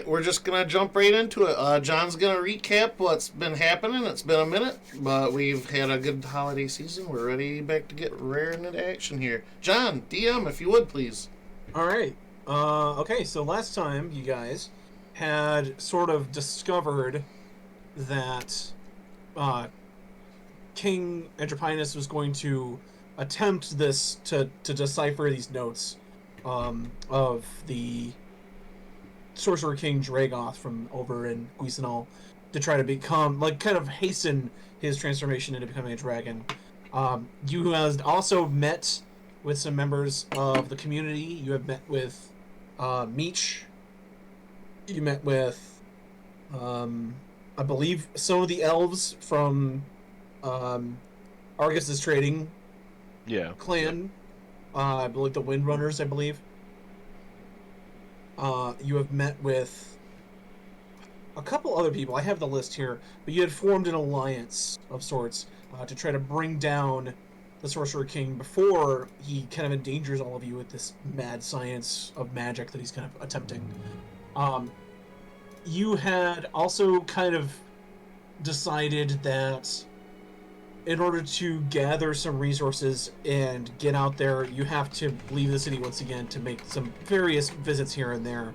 right, we're just gonna jump right into it. John's gonna recap what's been happening. It's been a minute, but we've had a good holiday season. We're ready back to get raring into action here. John, DM, if you would, please. All right. Okay, so last time you guys had sort of discovered that uh, King Agrippinus was going to attempt this to decipher these notes of the Sorcerer King Dragoth from over in Guisanol to try to become, like, kind of hasten his transformation into becoming a dragon. You have also met with some members of the community. You have met with Meech. You met with, I believe, some of the elves from Argus's trading clan. I believe the Windrunners, I believe. You have met with a couple other people. I have the list here, but you had formed an alliance of sorts to try to bring down the Sorcerer King before he kind of endangers all of you with this mad science of magic that he's kind of attempting. You had also kind of decided that in order to gather some resources and get out there, you have to leave the city once again to make some various visits here and there.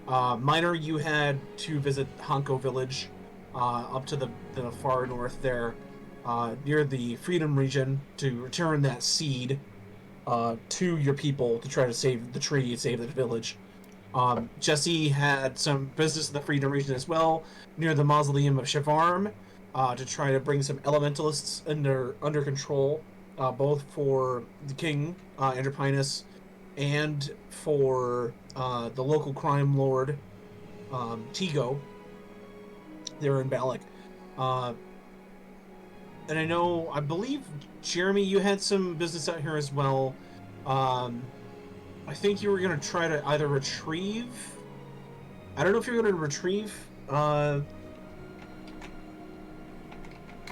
Minor, you had to visit Hanko Village, up to the far north there, near the Freedom region, to return that seed to your people to try to save the tree, save the village. Jesse had some business in the Freedom region as well, near the Mausoleum of Shavarm, to try to bring some elementalists under control, both for the king, Agrippinus, and for the local crime lord, Tigo. They were in Balak. And I believe, Jeremy, you had some business out here as well. I think you were going to try to either retrieve... I don't know if you're going to retrieve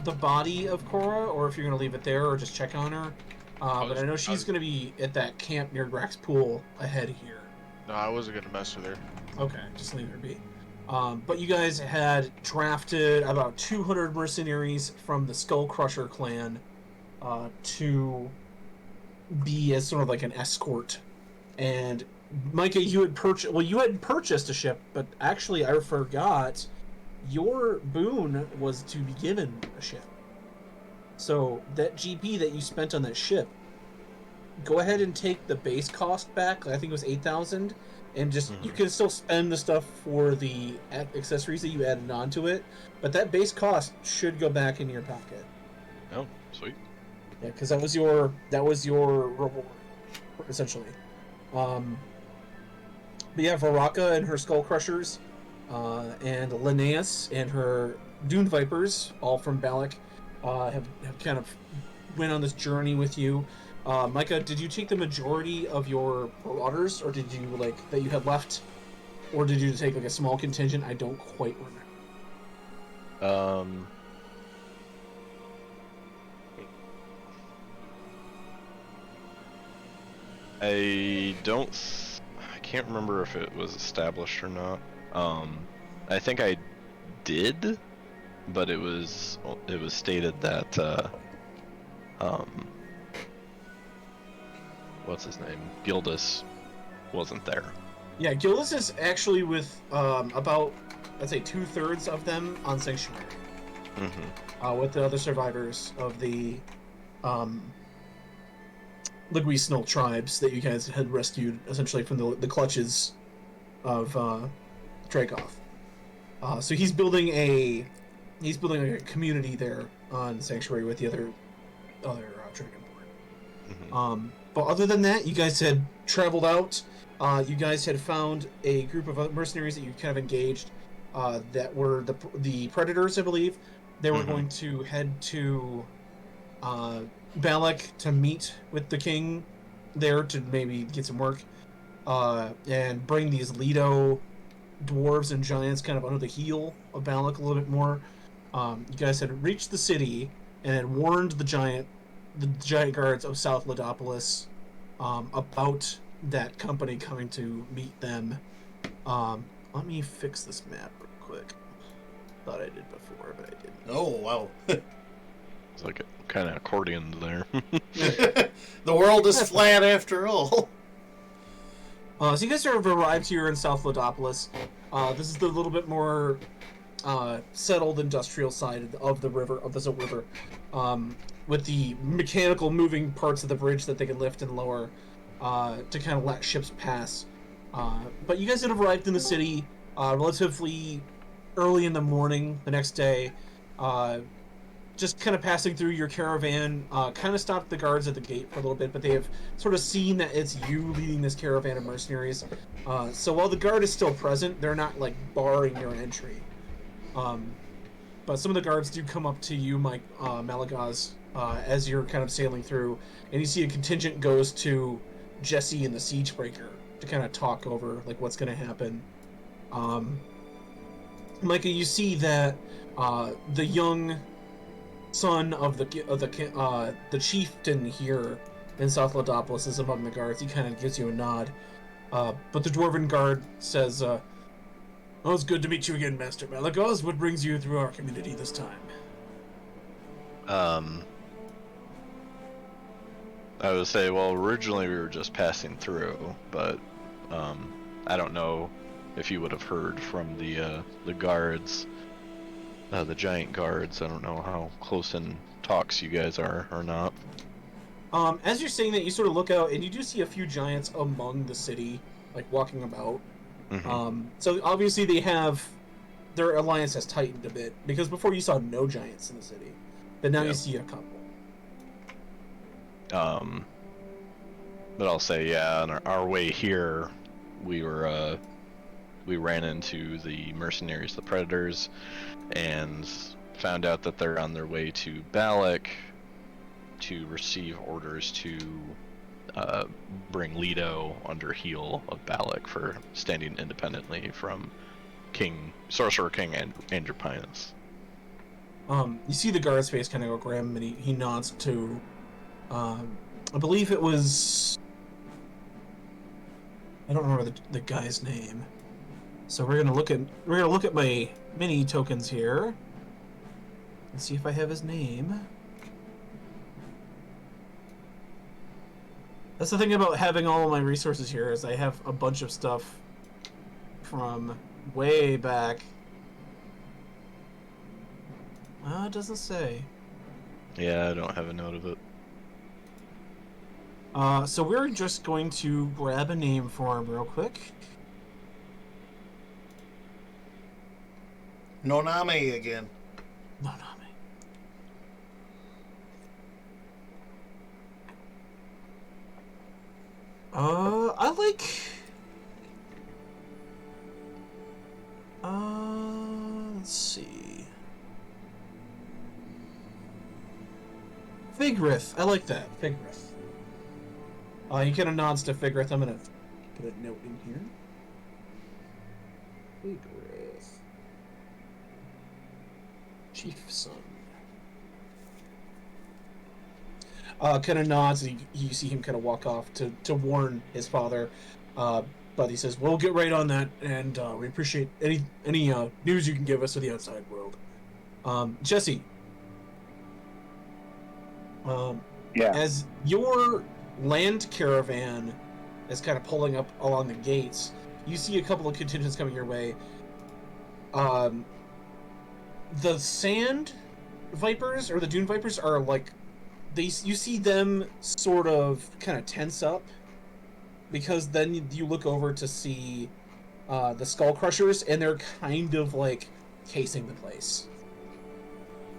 the body of Cora, or if you're going to leave it there, or just check on her. But I know she's going to be at that camp near Grax Pool ahead here. No, I wasn't going to mess with her. Okay, just leave her be. But you guys had drafted about 200 mercenaries from the Skull Crusher clan to be as sort of like an escort. And Micah, you had purchased a ship, but actually I forgot your boon was to be given a ship. So that GP that you spent on that ship, go ahead and take the base cost back. I think it was 8,000, and just you can still spend the stuff for the accessories that you added onto it, but that base cost should go back in your pocket. Oh, sweet. Yeah, because that was your reward, essentially. But yeah, Varaka and her Skull Crushers, and Linnaeus and her Dune Vipers, all from Balak, have kind of went on this journey with you. Micah, did you take the majority of your marauders, or did you that you had left, or did you take a small contingent? I don't quite remember. I can't remember if it was established or not. I think I did, but it was stated that what's his name? Gildas wasn't there. Yeah, Gildas is actually with about, I'd say, 2/3 of them on Sanctuary. With the other survivors of the Guisanol tribes that you guys had rescued, essentially from the clutches of Dragoth. So he's building a community there on Sanctuary with the other Dragonborn. But other than that, you guys had traveled out. You guys had found a group of mercenaries that you kind of engaged that were the Predators, I believe. They were going to head to Balak to meet with the king there to maybe get some work, and bring these Lido dwarves and giants kind of under the heel of Balak a little bit more. You guys had reached the city and had warned the giant guards of South Ladopolis about that company coming to meet them on Let me fix this map real quick. Thought I did before, but I didn't. Oh, wow. It's like a kind of accordion there. The world is flat after all. So you guys have arrived here in South Lodopolis. This is the little bit more settled industrial side of the river, of the Zilt River, with the mechanical moving parts of the bridge that they can lift and lower to kind of let ships pass. But you guys have arrived in the city relatively early in the morning the next day. Just kind of passing through your caravan, kind of stopped the guards at the gate for a little bit, but they have sort of seen that it's you leading this caravan of mercenaries. So while the guard is still present, they're not like barring your entry. But some of the guards do come up to you, Mike Malagaz, as you're kind of sailing through, and you see a contingent goes to Jesse and the Siegebreaker to kind of talk over like what's going to happen. Micah, you see that the young son of the chieftain here in South Lodopolis is among the guards. He kind of gives you a nod. But the dwarven guard says, "Oh, it's good to meet you again, Master Malagaz. What brings you through our community this time?" I would say, well, originally we were just passing through, but I don't know if you would have heard from the guards, the giant guards. I don't know how close in talks you guys are or not. As you're saying that, you sort of look out and you do see a few giants among the city, like walking about. Mm-hmm. So obviously their alliance has tightened a bit, because before you saw no giants in the city, but now you see a couple. But I'll say, yeah, on our way here, we ran into the mercenaries, the Predators, and found out that they're on their way to Balak to receive orders to bring Leto under heel of Balak for standing independently from Sorcerer King Andropinus. You see the guard's face kind of go grim, and he nods to, I believe it was, I don't remember the guy's name. So we're gonna look at my mini tokens here and see if I have his name. That's the thing about having all of my resources here, is I have a bunch of stuff from way back. It doesn't say. Yeah, I don't have a note of it. So we're just going to grab a name for him real quick. Noname again. Noname. I like... let's see. Figrith. I like that. Figrith. He kind of nods to Figrith. I'm gonna put a note in here. Figrith. Chief son. Kind of nods, and you see him kind of walk off to warn his father. But he says, "We'll get right on that, and we appreciate any news you can give us of the outside world." Jesse. Yeah. As your land caravan is kind of pulling up along the gates, you see a couple of contingents coming your way. The sand vipers, or the dune vipers, are like, you see them sort of kind of tense up, because then you look over to see the skull crushers, and they're kind of like casing the place.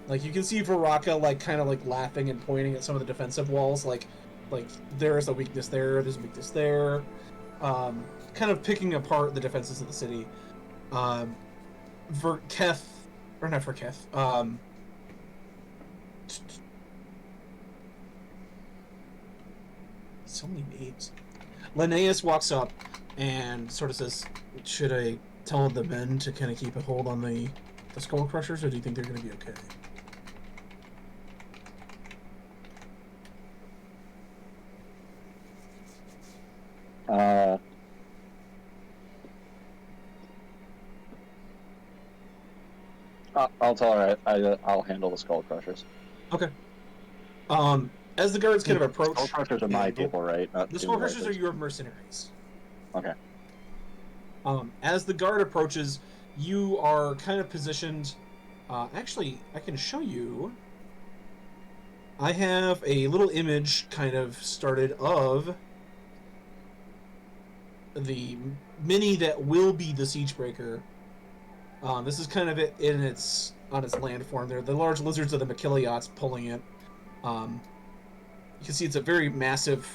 Like, you can see Varaka like kind of like laughing and pointing at some of the defensive walls, like there's a weakness there, there's a weakness there, kind of picking apart the defenses of the city. Verketh, or not Verketh, so many names. Linnaeus walks up and sort of says, "Should I tell the men to kind of keep a hold on the skull crushers, or do you think they're going to be okay?" I'll tell her I'll handle the skull crushers. Okay. As the guards kind of approach, Skull crushers are my people, right? Not the skull Doom crushers are Vipers. your mercenaries. Okay. As the guard approaches, you are kind of positioned. Actually, I can show you. I have a little image kind of started of the mini that will be the Siegebreaker. This is kind of it in its landform. There, the large lizards of the Machiliots pulling it. You can see it's a very massive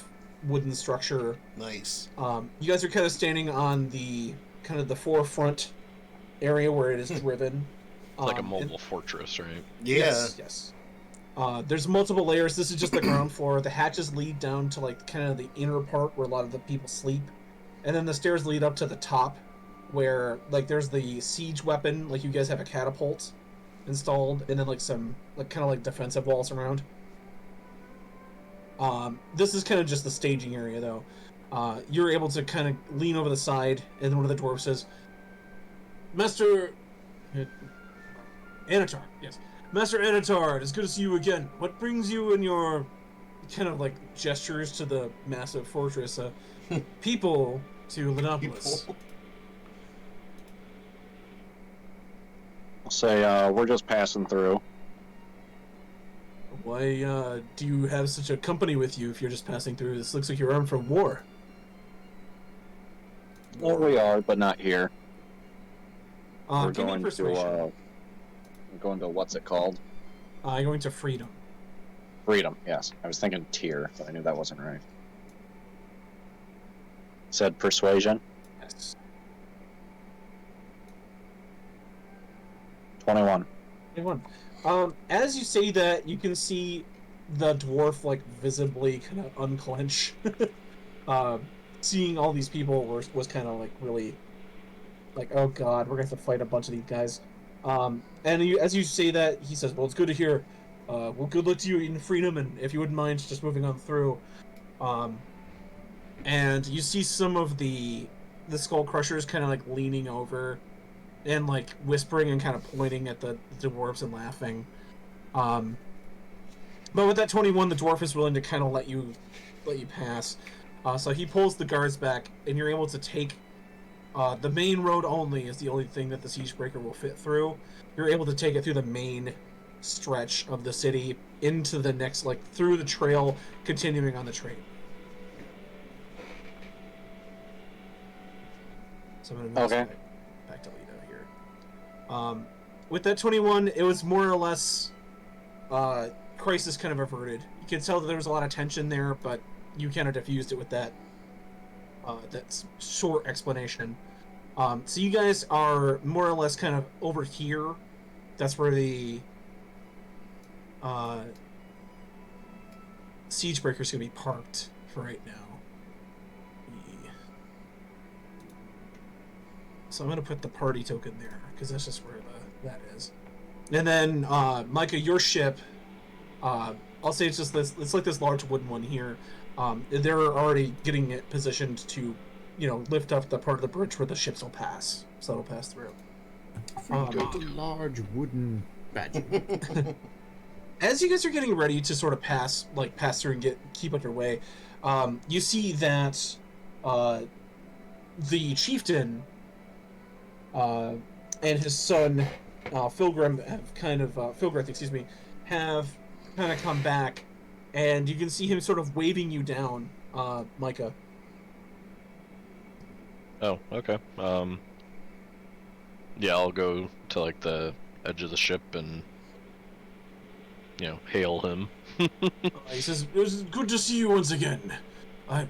wooden structure. Nice. You guys are kind of standing on the forefront area where it is driven. It's like a mobile fortress, right? Yeah. Yes. There's multiple layers. This is just the ground floor. The hatches lead down to like kind of the inner part where a lot of the people sleep, and then the stairs lead up to the top, where like there's the siege weapon. Like you guys have a catapult installed, and then like some like kind of like defensive walls around. This is kind of just the staging area, though. You're able to kind of lean over the side, and then one of the dwarves says, "Master Anatar, yes. Master Anatar, it's good to see you again. What brings you in your kind of like gestures to the massive fortress people to Linopolis?" I'll say we're just passing through. Why do you have such a company with you if you're just passing through? This looks like you're armed for war. Well, we are, but not here. We're Give me going persuasion. to we're going to what's it called? Going to freedom. Freedom. Yes, I was thinking tier, but I knew that wasn't right. Said persuasion. Yes. 21. 21. As you say that, you can see the dwarf like visibly kind of unclench. Seeing all these people was kind of like really like, oh god, we're gonna have to fight a bunch of these guys. As you say that, he says, "Well, it's good to hear. Well, good luck to you in freedom, and if you wouldn't mind just moving on through." And you see some of the skull crushers kind of like leaning over and like whispering and kind of pointing at the dwarves and laughing. But with that 21, the dwarf is willing to kind of let you pass. So he pulls the guards back, and you're able to take the main road only is the only thing that the Siegebreaker will fit through. You're able to take it through the main stretch of the city into the next, like through the trail, continuing on the train. So I'm going to Okay. back to Lito here. With that 21, it was more or less crisis kind of averted. You can tell that there was a lot of tension there, but you kind of diffused it with that short explanation. So you guys are more or less kind of over here. That's where the Siegebreaker's going to be parked for right now. So I'm going to put the party token there, because that's just where that is. And then, Micah, your ship, I'll say it's just this, it's like this large wooden one here. They're already getting it positioned to, lift up the part of the bridge where the ships will pass. So it'll pass through. The large wooden badge. As you guys are getting ready to sort of pass through and keep up your way, you see that the chieftain and his son Philgrim have kind of come back, and you can see him sort of waving you down, Micah. Oh, okay. Yeah, I'll go to like the edge of the ship and hail him. He says, "It was good to see you once again. I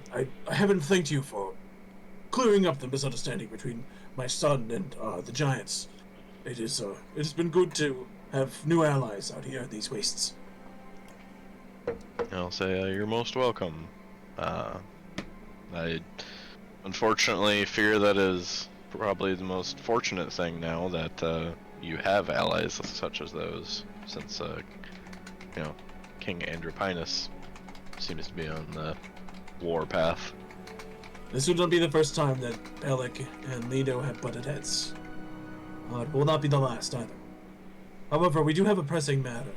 haven't thanked you for clearing up the misunderstanding between my son and the giants. It has been good to have new allies out here in these wastes." I'll say you're most welcome. I unfortunately fear that is probably the most fortunate thing now that you have allies such as those, since King Andropinus seems to be on the war path. This would not be the first time that Pellic and Lido have butted heads. It will not be the last either. However, we do have a pressing matter.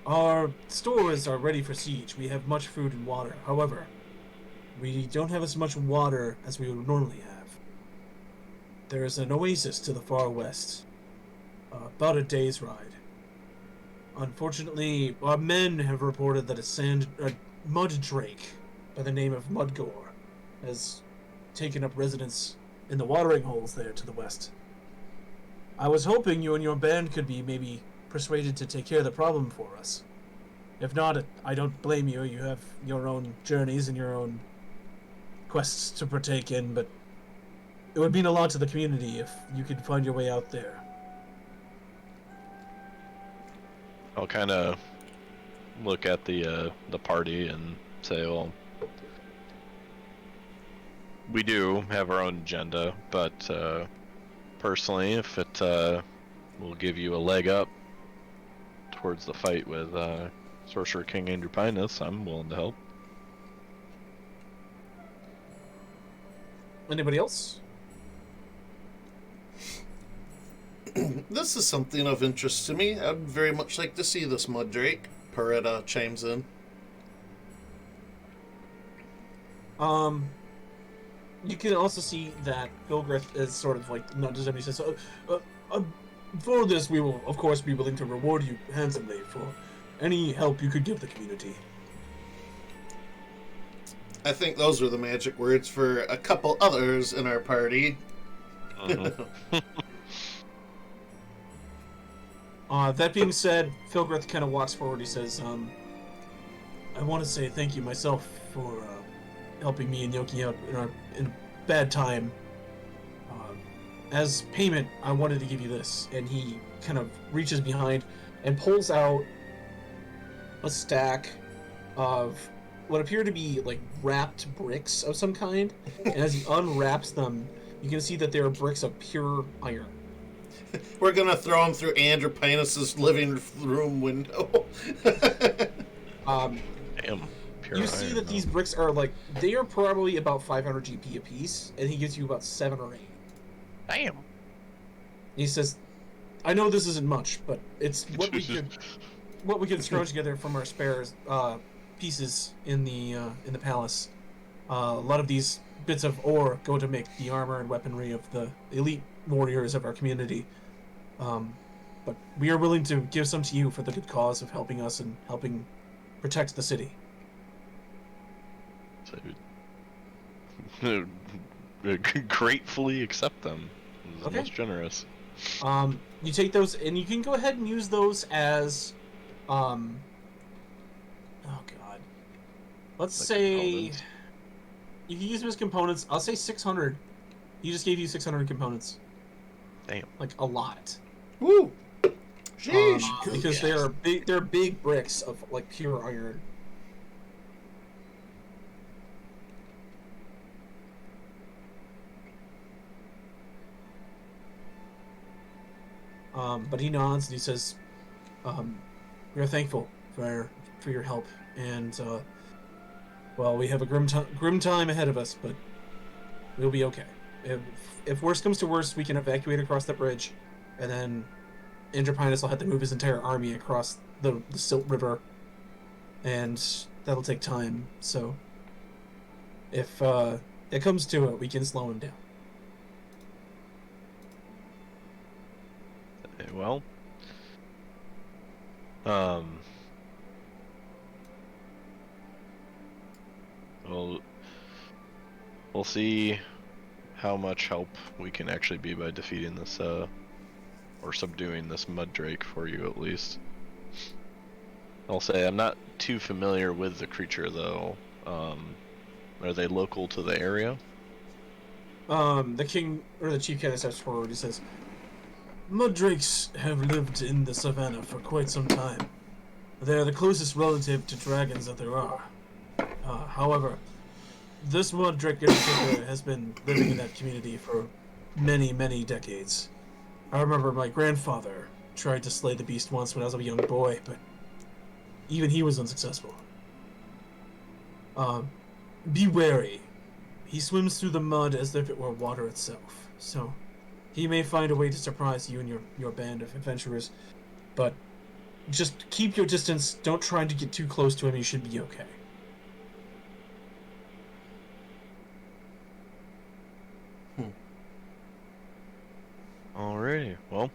Our stores are ready for siege. We have much food and water. However, we don't have as much water as we would normally have. There is an oasis to the far west, about a day's ride. Unfortunately, our men have reported that a mud drake by the name of Mudgore has taken up residence in the watering holes there to the west. I was hoping you and your band could be maybe persuaded to take care of the problem for us. If not, I don't blame you. You have your own journeys and your own quests to partake in, but it would mean a lot to the community if you could find your way out there. I'll kind of look at the party and say, well, we do have our own agenda, but personally, if it will give you a leg up towards the fight with Sorcerer King Andropinus, I'm willing to help. Anybody else? This is something of interest to me. I'd very much like to see this mud drake. Peretta chimes in. You can also see that Bilgrith is sort of like nudges him. He says, "For this, we will, of course, be willing to reward you handsomely for any help you could give the community." I think those were the magic words for a couple others in our party. That being said, Filgrith kind of walks forward. He says, "I want to say thank you myself for helping me and Yoki out in a bad time. As payment, I wanted to give you this." And he kind of reaches behind and pulls out a stack of what appear to be like wrapped bricks of some kind. And as he unwraps them, you can see that they are bricks of pure iron. We're gonna throw him through Andropinus' living room window. Damn. You see that these bricks are like, they are probably about 500 GP apiece, and he gives you about 7 or 8. Damn. He says, "I know this isn't much, but it's what we could scrounge together from our spare pieces in the palace. A lot of these bits of ore go to make the armor and weaponry of the elite warriors of our community. But we are willing to give some to you for the good cause of helping us and helping protect the city." So, gratefully accept them. It's Okay. most generous. You take those, and you can go ahead and use those as, oh god. Let's Like say, components? you can use them as components. I'll say 600. He just gave you 600 components. Damn. Like, a lot. Woo! Sheesh! Because they're big bricks of, like, pure iron. But he nods and he says, "We are thankful for your help, and well, we have a grim time ahead of us, but we'll be okay. If worst comes to worst, we can evacuate across the bridge, and then Andropinus will have to move his entire army across the Silt River, and that'll take time. So if it comes to it, we can slow him down." Well, we'll see how much help we can actually be by defeating this, or subduing this mud drake for you at least. I'll say I'm not too familiar with the creature though. Are they local to the area? The king, or the chief, kind of steps forward. He says, "Mud drakes have lived in the savannah for quite some time. They are the closest relative to dragons that there are. However, this mud drake in particular has been living in that community for many, many decades. I remember my grandfather tried to slay the beast once when I was a young boy, but even he was unsuccessful. Be wary. He swims through the mud as if it were water itself, so he may find a way to surprise you and your band of adventurers. But just keep your distance. Don't try to get too close to him. You should be okay. Alrighty, well,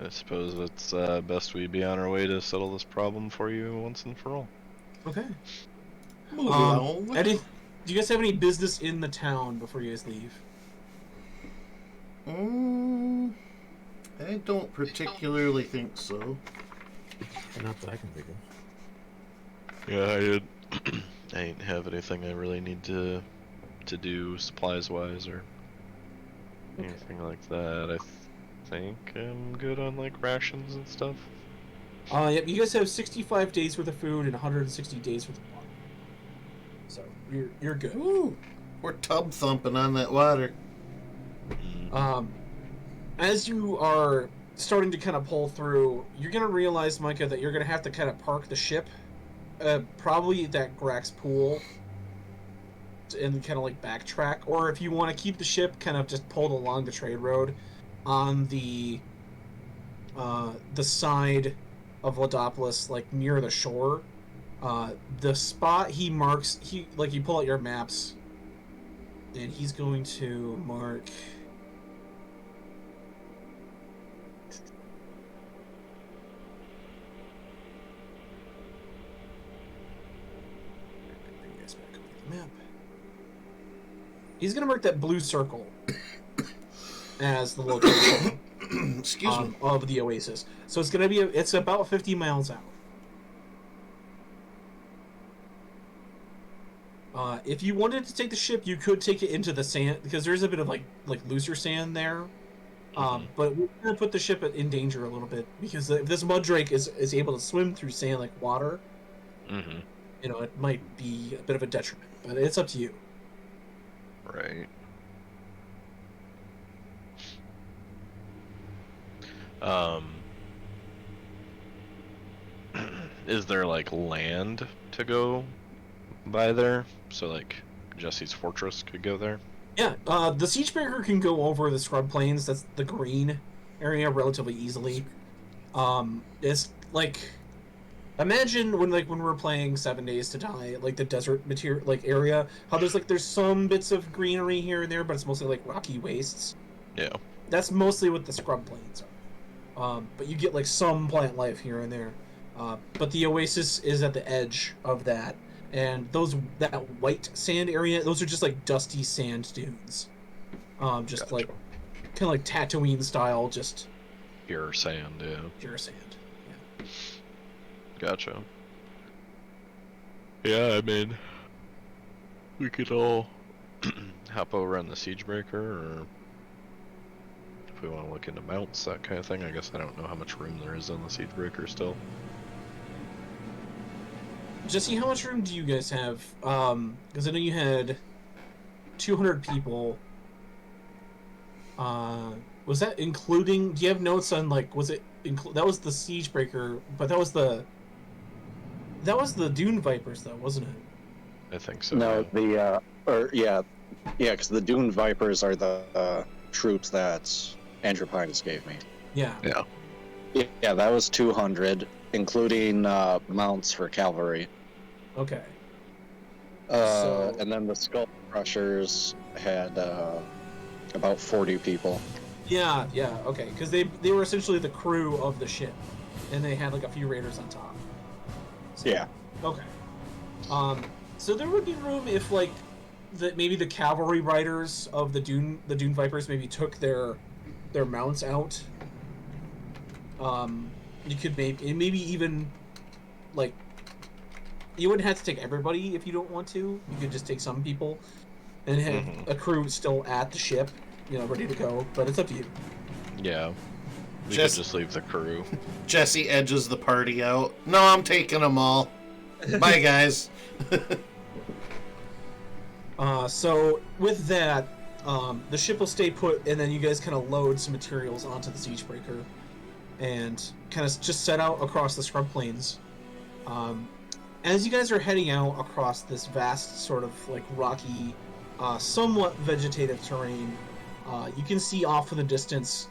I suppose it's best we be on our way to settle this problem for you once and for all. Okay. Move along. Do you guys have any business in the town before you guys leave? I don't particularly think so. Not that I can think of. Yeah, I ain't have anything I really need to do supplies wise or anything like that. I think I'm good on like rations and stuff. Yep. You guys have 65 days worth of food and 160 days worth of water. So you're good. Ooh, we're tub thumping on that water. As you are starting to kind of pull through, you're gonna realize, Micah, that you're gonna have to kind of park the ship, probably at Grax pool, and kind of like backtrack, or if you want to keep the ship kind of just pulled along the trade road, on the side of Ladopolis, like near the shore. The spot he marks, you pull out your maps, and he's going to mark. Bring you guys back over the map. He's gonna mark that blue circle as the location Excuse me. of the oasis. So it's gonna be it's about 50 miles out. If you wanted to take the ship, you could take it into the sand because there's a bit of like looser sand there. But we're gonna put the ship in danger a little bit because if this mud drake is able to swim through sand like water, you know, it might be a bit of a detriment. But it's up to you. Right. Is there like land to go by there? So like Jesse's fortress could go there? Yeah, the Siegebreaker can go over the scrub plains, that's the green area, relatively easily. It's like, imagine when we're playing 7 Days to Die, like the desert material area, how there's some bits of greenery here and there, but it's mostly like rocky wastes. Yeah. That's mostly what the scrub plains are. But you get like some plant life here and there. But the oasis is at the edge of that. And that white sand area, those are just like dusty sand dunes. Just Gotcha. like kind of like Tatooine style, just Pure sand, yeah. pure sand. Yeah. Gotcha. Yeah, I mean, we could all hop over on the Siegebreaker, or if we want to look into mounts, that kind of thing. I guess I don't know how much room there is on the Siegebreaker still. Jesse, how much room do you guys have? Because I know you had 200 people. Was that including? Do you have notes on like? Was it that was the Siegebreaker, but that was the Dune Vipers though, wasn't it? I think so. No, yeah. because the Dune Vipers are the troops that Andrew Pines gave me. Yeah. Yeah. Yeah, that was 200, including mounts for cavalry. Okay. And then the Skull Crushers had about 40 people. Yeah. Okay. Because they were essentially the crew of the ship, and they had like a few raiders on top. So, Yeah. Okay. So there would be room if like maybe the cavalry riders of the Dune Vipers maybe took their mounts out. You could maybe even like you wouldn't have to take everybody if you don't want to. You could just take some people and have a crew still at the ship, you know, ready to go. But it's up to you. Yeah. We Just- could just leave the crew. Jesse edges the party out. No, I'm taking them all. Bye, guys. So with that, the ship will stay put, and then you guys kind of load some materials onto the Siegebreaker, and kind of just set out across the scrub plains. As you guys are heading out across this vast sort of like rocky, somewhat vegetative terrain, you can see off in the distance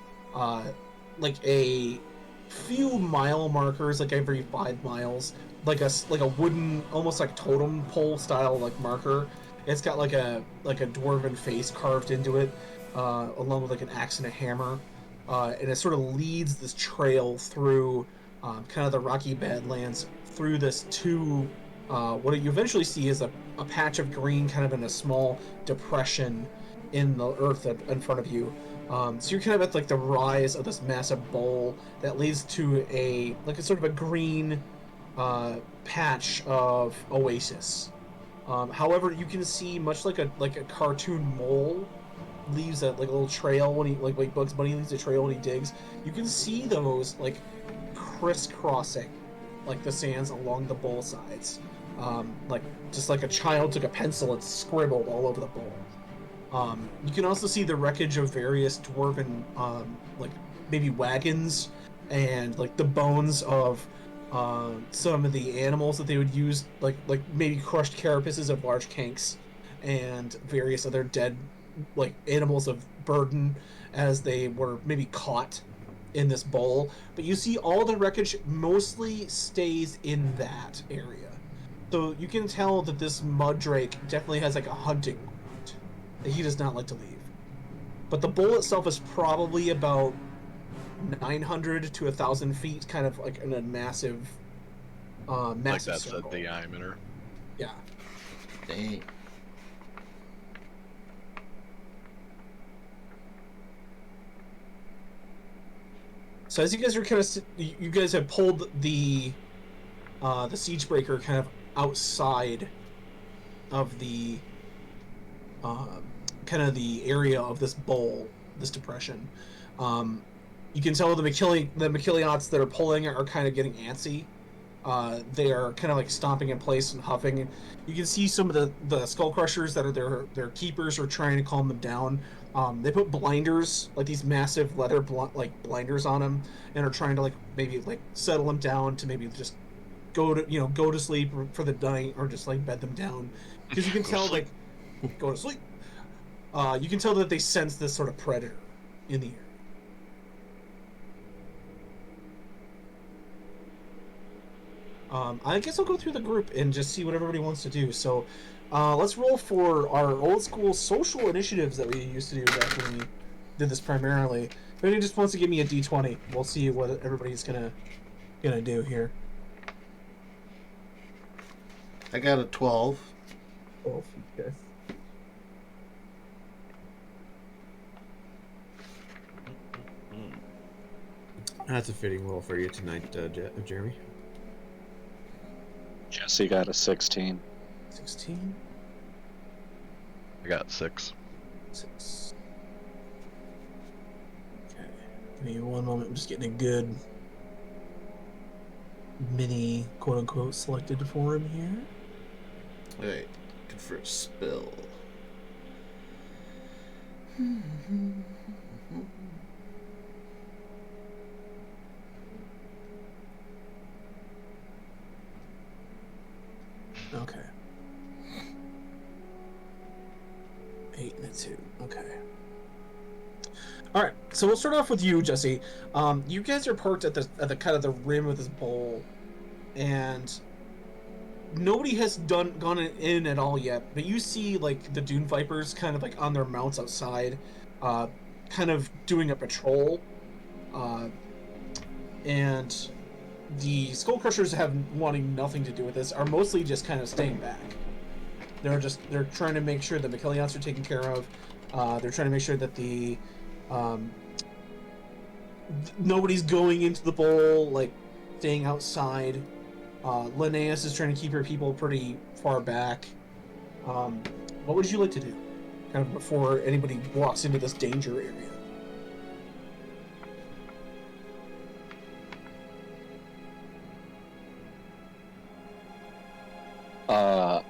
like a few mile markers, like every 5 miles, like a wooden, almost like totem pole style like marker. It's got like a dwarven face carved into it, along with like an axe and a hammer, and it sort of leads this trail through kind of the rocky badlands through this to what you eventually see is a patch of green, kind of in a small depression in the earth in front of you. So you're kind of at like the rise of this massive bowl that leads to a sort of a green patch of oasis. However, you can see much like a cartoon mole leaves a little trail when he like Bugs Bunny leaves a trail when he digs. You can see those like crisscrossing like the sands along the bowl sides, like just like a child took a pencil and scribbled all over the bowl. You can also see the wreckage of various dwarven, like maybe wagons, and like the bones of some of the animals that they would use, like maybe crushed carapaces of large kanks, and various other dead like animals of burden as they were maybe caught in this bowl. But you see all the wreckage mostly stays in that area, so you can tell that this mud drake definitely has like a hunting that he does not like to leave. But the bowl itself is probably about 900 to 1,000 feet, kind of like in a massive, Like massive that's circle. the diameter. Yeah. Dang. So as you guys are kind of, you guys have pulled the siege breaker kind of outside of the kind of the area of this bowl, this depression. You can tell the Machiliots that are pulling are kind of getting antsy. They are kind of like stomping in place and huffing. You can see some of the skull crushers that are their keepers are trying to calm them down. They put blinders, like these massive leather blinders on them, and are trying to like maybe like settle them down to maybe just go to sleep for the night, or just like bed them down, because you can Go tell sleep. like go to sleep. You can tell that they sense this sort of predator in the air. I guess I'll go through the group and just see what everybody wants to do. So, let's roll for our old school social initiatives that we used to do back when we did this primarily. If anybody just wants to give me a D20, we'll see what everybody's gonna do here. I got a 12. 12. Okay. That's a fitting roll for you tonight, Jeremy. Jesse got a 16. 16. I got 6. 6. Okay. Give me one moment. I'm just getting a good mini quote unquote selected for him here. Alright, good for a spill. Okay. 8 and a 2. Okay. All right. So we'll start off with you, Jesse. You guys are parked at the kind of the rim of this bowl, and nobody has gone in at all yet. But you see like the Dune Vipers kind of like on their mounts outside, kind of doing a patrol, and the Skull Crushers have wanting nothing to do with this, are mostly just kind of staying back. They're trying to make sure the Machiliots are taken care of. They're trying to make sure that the nobody's going into the bowl, like staying outside. Linnaeus is trying to keep her people pretty far back. What would you like to do, kind of before anybody walks into this danger area?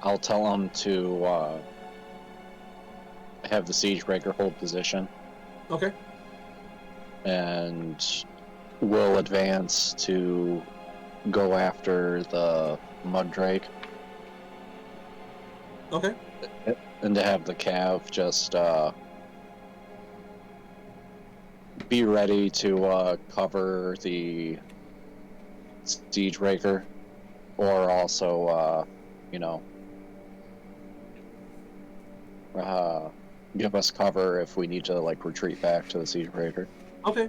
I'll tell them to have the siege breaker hold position, Okay. and we'll advance to go after the mud drake, Okay. and to have the cav just be ready to cover the siege breaker, or also, give us cover if we need to like retreat back to the siege breaker. Okay.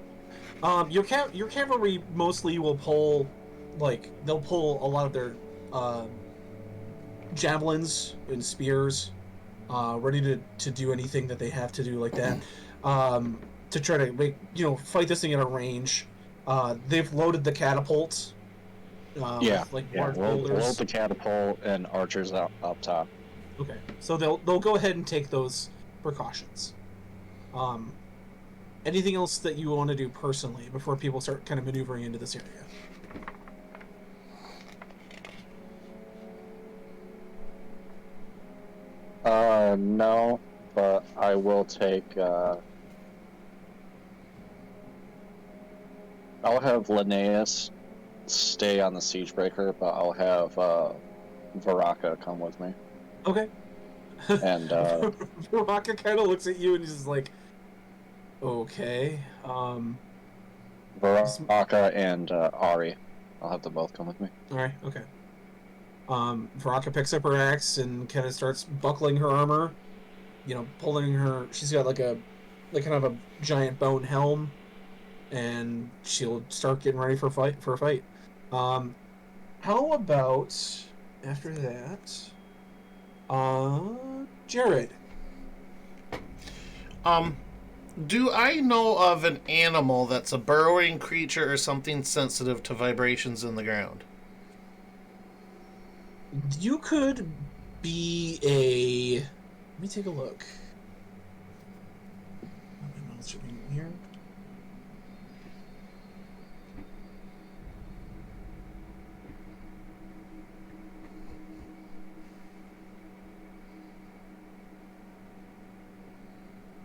Your cavalry mostly will pull, like they'll pull a lot of their javelins and spears, ready to do anything that they have to do like that, to try to fight this thing at a range. They've loaded the catapult. With like large We'll boulders. load the catapult and archers up top. Okay, so they'll go ahead and take those precautions. Anything else that you want to do personally before people start kind of maneuvering into this area? No, but I will take. I'll have Linnaeus stay on the siege breaker, but I'll have Varaka come with me. Okay. And Baraka kind of looks at you and he's just like, okay. Varaka and Ari. I'll have them both come with me. Alright, okay. Varaka picks up her axe and kind of starts buckling her armor. Pulling her. She's got like kind of a giant bone helm, and she'll start getting ready for a fight. How about after that? Jared. Do I know of an animal that's a burrowing creature or something sensitive to vibrations in the ground? You could be a. Let me take a look. My notes should be in here.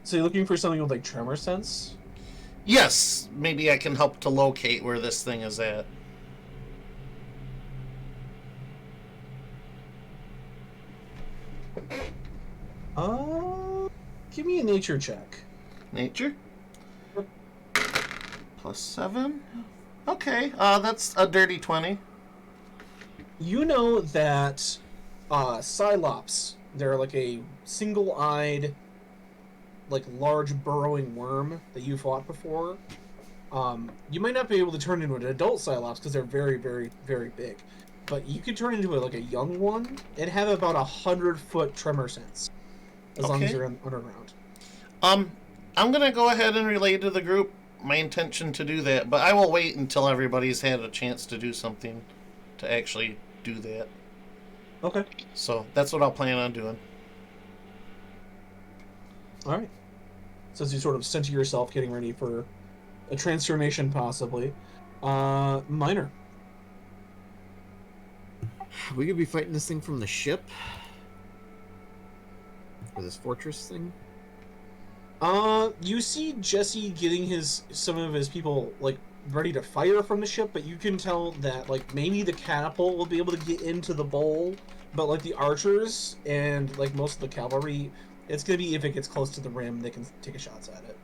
So you're looking for something with like tremor sense? Yes, maybe I can help to locate where this thing is at. Give me a nature check. Nature? +7? Okay, that's a dirty 20. You know that Cylops, they're like a single-eyed, like large burrowing worm that you fought before. You might not be able to turn into an adult Cylops because they're very, very, very big. But you could turn into like a young one and have about 100-foot tremor sense. As long as you're underground. I'm gonna go ahead and relay to the group my intention to do that, but I will wait until everybody's had a chance to do something to actually do that. Okay. So that's what I'll plan on doing. Alright. So as you sort of center yourself, getting ready for a transformation, possibly. Minor. We could be fighting this thing from the ship. Or this fortress thing. You see Jesse getting some of his people like ready to fire from the ship, but you can tell that like maybe the catapult will be able to get into the bowl, but like the archers and like most of the cavalry, it's gonna be if it gets close to the rim, they can take a shots at it.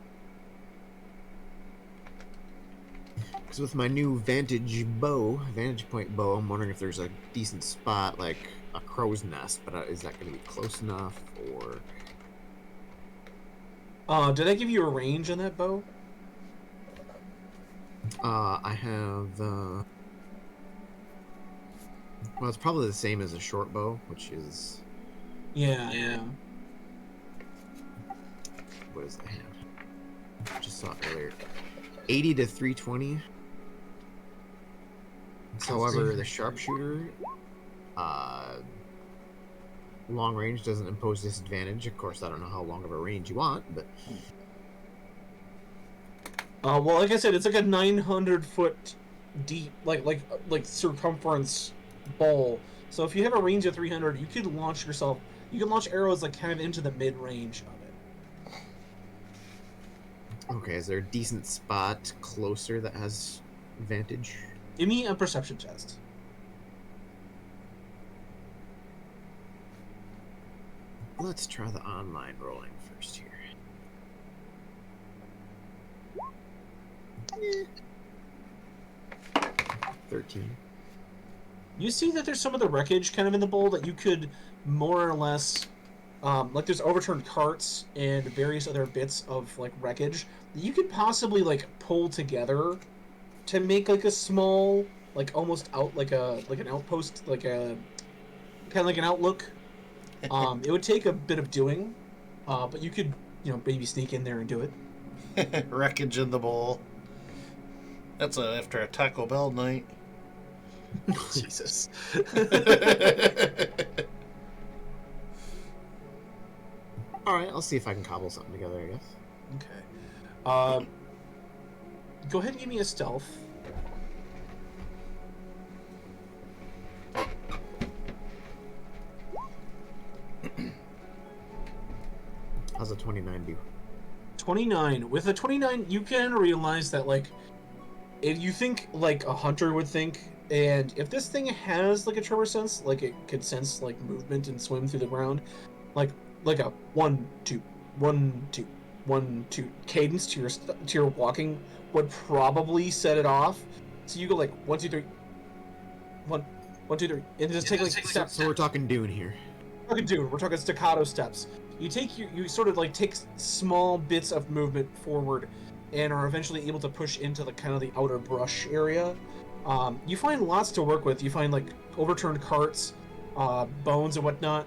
Because with my new vantage point bow, I'm wondering if there's a decent spot like a crow's nest, but is that going to be close enough, or? Did I give you a range on that bow? I have. Well, it's probably the same as a short bow, which is. Yeah. What does it have? I just saw it earlier. 80 to 320. However, the sharpshooter, long range doesn't impose disadvantage. Of course, I don't know how long of a range you want, but. Well, like I said, it's like a 900-foot deep, like circumference bowl. So if you have a range of 300, you could launch yourself. You can launch arrows like kind of into the mid-range of it. Okay, is there a decent spot closer that has advantage? Give me a perception test. Let's try the online rolling first here. 13. You see that there's some of the wreckage kind of in the bowl that you could more or less, like there's overturned carts and various other bits of like wreckage that you could possibly like pull together to make like a small, like almost out like an outpost, like a kind of like an outlook. It would take a bit of doing, but you could maybe sneak in there and do it. Wreckage in the bowl. That's after a Taco Bell night. Jesus. All right, I'll see if I can cobble something together. I guess. Okay. Go ahead and give me a stealth. How's a 29 do? 29. With a 29, you can realize that, like, if you think like a hunter would think, and if this thing has like a tremor sense, like it could sense like movement and swim through the ground, like a 1 2 1 2 1 2 cadence to your walking would probably set it off. So you go like 1 2 3 1 1 2 3 and just take like steps. So we're talking Dune here. We're talking staccato steps. You sort of like take small bits of movement forward and are eventually able to push into the kind of the outer brush area. You find lots to work with. You find like overturned carts, bones and whatnot.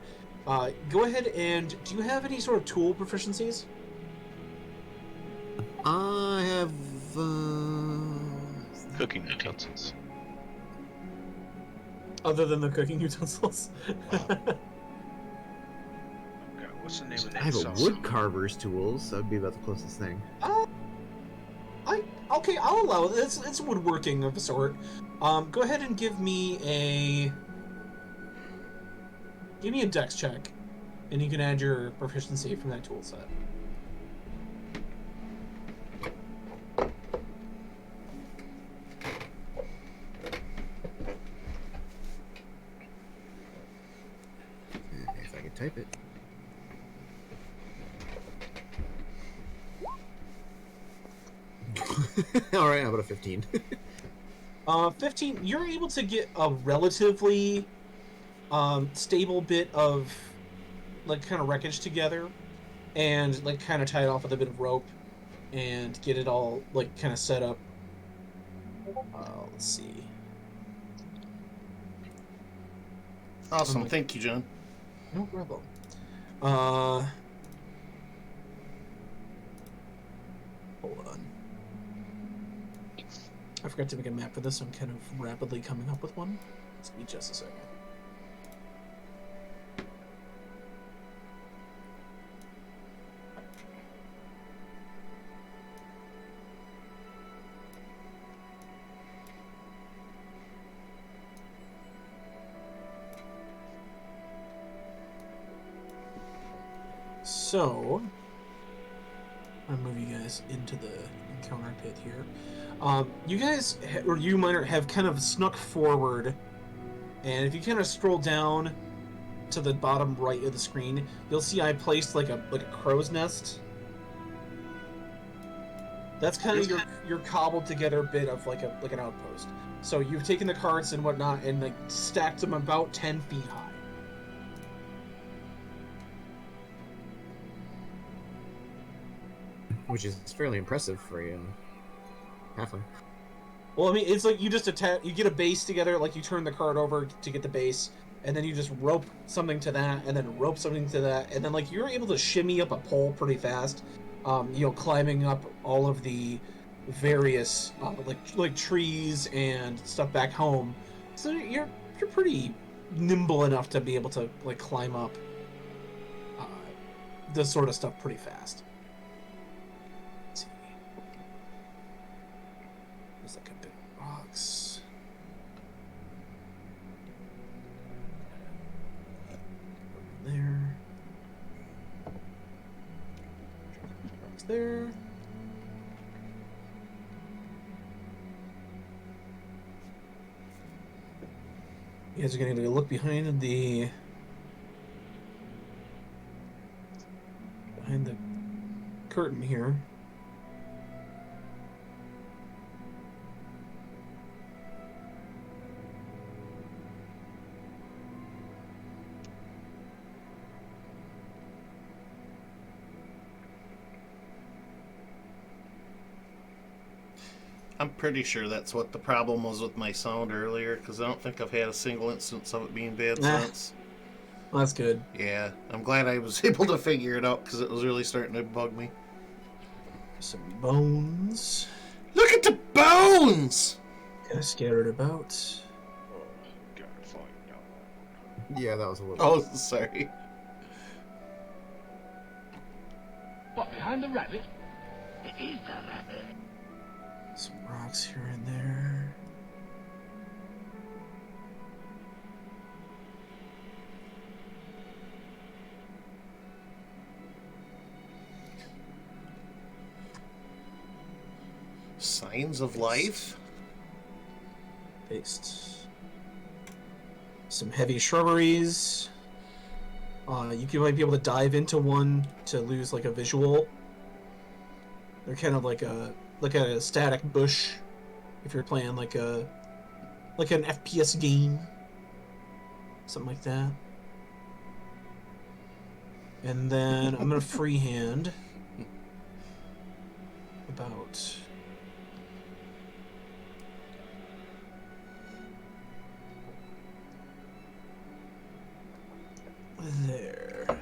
Go ahead and do you have any sort of tool proficiencies? I have Cooking utensils. Other than the cooking utensils? God, what's the name of that? I have a sauce? wood carver's tools. That would be about the closest thing. Okay, I'll allow it. It's woodworking of a sort. Go ahead and give me a dex check, and you can add your proficiency from that tool set. If I could type it. All right, how about a 15? 15. You're able to get a relatively stable bit of like kind of wreckage together, and like kind of tie it off with a bit of rope, and get it all like kind of set up. Let's see. Awesome. Thank you, John. No problem. Hold on. I forgot to make a map for this, so I'm kind of rapidly coming up with one. Just give me just a second. So, I'll move you guys into the encounter pit here. You guys, or you might have kind of snuck forward, and if you kind of scroll down to the bottom right of the screen, you'll see I placed like a crow's nest. That's kind of your cobbled together bit of like an outpost. So you've taken the carts and whatnot and like stacked them about 10 feet high. Which is fairly impressive for a halfling. Well, I mean, it's like you just you get a base together, like you turn the cart over to get the base, and then you just rope something to that, and then rope something to that, and then like you're able to shimmy up a pole pretty fast, climbing up all of the various like trees and stuff back home. So you're pretty nimble enough to be able to like climb up this sort of stuff pretty fast. There's like a bit of rocks. There. Rocks there. You guys are going to look behind the curtain here. I'm pretty sure that's what the problem was with my sound earlier, because I don't think I've had a single instance of it being bad since. Well, that's good. Yeah, I'm glad I was able to figure it out, because it was really starting to bug me. Some bones. Look at the bones! Kind of scattered about. Oh, God, falling down. Yeah, that was a little. Oh, sorry. What, behind the rabbit? It is the rabbit. Some rocks here and there. Signs of life? Paste. Some heavy shrubberies. You might be able to dive into one to lose like a visual. They're kind of like a static bush if you're playing like an FPS game. Something like that. And then I'm gonna freehand about there.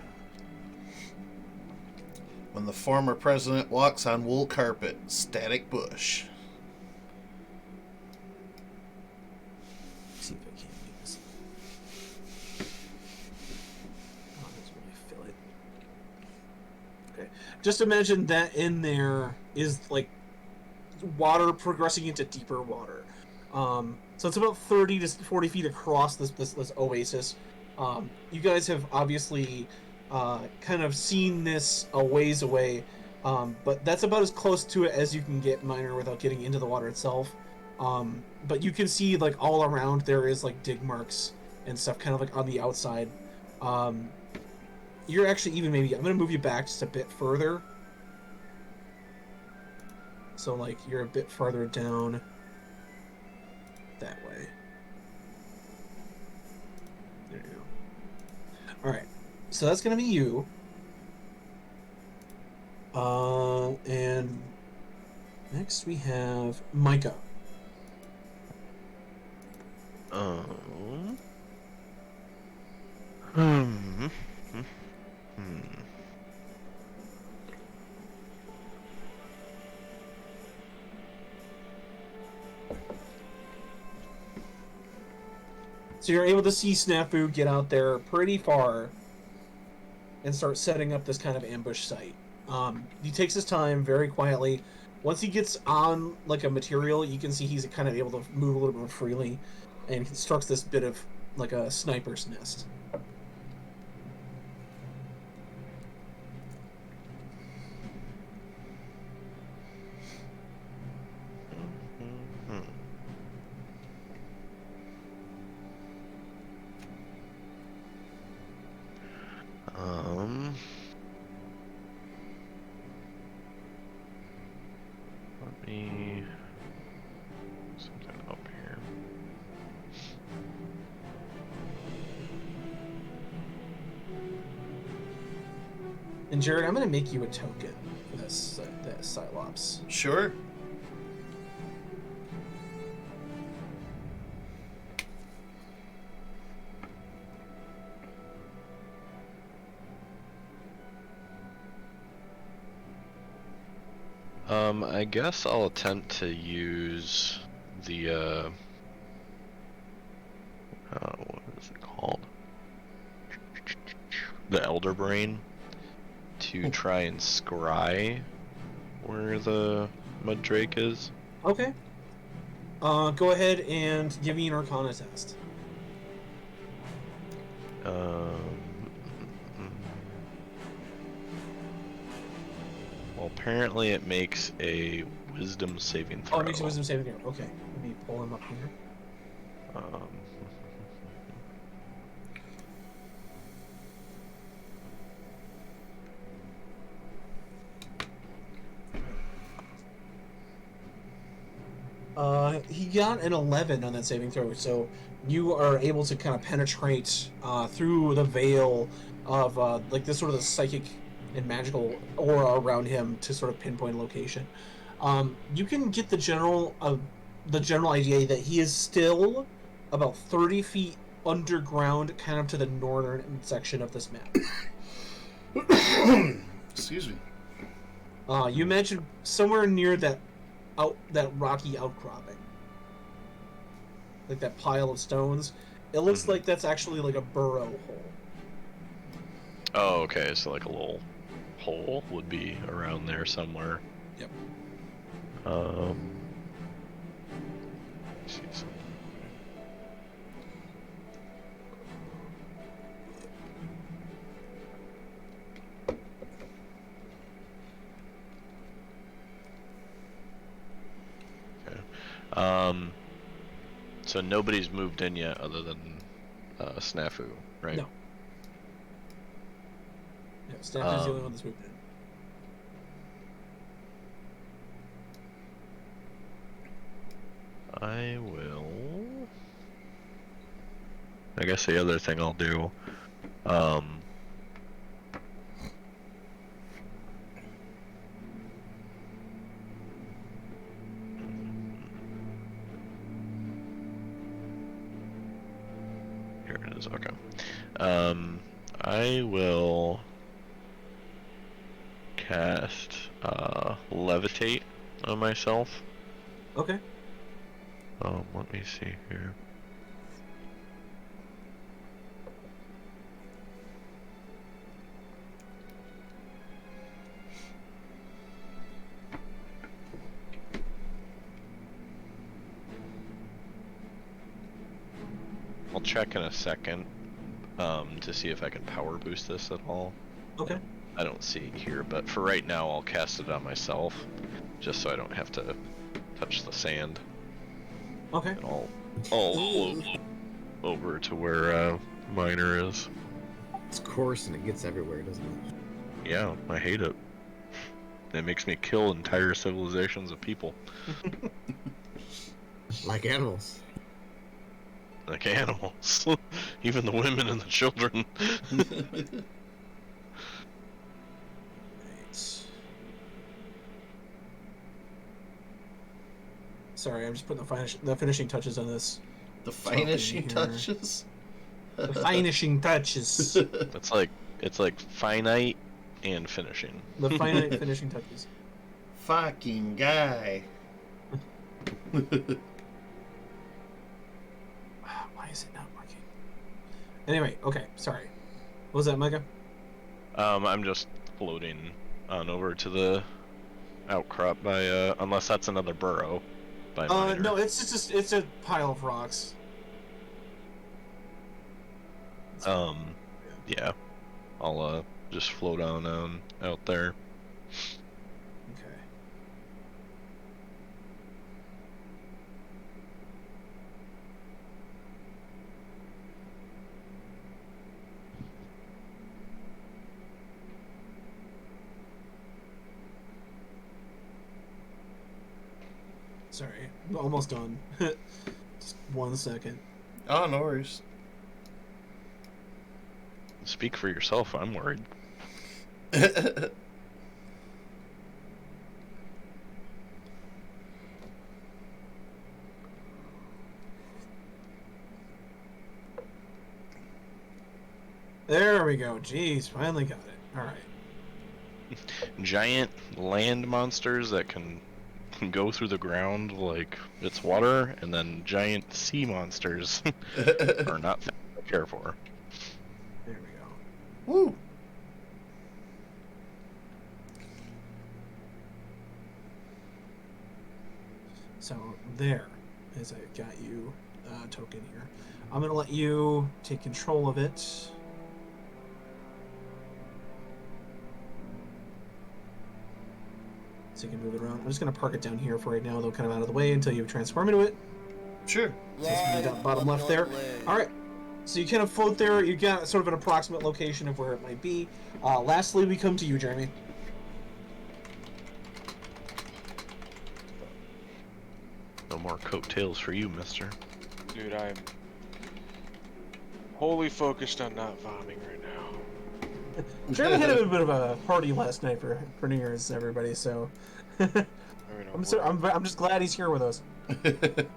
When the former president walks on wool carpet, static bush. Let's see if I can make this. Oh, that's where I fill it. Okay. Just imagine that in there is like water progressing into deeper water. So it's about 30 to 40 feet across this oasis. You guys have obviously kind of seen this a ways away, but that's about as close to it as you can get minor without getting into the water itself. But you can see like all around there is like dig marks and stuff kind of like on the outside. You're actually even maybe, I'm going to move you back just a bit further. So like you're a bit farther down that way. There you go. Alright, so that's going to be you. And next we have Micah. So you're able to see Snafu get out there pretty far and start setting up this kind of ambush site. He takes his time very quietly. Once he gets on like a material, you can see he's kind of able to move a little bit more freely and constructs this bit of like a sniper's nest. Let me something up here. And Jared, I'm going to make you a token for this Cyclops. Sure. I guess I'll attempt to use the, what is it called? The Elder Brain to try and scry where the Mud Drake is. Okay. Go ahead and give me an Arcana test. Well, apparently it makes a Wisdom saving throw. Oh, it makes a Wisdom saving throw. Okay. Let me pull him up here. He got an 11 on that saving throw, so you are able to kind of penetrate through the veil of like this sort of the psychic and magical aura around him to sort of pinpoint a location. You can get the general idea that he is still about 30 feet underground, kind of to the northern section of this map. Excuse me. You imagine somewhere near that rocky outcropping, like that pile of stones. It looks like that's actually like a burrow hole. Oh, okay. So like a little hole would be around there somewhere. Yep. Let's see something. So nobody's moved in yet other than Snafu, right? No. Yeah, Snafu's the only one that's moved in. I guess the other thing I'll do, here it is, okay. I will cast Levitate on myself. Okay. Let me see here. I'll check in a second to see if I can power boost this at all. Okay. I don't see it here, but for right now I'll cast it on myself, just so I don't have to touch the sand. Okay. And I'll float over to where Miner is. It's coarse and it gets everywhere, doesn't it? Yeah, I hate it. It makes me kill entire civilizations of people. Like animals. Like animals. Even the women and the children. Right. Sorry, I'm just putting the finishing touches on this. The finishing touches? The finishing touches. It's like finite and finishing. The finite finishing touches. Fucking guy. Why is it not working? Anyway, okay, sorry. What was that, Micah? I'm just floating on over to the outcrop by unless that's another burrow by Miner. No, it's a pile of rocks. Yeah. I'll just float on out there. Okay. Sorry, I'm almost done. Just 1 second. Oh, no worries. Speak for yourself, I'm worried. There we go. Jeez, finally got it. Alright. Giant land monsters that can go through the ground like it's water, and then giant sea monsters are not things to care for. There we go. Woo! So there, as I got you token here, I'm gonna let you take control of it. So you can move it around. I'm just gonna park it down here for right now, though, kind of out of the way until you transform into it. Sure. So it's gonna be down bottom left there. All right. So you kind of float there. You got sort of an approximate location of where it might be. Lastly, we come to you, Jeremy. No more coattails for you, mister. Dude, I'm wholly focused on not vomiting right now. Jeremy had a bit of a party last night for New Year's, everybody. So. I I mean, I'm just glad he's here with us. Did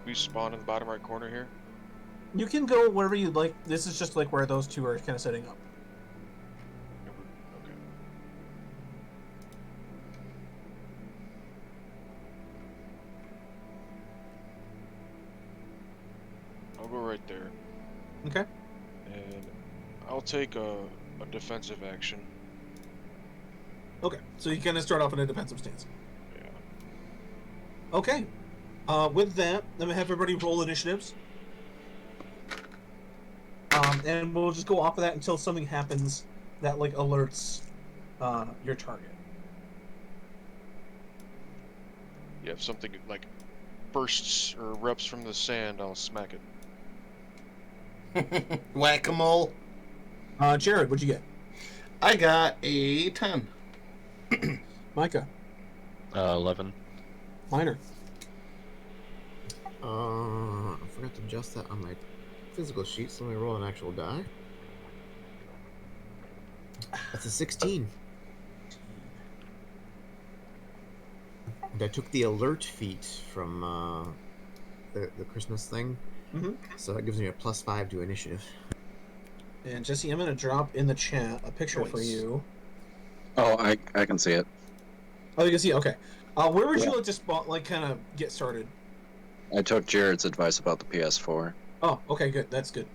we spawn in the bottom right corner here? You can go wherever you'd like. This is just like where those two are kind of setting up. Okay. I'll go right there, Okay. and I'll take a defensive action. Okay. So you kind of start off in a defensive stance. Yeah. Okay. With that, let me have everybody roll initiatives. And we'll just go off of that until something happens that like alerts your target. Yeah, if something like bursts or erupts from the sand, I'll smack it. Whack-a-mole. Jared, what'd you get? I got a 10. Micah. 11. Minor. I forgot to adjust that on my physical sheet, so let me roll an actual die. That's a 16. And I took the alert feat from the Christmas thing, so that gives me a +5 to initiative. And Jesse, I'm gonna drop in the chat a picture for Nice. you. Oh, I can see it. Oh, you can see. Okay. Where would Yeah. you like to spot, like, kind of get started? I took Jared's advice about the PS4. Oh, okay, good. That's good.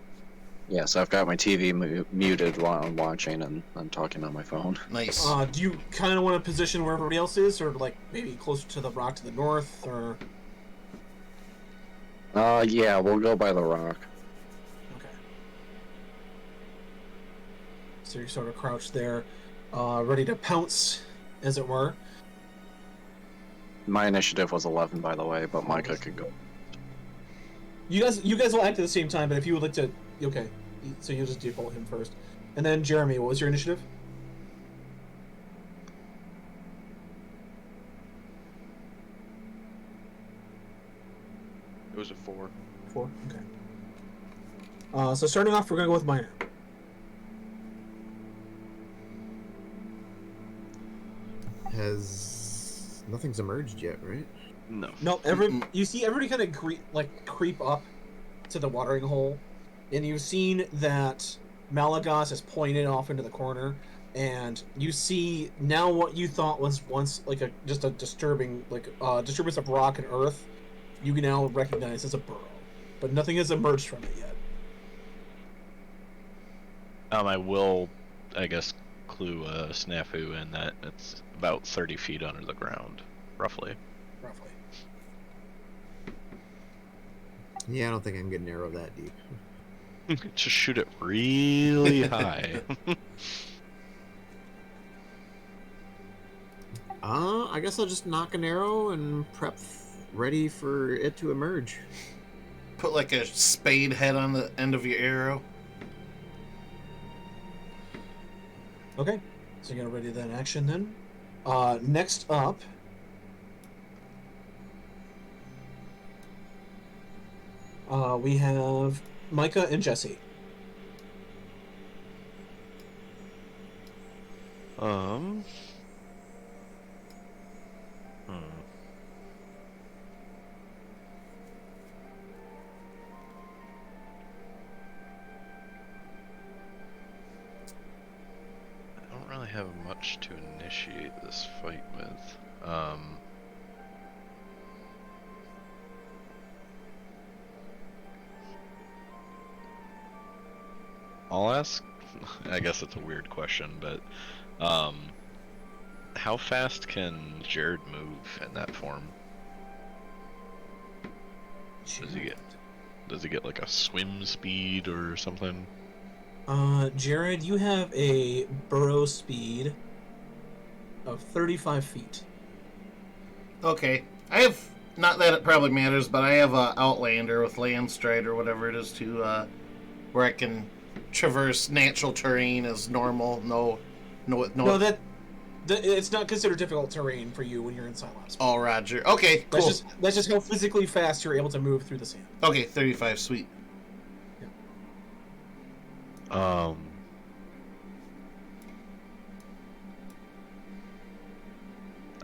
Yeah, so I've got my TV muted while I'm watching, and I'm talking on my phone. Nice. Do you kind of want to position where everybody else is, or like maybe closer to the rock to the north, or? Yeah, we'll go by the rock. Okay. So you're sort of crouched there, ready to pounce, as it were. My initiative was 11, by the way, but Micah could go. You guys will act at the same time, but if you would like to, okay. So you'll just default him first, and then Jeremy, what was your initiative? It was a 4. 4. Okay. So starting off, we're gonna go with minor. Nothing's emerged yet, right? No. No, you see everybody kind of creep up to the watering hole, and you've seen that Malagos is pointed off into the corner, and you see now what you thought was once like just a disturbing disturbance of rock and earth, you can now recognize as a burrow, but nothing has emerged from it yet. I will, I guess, clue Snafu in that it's about 30 feet under the ground, roughly. Roughly. Yeah, I don't think I can get an arrow that deep. Just shoot it really high. I guess I'll just knock an arrow and prep ready for it to emerge. Put like a spade head on the end of your arrow. Okay, so you're gonna ready that action then. Next up, we have Micah and Jesse. Hmm. I don't really have much to initiate this fight with. I'll ask, I guess it's a weird question, but how fast can Jared move in that form? Does he get like a swim speed or something? Jared, you have a burrow speed of 35 feet. Okay. I have, not that it probably matters, but I have a Outlander with Landstride or whatever it is too, where I can traverse natural terrain as normal. No, that it's not considered difficult terrain for you when you're in Cylops. Oh, Roger. Okay, cool. That's just how physically fast you're able to move through the sand. Okay, 35, sweet.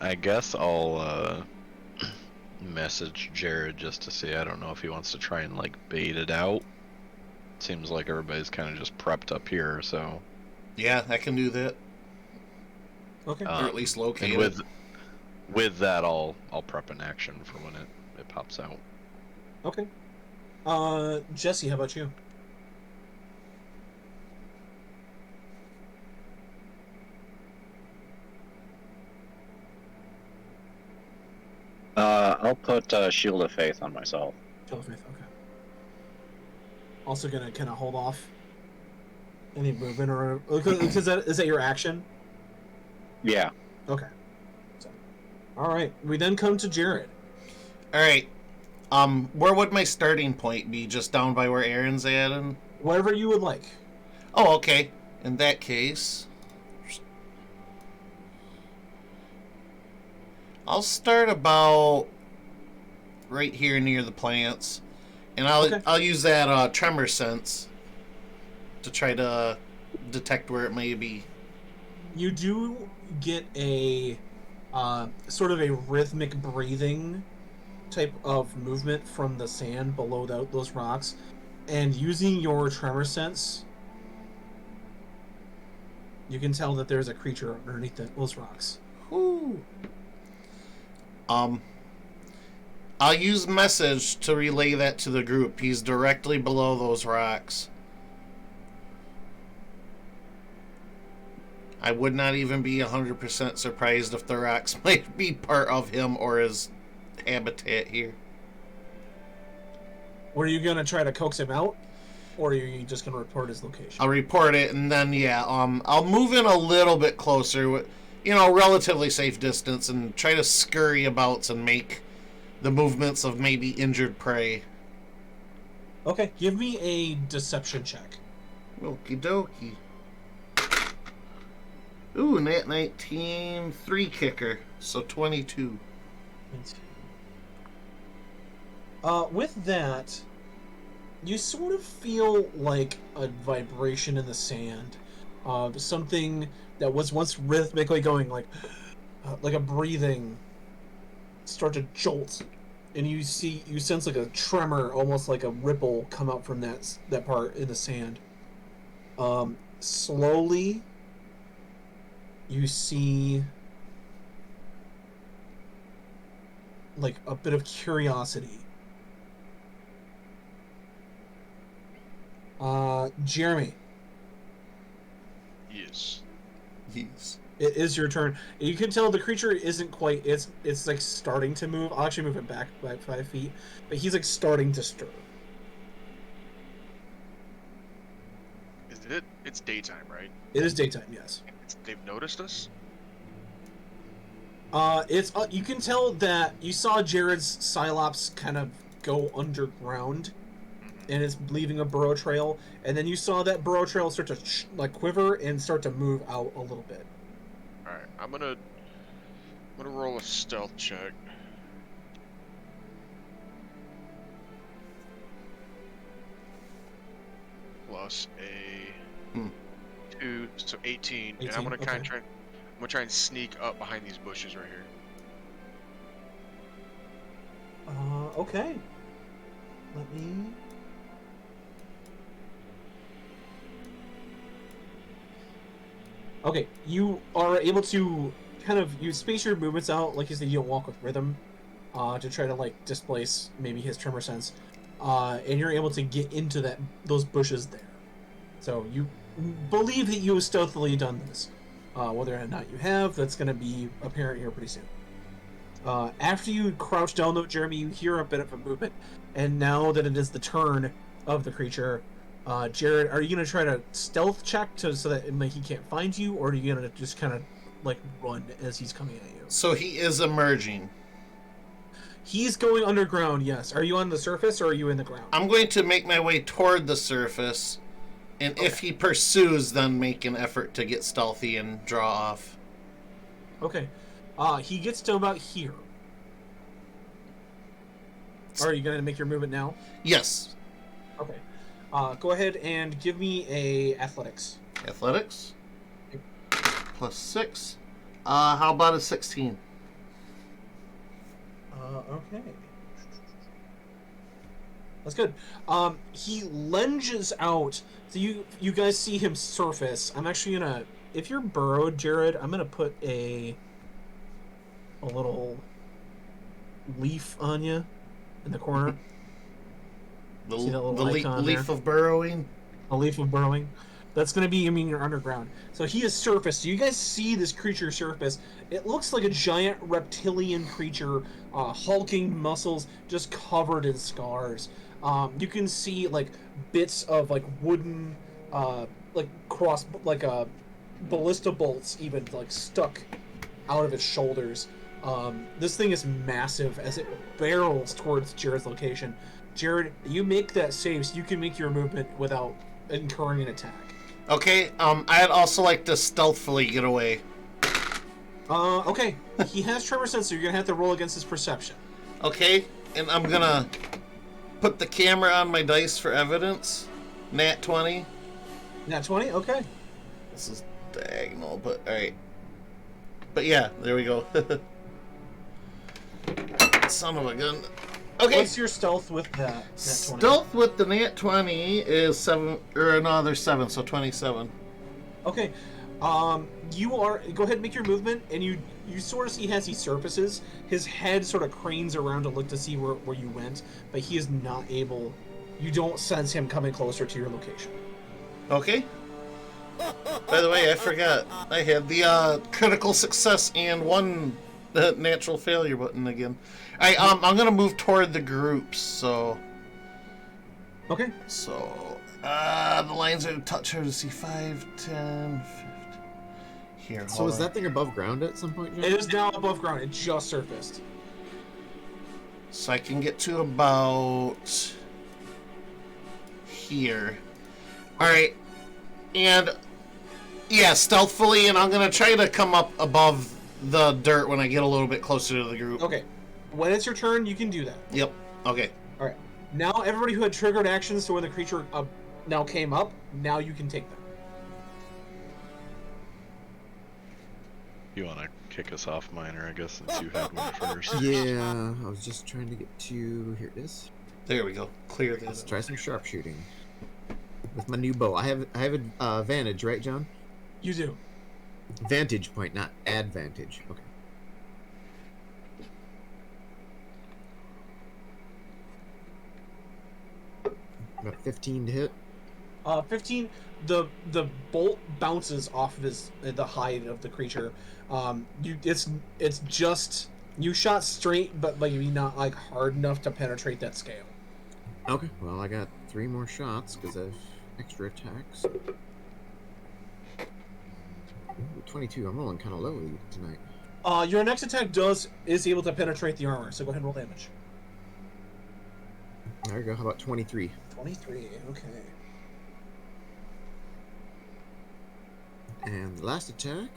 I guess I'll message Jared just to see. I don't know if he wants to try and like bait it out. Seems like everybody's kind of just prepped up here, so. Yeah, I can do that. Okay. Or at least locate and it. with that, I'll prep an action for when it pops out. Okay. Jesse, how about you? I'll put Shield of Faith on myself. Faith, okay. Also gonna kind of hold off any movement or because is that your action? Yeah. Okay. So, all right. We then come to Jared. All right. Where would my starting point be? Just down by where Aaron's at, and Whatever you would like. oh, okay. In that case, I'll start about right here near the plants, and I'll use that tremor sense to try to detect where it may be. You do get a sort of a rhythmic breathing type of movement from the sand below those rocks, and using your tremor sense, you can tell that there's a creature underneath those rocks. Whew. I'll use message to relay that to the group. He's directly below those rocks. I would not even be 100% surprised if the rocks might be part of him or his habitat here. Were you gonna try to coax him out, or are you just gonna report his location? I'll report it, and then I'll move in a little bit closer, with relatively safe distance, and try to scurry about and make the movements of maybe injured prey. Okay, give me a deception check. Okie dokie. Ooh, nat 19, 3 kicker, so 22. With that, you sort of feel like a vibration in the sand, something that was once rhythmically going like a breathing start to jolt, and you sense like a tremor, almost like a ripple, come out from that part in the sand. Slowly, you see like a bit of curiosity. Jeremy. Yes. Yes. It is your turn. You can tell the creature isn't quite. It's like starting to move. I'll actually move it back by 5 feet, but he's like starting to stir. Is it? It's daytime, right? It is daytime, yes. They've noticed us. It's you can tell that you saw Jared's Cylops kind of go underground, and it's leaving a burrow trail, and then you saw that burrow trail start to quiver and start to move out a little bit. All right, I'm gonna roll a stealth check. Plus a 2, so 18, and I'm gonna okay. I'm gonna try and sneak up behind these bushes right here. Okay. Let me. Okay, you are able to you space your movements out, like you said, you don't walk with rhythm, to try to displace maybe his tremor sense, and you're able to get into those bushes there. So you believe that you have stealthily done this. Whether or not you have, that's going to be apparent here pretty soon. After you crouch down, though, Jeremy, you hear a bit of a movement, and now that it is the turn of the creature, Jared, are you going to try to stealth check so that he can't find you, or are you going to just kind of run as he's coming at you? So he is emerging. He's going underground, yes. Are you on the surface, or are you in the ground? I'm going to make my way toward the surface, and if he pursues, then make an effort to get stealthy and draw off. Okay. He gets to about here. Are you going to make your movement now? Yes. Okay. Go ahead and give me a athletics. Athletics? +6. How about a 16? Okay. That's good. He lunges out. So you guys see him surface. I'm actually gonna, if you're burrowed, Jared, I'm gonna put a little leaf on you in the corner. The, See that little the icon leaf there? of burrowing. A leaf of burrowing. That's going to be, you're underground. So he is surfaced. So you guys see this creature surface. It looks like a giant reptilian creature, hulking muscles, just covered in scars. You can see, like, bits of, like, wooden, ballista bolts even, like, stuck out of its shoulders. This thing is massive as it barrels towards Jared's location. Jared, you make that save so you can make your movement without incurring an attack. Okay, I'd also like to stealthily get away. Okay. He has tremor sense, so you're gonna have to roll against his perception. Okay, and I'm gonna put the camera on my dice for evidence. Nat 20. Nat 20? Okay. This is diagonal, but alright. But yeah, there we go. Son of a gun. Okay. What's your stealth with that Nat 20? Stealth with the Nat 20 is 7, or no, there's 7, so 27. Okay. You are, go ahead and make your movement, and you sort of see as he surfaces, his head sort of cranes around to look to see where you went, but he is not able, you don't sense him coming closer to your location. Okay. By the way, I forgot. I had the critical success and one natural failure button again. I'm gonna move toward the groups, so... Okay. So, the lines are touch hard to see. 5, 10, 50. Here, So hold is on. that thing above ground at some point, John? It is now above ground. It just surfaced. So I can get to about... here. Alright. And... yeah, stealthily, and I'm gonna try to come up above the dirt when I get a little bit closer to the group. Okay. When it's your turn, you can do that. Yep. Okay. All right. Now everybody who had triggered actions, so when the creature now came up, now you can take them. You want to kick us off, Miner, I guess, since you had one first. Yeah, I was just trying to get to... here it is. There we go. Clear Let's this. try some sharpshooting. With my new bow. I have advantage, right, John? You do. Vantage point, not advantage. Okay. About 15 to hit. 15. The bolt bounces off of the hide of the creature. It's just you shot straight, but maybe not like hard enough to penetrate that scale. Okay. Well, I got 3 more shots because I have extra attacks. Ooh, 22. I'm rolling kind of low tonight. Your next attack is able to penetrate the armor, so go ahead and roll damage. There you go. How about 23? 23. Okay. And the last attack.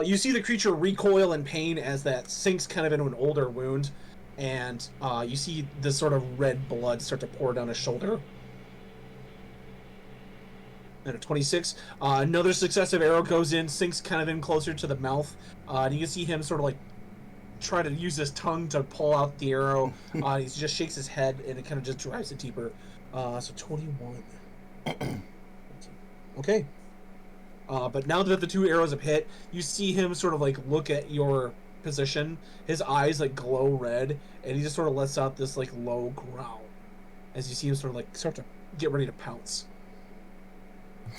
You see the creature recoil in pain as that sinks kind of into an older wound, and you see this sort of red blood start to pour down his shoulder. And a 26. Another successive arrow goes in, sinks kind of in closer to the mouth. And you can see him sort of like try to use his tongue to pull out the arrow. He just shakes his head, and it kind of just drives it deeper. So 21. Okay. But now that the 2 arrows have hit, you see him sort of like look at your position. His eyes like glow red, and he just sort of lets out this like low growl as you see him sort of like start to get ready to pounce.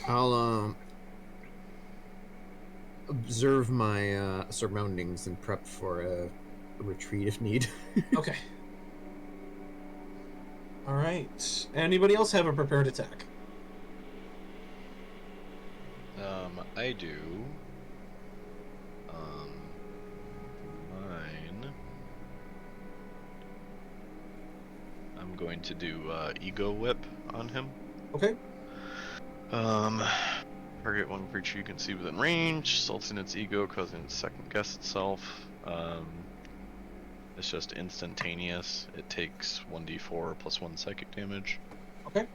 I'll observe my surroundings and prep for a retreat if need. Okay. All right. Anybody else have a prepared attack? I do. Mine. I'm going to do Ego Whip on him. Okay. Target one creature you can see within range, salting its ego, causing it to second guess itself. It's just instantaneous. It takes 1d4 plus 1 psychic damage. Okay.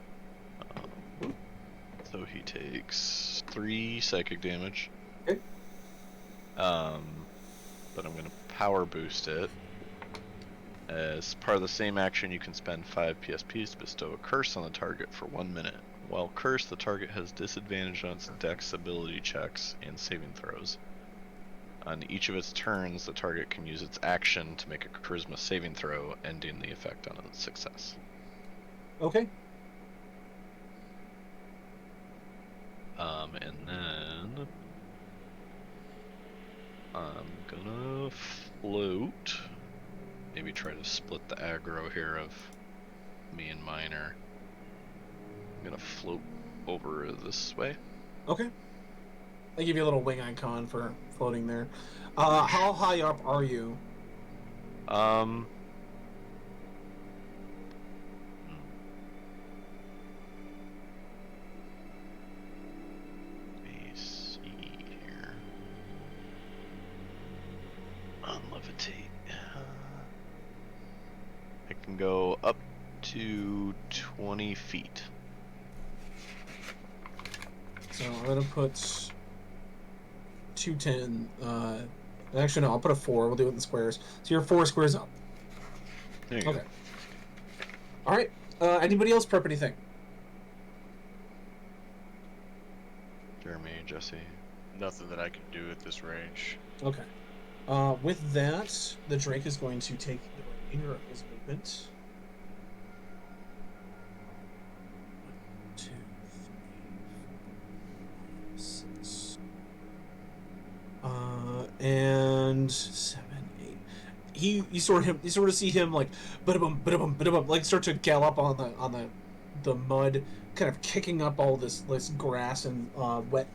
So he takes 3 psychic damage. Okay. But I'm gonna power boost it, As part of the same action, you can spend 5 PSPs to bestow a curse on the target for 1 minute. While cursed, the target has disadvantage on its dex ability checks and saving throws. On each of its turns, the target can use its action to make a charisma saving throw, ending the effect on its success. Okay. And then I'm gonna float. Maybe try to split the aggro here of me and Miner. I'm gonna float over this way. Okay. I give you a little wing icon for floating there. How high up are you? Let me see here. Unlevitate. I can go up to 20 feet. So I'm gonna put 210. Actually, no, I'll put a 4. We'll do it in squares. So you're 4 squares up. There you Okay. go. All right. Anybody else prep anything? Jeremy, Jesse. Nothing that I can do at this range. Okay. With that, the Drake is going to take the remainder of his movement. 1, 2, 3, 4, 6. And 7, 8. You sort of see him like ba-da-bum, like start to gallop on the mud, kind of kicking up all this grass and wet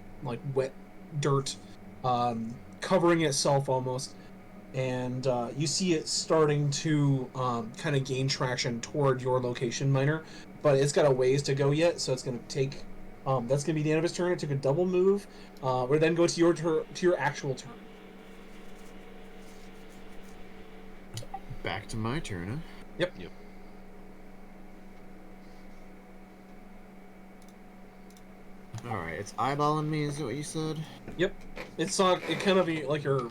dirt, covering itself almost, and you see it starting to kind of gain traction toward your location, Miner, but it's got a ways to go yet, so it's going to take. That's going to be the end of his turn. It took a double move. We'll then go to your actual turn. Back to my turn, huh? Yep. Alright, it's eyeballing me, is that what you said? Yep. It's not. It kind of be like your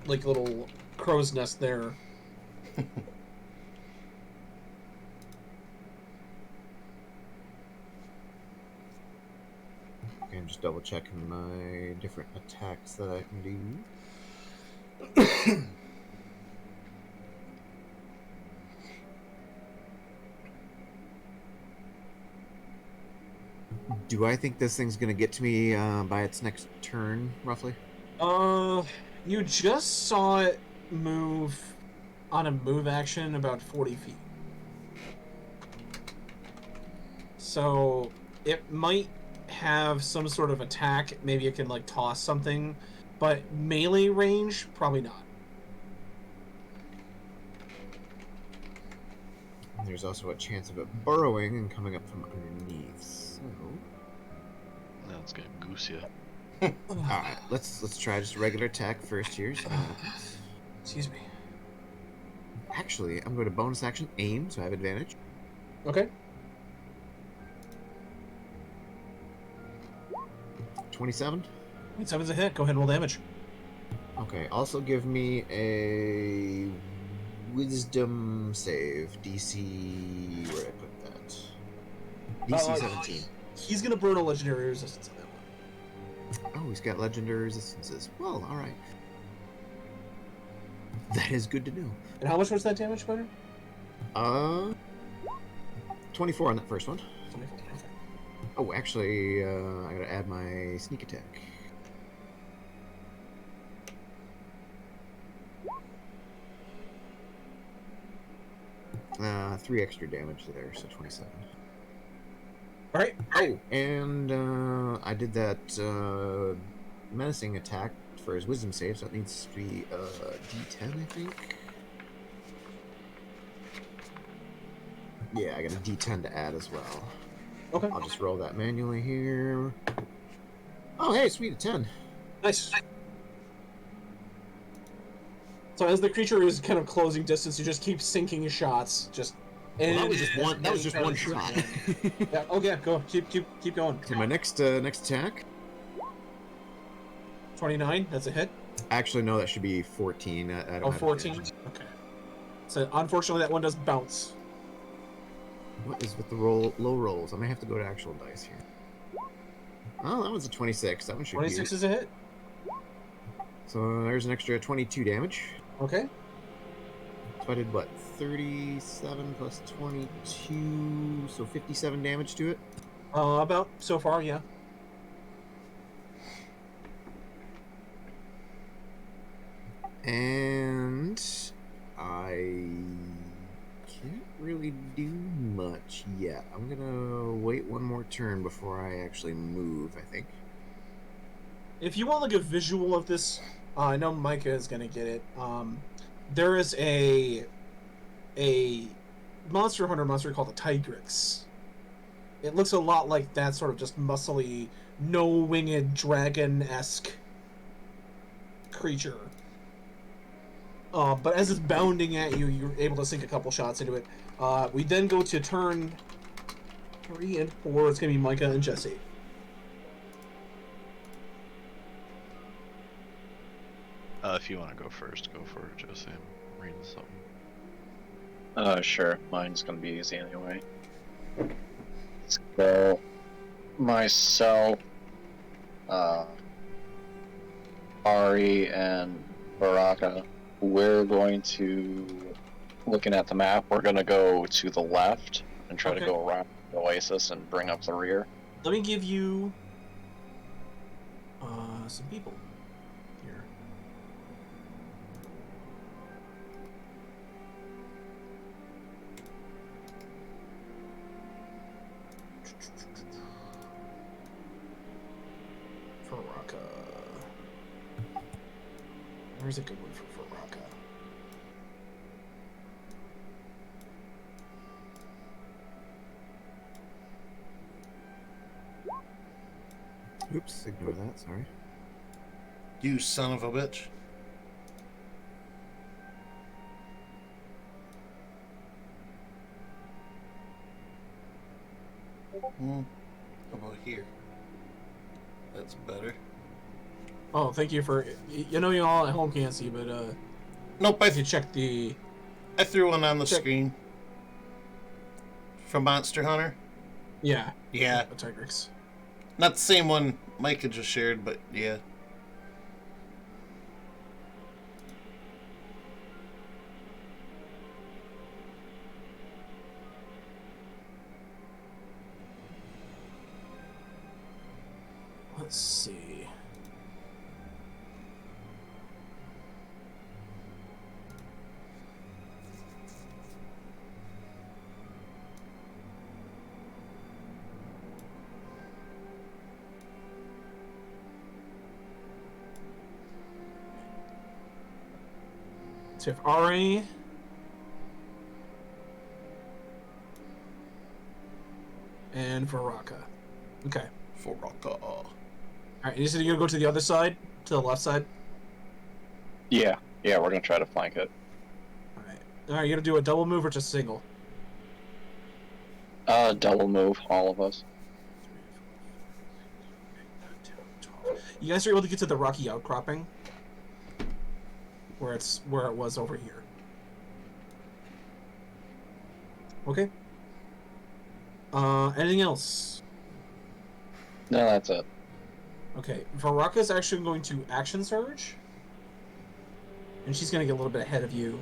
like little crow's nest there. Okay, I'm just double checking my different attacks that I can do. Do I think this thing's gonna get to me by its next turn, roughly? You just saw it move on a move action about 40 feet. So it might have some sort of attack. Maybe it can like toss something, but melee range, probably not. There's also a chance of it burrowing and coming up from underneath. So, Now it's gonna goose you. all right, let's try just a regular attack first here. So Excuse me. actually, I'm going to bonus action aim, so I have advantage. Okay. 27. 27's a hit. Go ahead and roll damage. Okay, also give me a wisdom save. DC. Where did I put that? DC 17. He's gonna burn a legendary resistance on that one. Oh, he's got legendary resistances. Well, alright. That is good to know. And how much was that damage, Spider? 24 on that first one. 24. Okay. Oh, actually, I gotta add my sneak attack. Three extra damage there, so 27. All right. Oh, and I did that menacing attack for his wisdom save, so it needs to be D10, I think. Yeah, I got a D10 to add as well. Okay. I'll just roll that manually here. Oh, hey, sweet, a 10. Nice. So as the creature is kind of closing distance, you just keep sinking shots. Just. Well, that was just one. That was just one shot. Yeah. Okay. Go. Keep going. Okay, my next attack. 29. That's a hit. Actually, no, that should be 14. I don't Oh, have 14. advantage. Okay. So unfortunately, that one does bounce. What is with the low rolls? I may have to go to actual dice here. Oh, that one's a 26. That one should 26 be. is a hit. So there's an extra 22 damage. Okay. So I did what? 37 plus 22, so 57 damage to it. About so far, yeah. And I can't really do much yet. I'm gonna wait one more turn before I actually move, I think. If you want like a visual of this, I know Micah is gonna get it. There is a Monster Hunter monster called the Tigrix. It looks a lot like that sort of just muscly, no-winged dragon-esque creature. But as it's bounding at you, you're able to sink a couple shots into it. We then go to turn 3 and 4. It's gonna be Micah and Jesse. If you want to go first, go for it, Jesse. I'm reading something. Sure. Mine's gonna be easy anyway. Let's go. Myself, Ari, and Baraka. We're going to, looking at the map, we're going to go to the left and try to go around the oasis and bring up the rear. Let me give you some people here. Faraka. Where's a good one for Faraka? Oops, ignore that, sorry. You son of a bitch. How about here? That's better. Oh, thank you for. You know, you all at home can't see, but Nope, if you check the. I threw one on the Check. screen. From Monster Hunter? Yeah. Yeah. The Tigrix. Not the same one Micah just shared, but yeah. Let's see. So if Ari and Varaka. Okay. For Rocka. Alright, you said you're gonna go to the other side? To the left side? Yeah, we're going to try to flank it. Alright. Alright, you're gonna do a double move or just single? Double move, all of us. You guys are able to get to the rocky outcropping? Where it was over here. Okay. Anything else? No, that's it. Okay, Varaka's actually going to action surge. And she's gonna get a little bit ahead of you.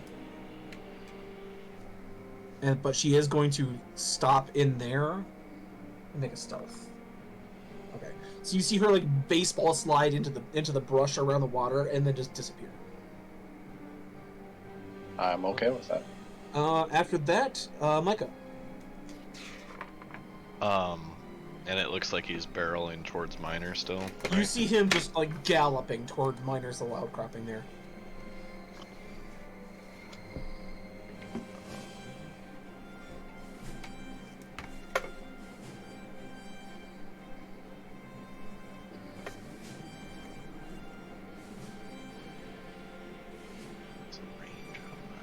But she is going to stop in there and make a stealth. Okay. So you see her like baseball slide into the brush around the water and then just disappear. I'm okay with that. After that, Micah. And it looks like he's barreling towards Miner still. You see him just like galloping toward Miner's little outcropping there. What's the range on that?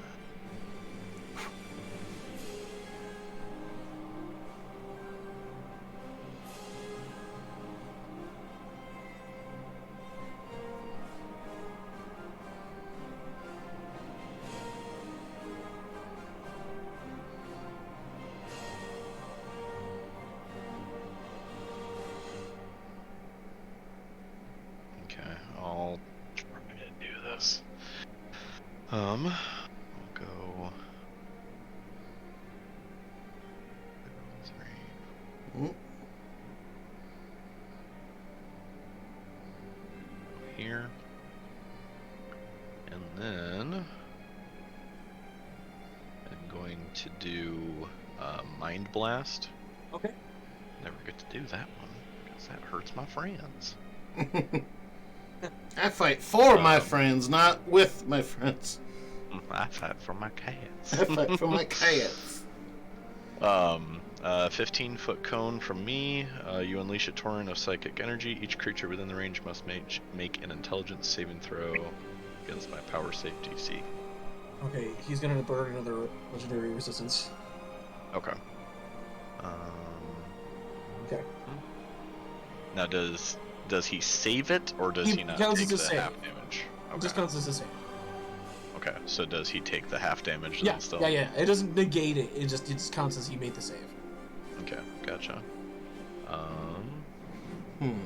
to do Mind Blast. Okay. Never get to do that one because that hurts my friends. I fight for my friends, not with my friends. I fight for my cats. I fight for my cats. 15-foot cone from me. You unleash a torrent of psychic energy. Each creature within the range must make an intelligence saving throw against my power save DC. Okay, he's gonna burn another legendary resistance. Okay. Okay. Now, does he save it, or does he not counts take as a the save. half damage? It just counts as a save. Okay, so does he take the half damage Yeah, then still? yeah. It doesn't negate it. It just counts as he made the save. Okay, gotcha. Hmm. And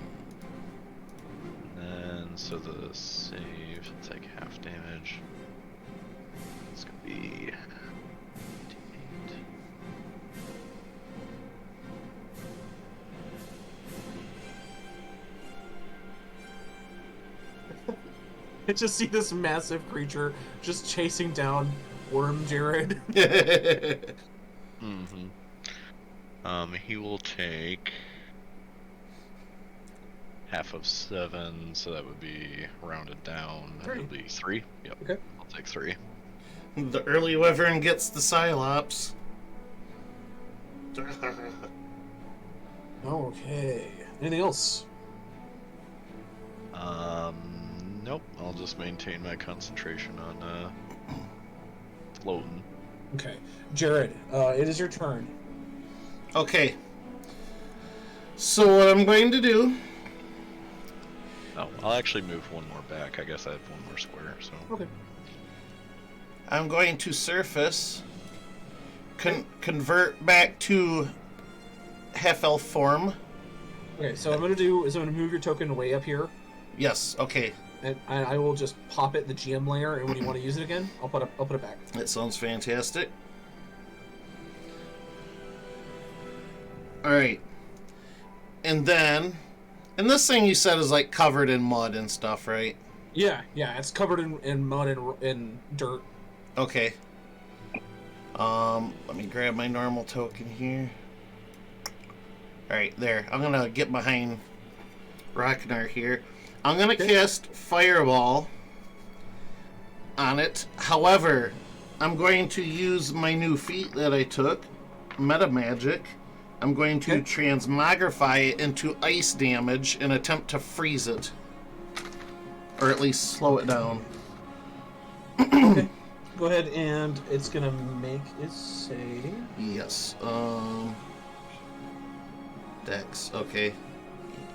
then, so the save, take half damage. It's gonna be 8. I just see this massive creature just chasing down Worm Jared. Mm-hmm. He will take half of 7, so that would be rounded down. That would be 3. Yep. Okay. I'll take 3. The early wyvern gets the Cylops. Okay. Anything else? Nope. I'll just maintain my concentration on floating. Okay. Jared, it is your turn. Okay. So what I'm going to do... Oh, I'll actually move one more back. I guess I have one more square, so... Okay. I'm going to surface, convert back to half-elf form. Okay, so what I'm going to do is I'm going to move your token way up here, Yes, okay. and I will just pop it in the GM layer, and when you want to use it again, I'll put it back. That sounds fantastic. Alright. And then... And this thing you said is like covered in mud and stuff, right? Yeah, it's covered in mud and dirt. Okay. Let me grab my normal token here. Alright, there. I'm gonna get behind Ragnar here. I'm gonna cast Fireball on it. However, I'm going to use my new feat that I took, Meta Magic. I'm going to transmogrify it into ice damage and attempt to freeze it. Or at least slow it down. Okay. Go ahead, and it's gonna make its save. Yes. Dex. Okay.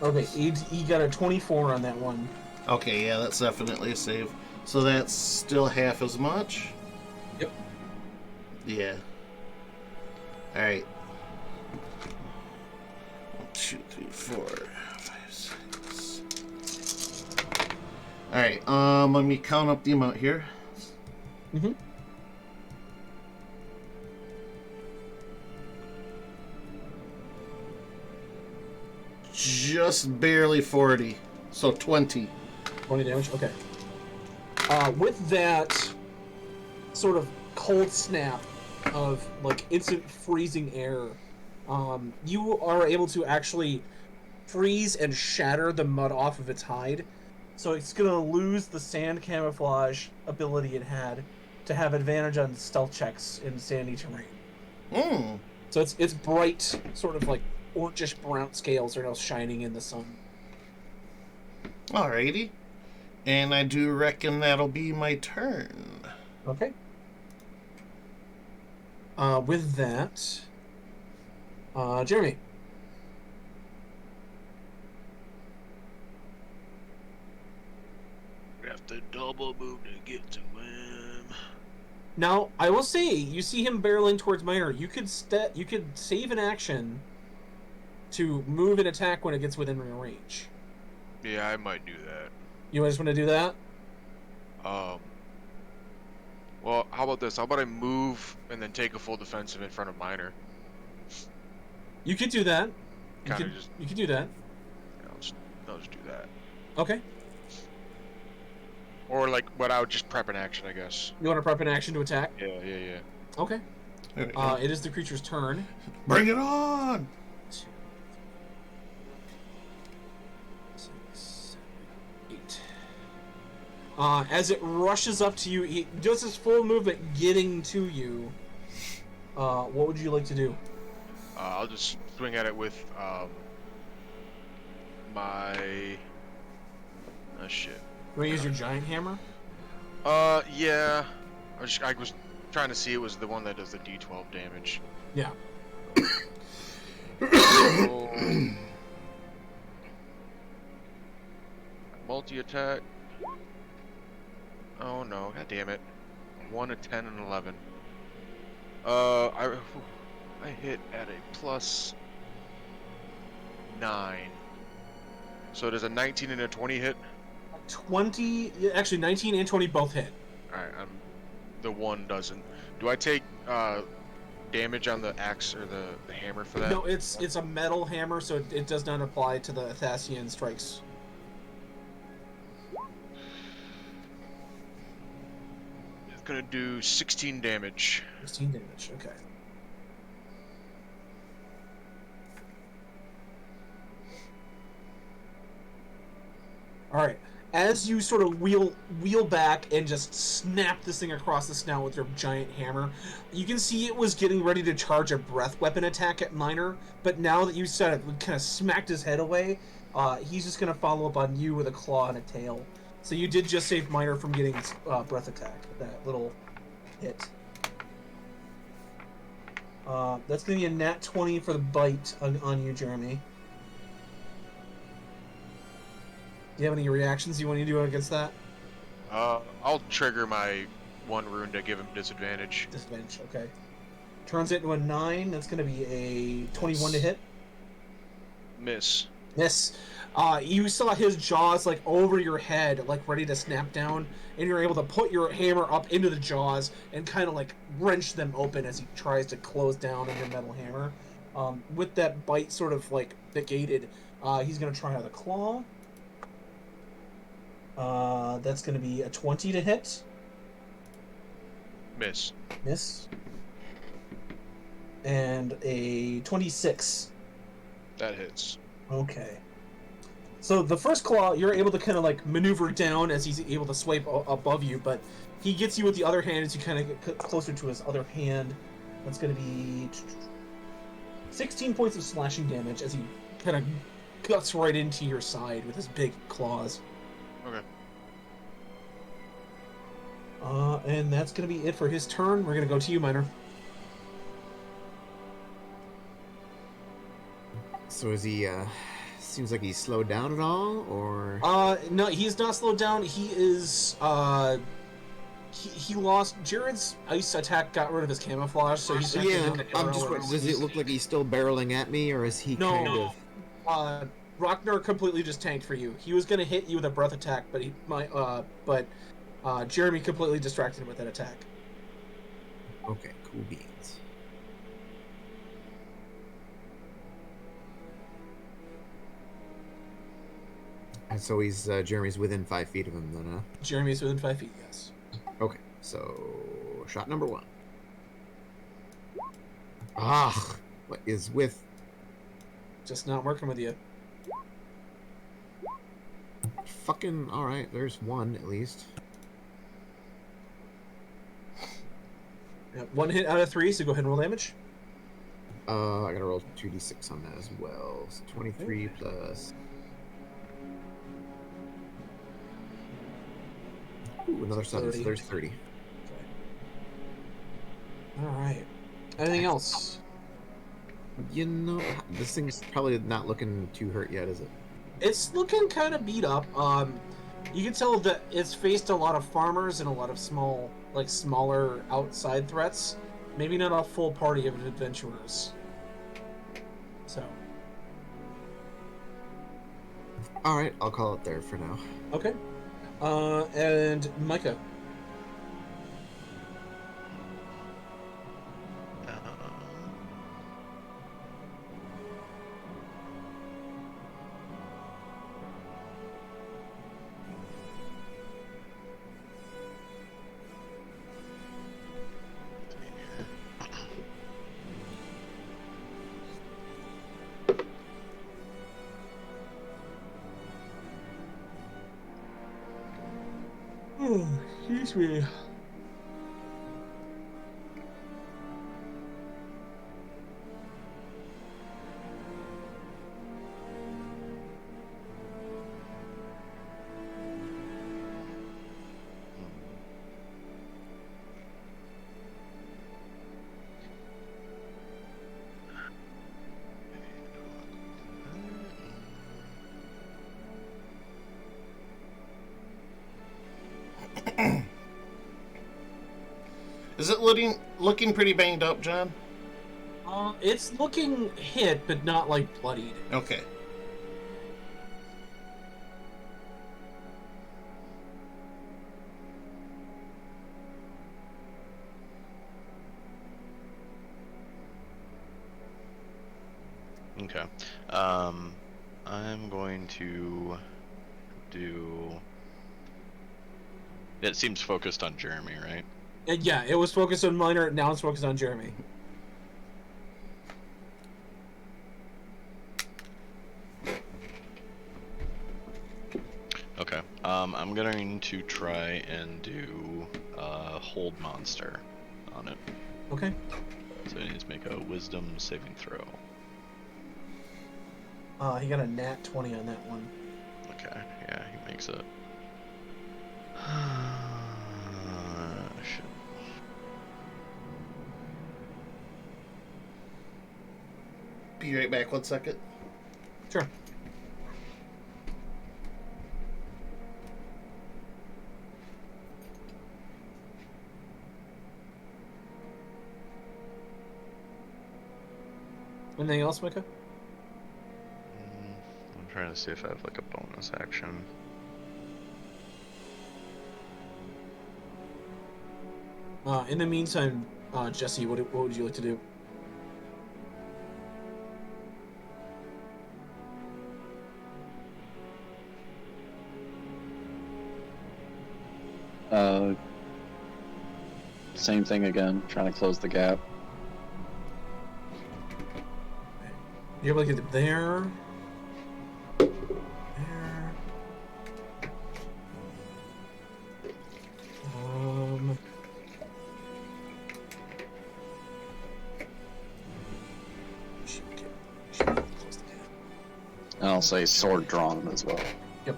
Okay, he got a 24 on that one. Okay, yeah, that's definitely a save. So that's still half as much? Yep. Yeah. Alright. 1, 2, 3, 4, 5, 6. Alright, let me count up the amount here. Mm-hmm. Just barely 40. So 20. 20 damage? Okay. With that sort of cold snap of, like, instant freezing air, you are able to actually freeze and shatter the mud off of its hide. So it's going to lose the sand camouflage ability it had to have advantage on stealth checks in sandy terrain. Hmm. So it's bright, sort of like orangish brown scales are now shining in the sun. Alrighty. And I do reckon that'll be my turn. Okay. With that, Jeremy. We have to double move to get to him. Now, I will say, you see him barreling towards Minor. You could save an action to move and attack when it gets within range. Yeah, I might do that. You just want to do that? Well, how about this? How about I move and then take a full defensive in front of Minor? You could do that. You Kind of just. could do that. Yeah, I'll just do that. Okay. Or like, but I would just prep an action, I guess. You want to prep an action to attack? Yeah. Okay. There we go. It is the creature's turn. Bring it on! 2, 6, 7, 8. As it rushes up to you, it does its full movement getting to you. What would you like to do? I'll just swing at it with my. Oh shit. You want to use your giant hammer? Yeah. I was trying to see it was the one that does the D12 damage. Yeah. So, multi-attack. Oh no, god damn it. 1 to 10 and 11. I hit at a plus 9. So does a 19 and a 20 hit? 20, actually 19 and 20 both hit. Alright, the 1 doesn't. Do I take damage on the axe or the hammer for that? No, it's a metal hammer, so it does not apply to the Athasian strikes. It's gonna do 16 damage. 16 damage, okay. Alright. As you sort of wheel back and just snap this thing across the snout with your giant hammer, you can see it was getting ready to charge a breath weapon attack at Minor, but now that you sort of kind of smacked his head away, he's just going to follow up on you with a claw and a tail. So you did just save Minor from getting breath attack, that little hit. That's going to be a nat 20 for the bite on you, Jeremy. Do you have any reactions you want to do against that? I'll trigger my 1 rune to give him disadvantage. Disadvantage, okay. Turns it into a 9. That's going to be a 21 to hit. Miss. Miss. You saw his jaws like over your head, like ready to snap down, and you're able to put your hammer up into the jaws and kind of like wrench them open as he tries to close down on your metal hammer. With that bite sort of like negated, he's going to try another claw. That's going to be a 20 to hit. Miss. Miss. And a 26. That hits. Okay. So the first claw, you're able to kind of like maneuver down as he's able to swipe above you, but he gets you with the other hand as you kind of get closer to his other hand. That's going to be 16 points of slashing damage as he kind of guts right into your side with his big claws. Okay. And that's going to be it for his turn. We're going to go to you, Minor. So is he, seems like he's slowed down at all, or? No, he's not slowed down. He is, he lost, Jared's ice attack got rid of his camouflage, so he's Yeah, I'm just wondering, does it look like he's still barreling at me, or is he kind of... Rockner completely just tanked for you. He was going to hit you with a breath attack, but Jeremy completely distracted him with that attack. Okay, cool beans. And so he's, Jeremy's within 5 feet of him then, huh? Jeremy's within 5 feet, yes. Okay, so shot number 1. Ah, what is with... Just not working with you. Fucking, alright, there's 1 at least. Yeah, 1 hit out of 3, so go ahead and roll damage. I gotta roll 2d6 on that as well. So 23 plus... Ooh, another 7, so there's 30. Okay. Alright. Anything else? You know, this thing's probably not looking too hurt yet, is it? It's looking kind of beat up. You can tell that it's faced a lot of farmers and a lot of smaller outside threats. Maybe not a full party of adventurers. So. Alright, I'll call it there for now. Okay. And Micah. Excuse me. Is it looking pretty banged up, John? It's looking hit, but not like bloodied. Okay. Okay. I'm going to do. It seems focused on Jeremy, right? Yeah, it was focused on Minor, now it's focused on Jeremy. Okay. I'm going to try and do hold monster on it. Okay. So he needs to make a wisdom saving throw. He got a nat 20 on that one. Okay, yeah, he makes it. Shit. Be right back 1 second. Sure. Anything else, Micah? I'm trying to see if I have like a bonus action. In the meantime, Jesse, what would you like to do? Same thing again, trying to close the gap. You're able to get it there. There. Should be able to close the gap. And I'll say sword drawn as well. Yep.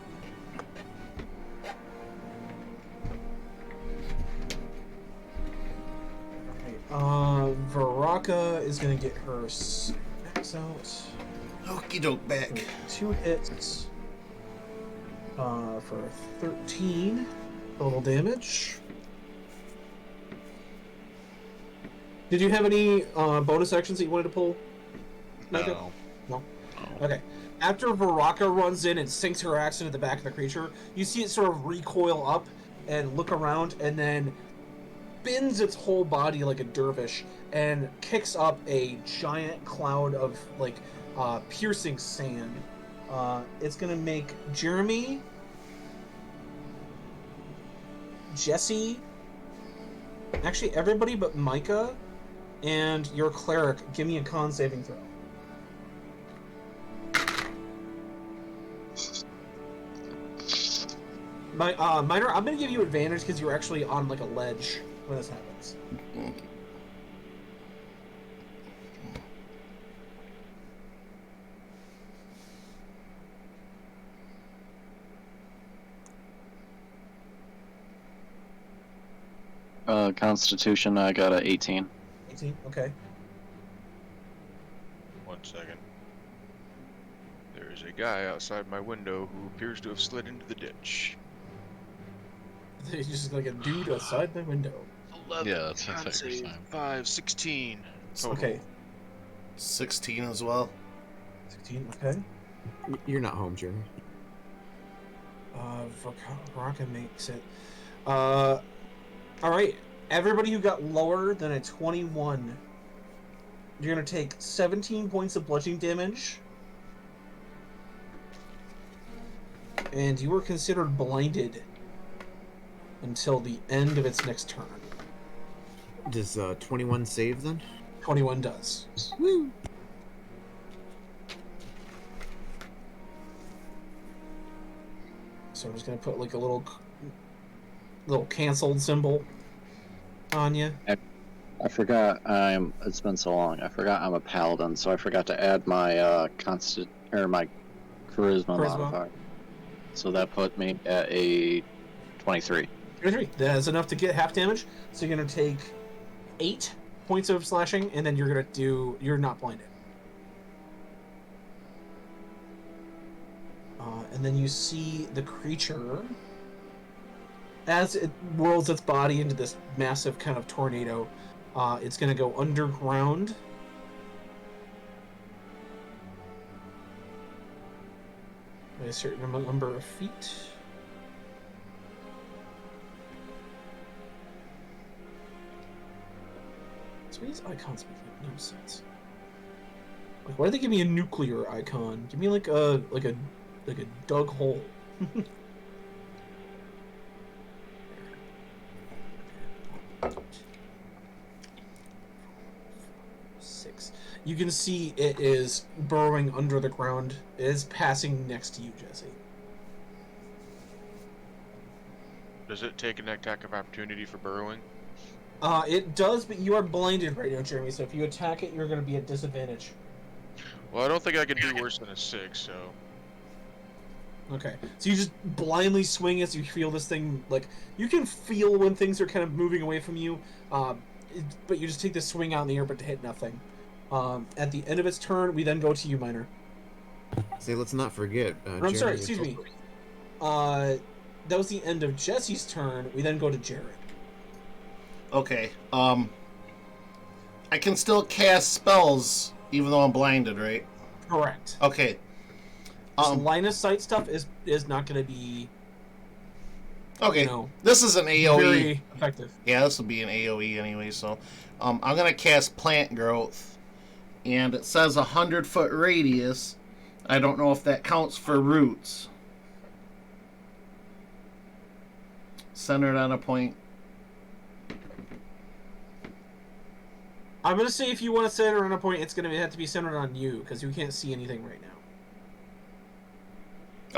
Varaka is gonna get her max out. Okie doke back. 2 hits. For 13 total damage. Did you have any bonus actions that you wanted to pull, Micah? No. No? No. Okay. After Varaka runs in and sinks her axe into the back of the creature, you see it sort of recoil up and look around, and then bends its whole body like a dervish and kicks up a giant cloud of like piercing sand. It's gonna make Jeremy, Jesse, actually everybody but Micah and your cleric give me a con saving throw. Minor, I'm gonna give you advantage because you're actually on like a ledge when this happens. Constitution, I got a 18. 18, okay. 1 second. There is a guy outside my window who appears to have slid into the ditch. He's just like a dude outside the window. 11. Yeah, that's con what save, you're saying. 5, 16. Total. Okay, 16 as well. 16, okay. You're not home, Jeremy. Varaka makes it. Alright, everybody who got lower than a 21, you're gonna take 17 points of bludgeoning damage. And you are considered blinded until the end of its next turn. Does 21 save then? 21 does. Woo! So I'm just gonna put like a little little canceled symbol on you. I forgot. It's been so long. I forgot I'm a paladin, so I forgot to add my my charisma modifier. So that put me at a 23. 23. That's enough to get half damage. So you're gonna take 8 points of slashing, and then you're not blinded. And then you see the creature, as it whirls its body into this massive kind of tornado, it's going to go underground. By a certain number of feet. So these icons make no sense. Like, why did they give me a nuclear icon? Give me like a dug hole. Six. You can see it is burrowing under the ground. It is passing next to you, Jesse. Does it take an attack of opportunity for burrowing? It does, but you are blinded right now, Jeremy, so if you attack it, you're going to be at disadvantage. Well, I don't think I can do worse than a 6, so... Okay, so you just blindly swing as you feel this thing, like, you can feel when things are kind of moving away from you, but you just take this swing out in the air, but to hit nothing. At the end of its turn, we then go to you, Miner. Say, let's not forget. I'm sorry, excuse me. That was the end of Jesse's turn. We then go to Jared. Okay. I can still cast spells even though I'm blinded, right? Correct. Okay. Line of sight stuff is not going to be. Okay. You know, this is an AOE. Very effective. Yeah, this will be an AOE anyway. So, I'm gonna cast Plant Growth, and it says 100-foot radius. I don't know if that counts for roots. Centered on a point. I'm gonna say if you want to center on a point, it's gonna have to be centered on you because you can't see anything right now.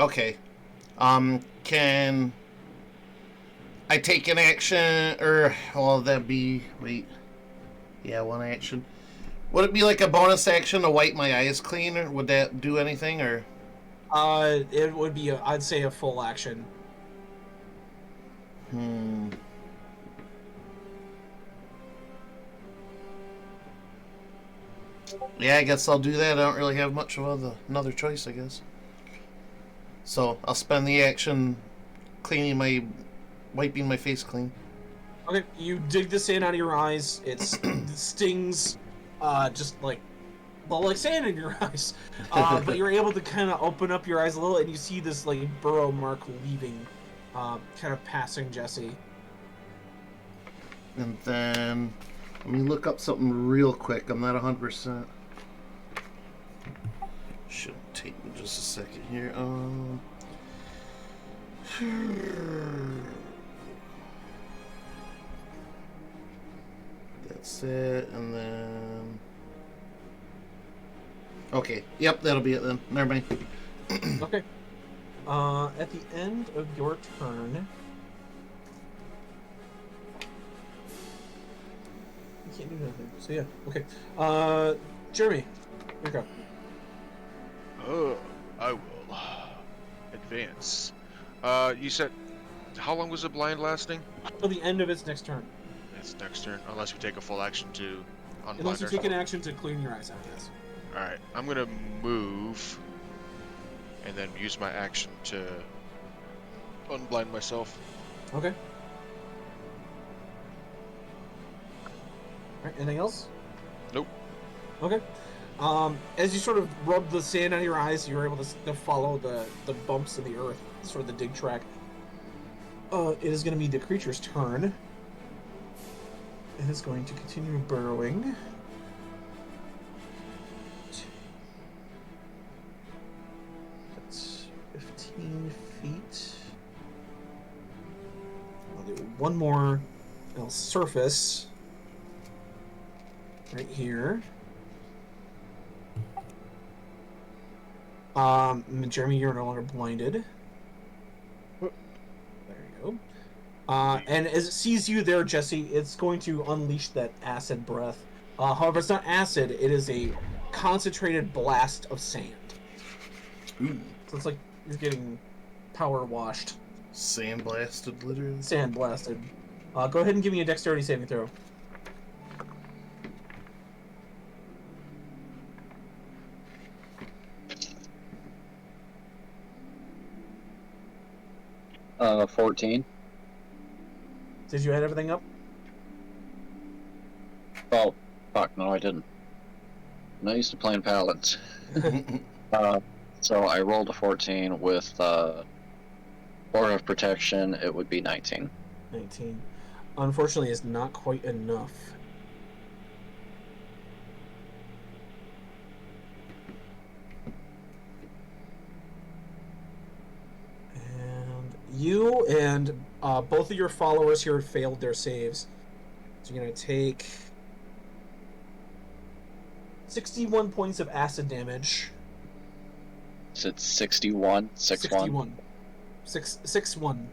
Okay. Can I take an action, or well, that'd be one action. Would it be like a bonus action to wipe my eyes clean, or would that do anything, or? It would be I'd say a full action. Yeah, I guess I'll do that. I don't really have much of another choice, I guess. So I'll spend the action wiping my face clean. Okay, you dig the sand out of your eyes. It stings, just like sand in your eyes. But you're able to kind of open up your eyes a little, and you see this like burrow mark leaving, kind of passing Jesse. And then let me look up something real quick. I'm not 100%. Shouldn't take me just a second here. That's it, and then okay. Yep, that'll be it then. Never mind. Okay. At the end of your turn, you can't do nothing. So yeah, okay. Jeremy, here you go. I will advance. You said, how long was the blind lasting? Till the end of its next turn. It's next turn, unless we take a full action to unblind Unless you take ourselves. an action to clean your eyes out, yes. Alright, I'm gonna move and then use my action to unblind myself. Okay. Alright, anything else? Nope. Okay. As you sort of rub the sand out of your eyes, you're able to follow the bumps in the earth, sort of the dig track. It is going to be the creature's turn. It is going to continue burrowing. That's 15 feet. I'll do one more. It'll surface right here. Jeremy, you're no longer blinded. There you go. And as it sees you there, Jesse, it's going to unleash that acid breath. However, it's not acid; it is a concentrated blast of sand. Ooh. So it's like you're getting power washed, Sandblasted, literally. sand blasted. Go ahead and give me a dexterity saving throw. Uh, 14. Did you add everything up? Oh, fuck, no, I didn't. I'm not used to playing paladins. So I rolled a 14 with Aura of Protection, it would be 19. 19. Unfortunately, it's not quite enough. And you and both of your followers here failed their saves. So you're going to take 61 points of acid damage. So it's 61, 6-1. 6-1.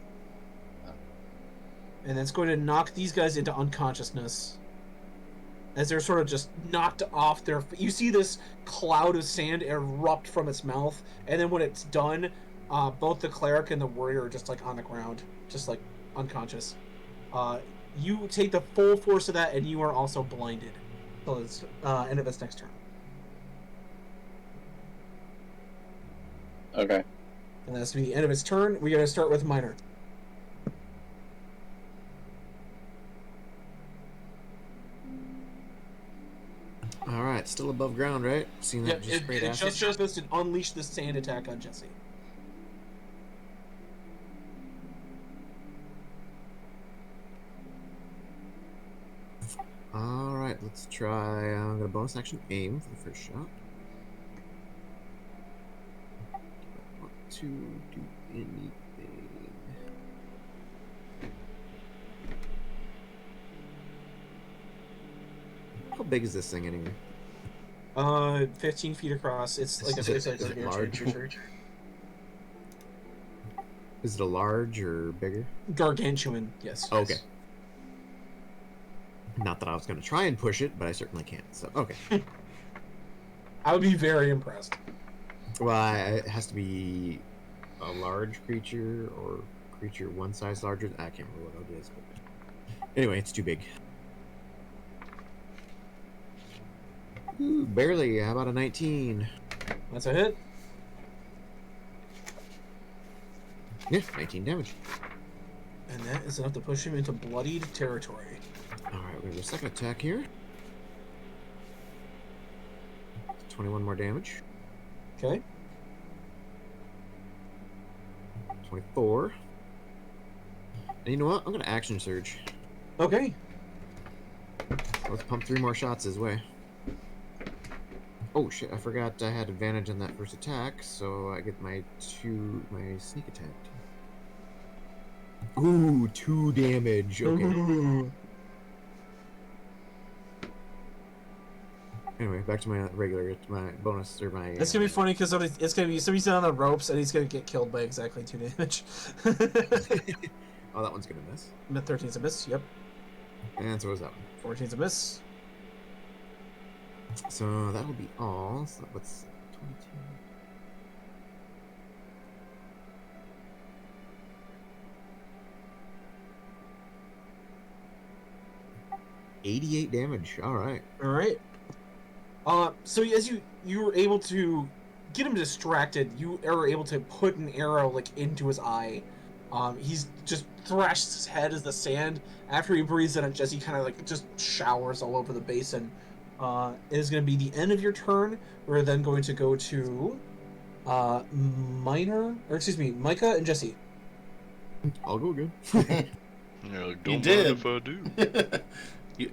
And it's going to knock these guys into unconsciousness. As they're sort of just knocked off their... You see this cloud of sand erupt from its mouth, and then when it's done, both the cleric and the warrior are just like on the ground, just like unconscious. You take the full force of that, and you are also blinded. So it's end of its next turn. Okay. And that's going to be the end of its turn. We're going to start with Minor. Alright, still above ground, right? Seeing that Yep, just sprayed it acid? just surfaced and unleashed the sand attack on Jesse. Alright, let's try. I'm gonna bonus action aim for the first shot. Want to do anything? How big is this thing anyway? 15 feet across. It's like Is it large? Is it a large or bigger? Gargantuan, yes. Okay. Not that I was gonna try and push it, but I certainly can't. So okay. I would be very impressed. Well, it has to be a large creature or creature one size larger. I can't remember what it is, but anyway, it's too big. Ooh, barely. How about a 19? That's a hit. Yeah, 19 damage. And that is enough to push him into bloodied territory. Alright, we have a second attack here. 21 more damage. Okay. 24. And you know what? I'm gonna action surge. Okay. Let's pump 3 more shots his way. Oh shit, I forgot I had advantage on that first attack, so I get my sneak attack. Ooh, 2 damage. Okay. Anyway, back to my regular, my bonus, or my... It's gonna be funny because it's gonna be somebody's on the ropes and he's gonna get killed by exactly 2 damage. Oh, that one's gonna miss. 13's a miss, yep. And so is that one. 14's a miss. So that'll be all. So what's 22? $88 damage. All right. All right. So as you were able to get him distracted, you are able to put an arrow like into his eye. He's just thrashed his head as the sand. After he breathes in it, Jesse kind of like just showers all over the basin. It is going to be the end of your turn. We're then going to go to Micah and Jesse. I'll go again. You're like, You don't did. mind if I do. You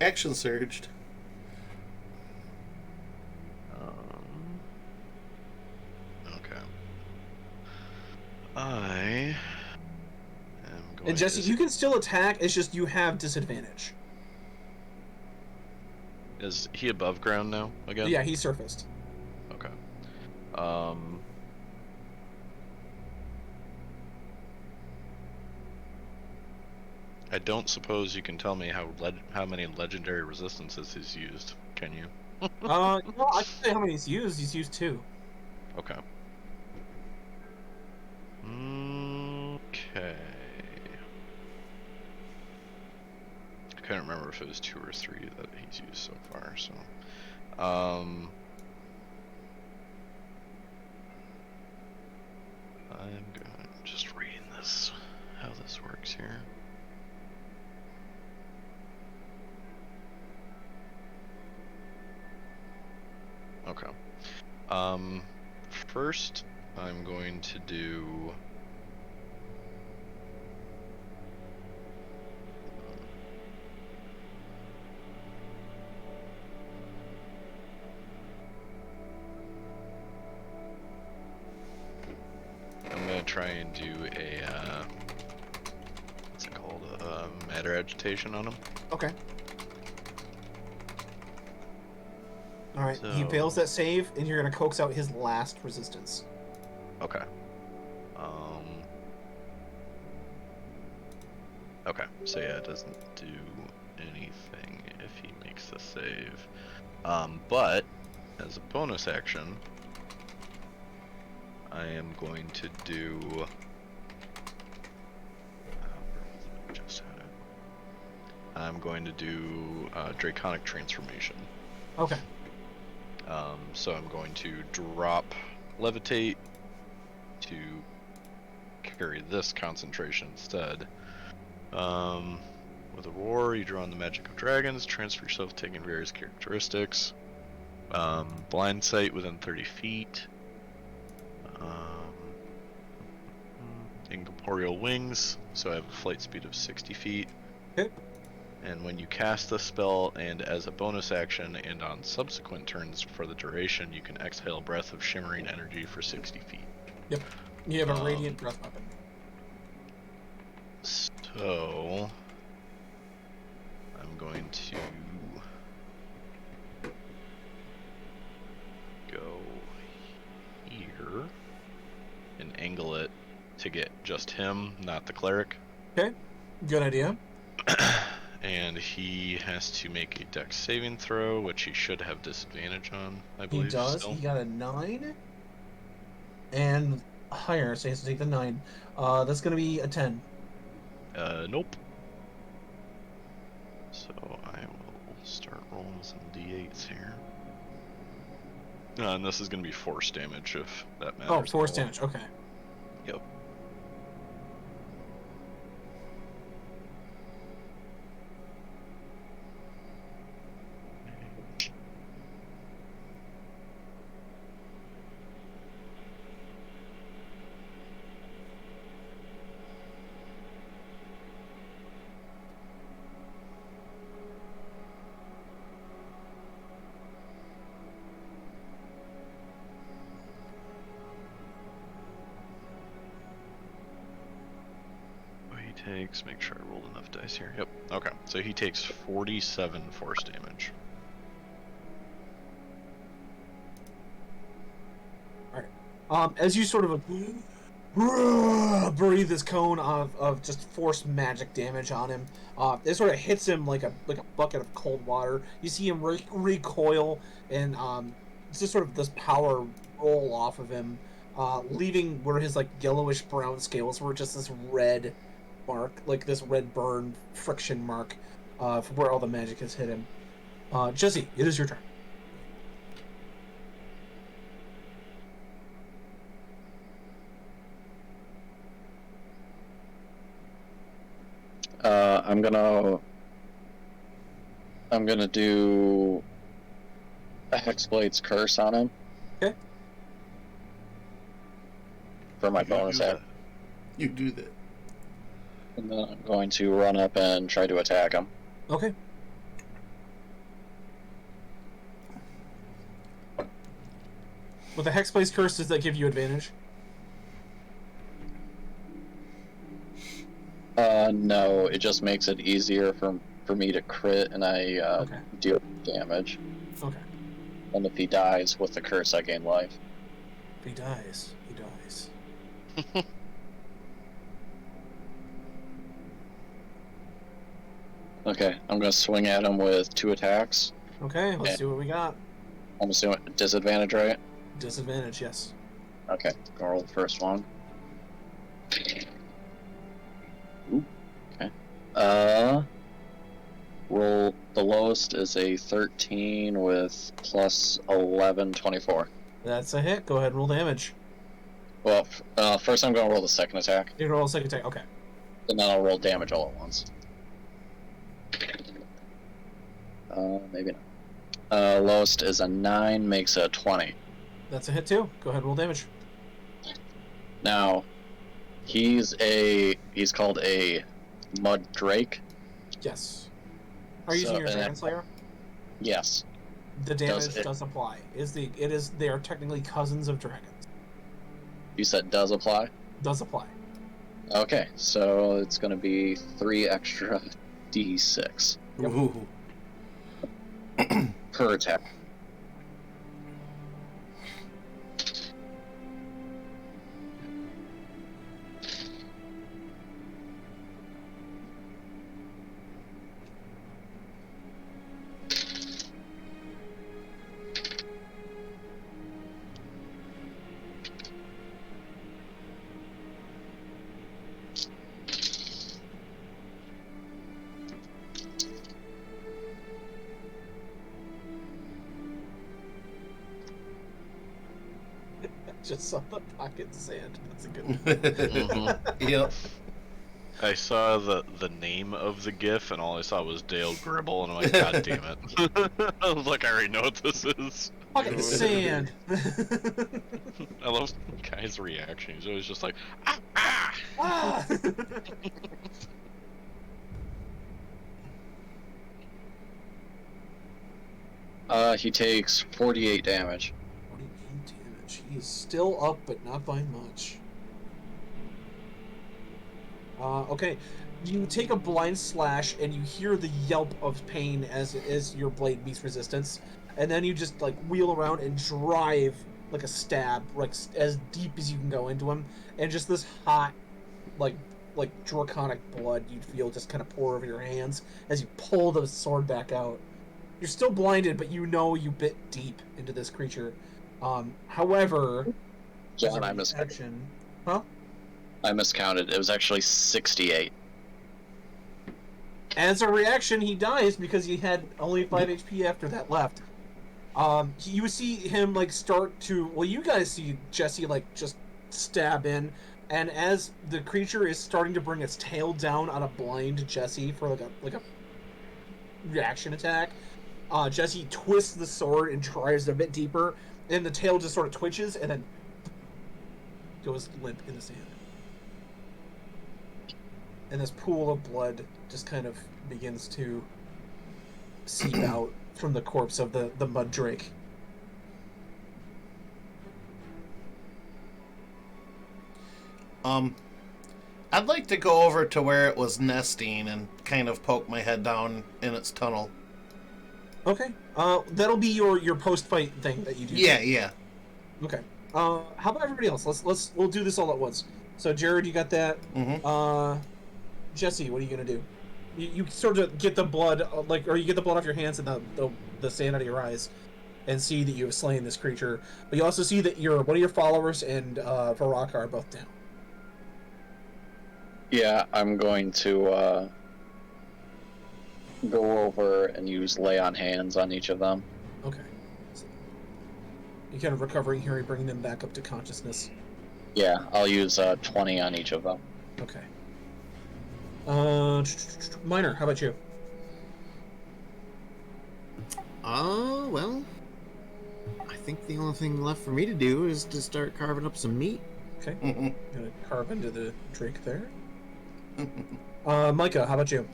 action surged. Okay. I am going And Jesse, to... you can still attack. It's just you have disadvantage. Is he above ground now again? Yeah, he surfaced. Okay. I don't suppose you can tell me how many legendary resistances he's used, can you? I can tell you how many he's used. He's used 2. Okay. Okay. I couldn't remember if it was 2 or 3 that he's used so far, so. I'm just reading this, how this works here. Okay. First, I'm going to do. I'm gonna try and do a what's it called? Matter agitation on him. Okay. All right. He So- fails that save, and you're gonna coax out his last resistance. Okay. Okay, so yeah, it doesn't do anything if he makes the save. But as a bonus action, I am going to do. Just had it. I'm going to do Draconic Transformation. Okay. So I'm going to drop Levitate to carry this concentration instead. With a roar, you draw on the magic of dragons, transfer yourself, taking various characteristics. Blind sight within 30 feet. Incorporeal wings, so I have a flight speed of 60 feet. Okay. And when you cast the spell, and as a bonus action, and on subsequent turns for the duration, you can exhale a breath of shimmering energy for 60 feet. Yep. You have a radiant breath weapon. So I'm going to go here and angle it to get just him, not the cleric. Okay. Good idea. And he has to make a dex saving throw, which he should have disadvantage on, I believe. He does. Still. He got a 9 and higher, so he has to take the 9. That's gonna be a 10. Nope. So I will start rolling some d8s here. And this is going to be force damage if that matters. Oh, force at all. damage. Okay. Yep. Takes, make sure I rolled enough dice here. Yep. Okay. So he takes 47 force damage. Alright. As you sort of breathe this cone of just force magic damage on him, it sort of hits him like a bucket of cold water. You see him recoil, and it's just sort of this power roll off of him, leaving where his like yellowish brown scales were just this red mark, like this red burn friction mark, from where all the magic has hit him. Jesse, it is your turn. I'm gonna do a Hexblade's Curse on him. Okay. For my You bonus do action. that. You do that. And then I'm going to run up and try to attack him. Okay. With the Hexblade's Curse, does that give you advantage? No, it just makes it easier for me to crit, and I Okay. deal damage. Okay. And if he dies with the curse, I gain life. If he dies, he dies. Okay, I'm gonna swing at him with 2 attacks. Okay, let's Yeah. see what we got. I'm assuming disadvantage, right? Disadvantage, yes. Okay, gonna roll the first one. Ooh, okay. Roll the lowest is a 13 with plus 11, 24. That's a hit. Go ahead and roll damage. Well, first I'm gonna roll the second attack, You can roll a second attack. Okay. and then I'll roll damage all at once. Maybe not. Lowest is a 9, makes a 20. That's a hit too. Go ahead and roll damage. Now, he's called a Mud Drake. Yes. Are you using your Dragon Slayer? Yes. The damage does apply. They are technically cousins of dragons. You said does apply? Does apply. Okay, so it's gonna be 3 extra d6 Yep. Ooh. per attack. Just saw the pocket sand. That's a good one. Mm-hmm. Yep. I saw the name of the GIF, and all I saw was Dale Gribble, and I'm like, God damn it! I was like, I already know what this is. Pocket sand. I love the guy's reaction. He's always just like, ah, ah! Ah! He takes 48 damage. 48 damage. He is still up, but not by much. Okay. You take a blind slash, and you hear the yelp of pain as your blade meets resistance, and then you just like wheel around and drive like a stab, like as deep as you can go into him, and just this hot, like draconic blood you feel just kind of pour over your hands as you pull the sword back out. You're still blinded, but you know you bit deep into this creature. However, John, as a reaction, huh? I miscounted. It was actually 68. As a reaction, he dies because he had only 5 HP after that left. You see him like start to. Well, you guys see Jesse like just stab in, and as the creature is starting to bring its tail down on a blind Jesse for like a reaction attack, Jesse twists the sword and tries a bit deeper, and the tail just sort of twitches and then goes limp in the sand. And this pool of blood just kind of begins to seep out from the corpse of the mud drake. I'd like to go over to where it was nesting and kind of poke my head down in its tunnel. Okay. That'll be your post-fight thing that you do. Yeah. Okay. How about everybody else? We'll do this all at once. So Jared, you got that. Mm-hmm. Jesse, what are you gonna do? You sort of get the blood, or you get the blood off your hands and the sand out of your eyes, and see that you have slain this creature. But you also see that one of your followers and Varaka are both down. Yeah, I'm going to go over and use lay on hands on each of them. Okay. So you're kind of recovering here and bringing them back up to consciousness. Yeah, I'll use 20 on each of them. Okay. Minor, how about you? Well, I think the only thing left for me to do is to start carving up some meat. Okay. Gonna carve into the drink there. Micah, how about you?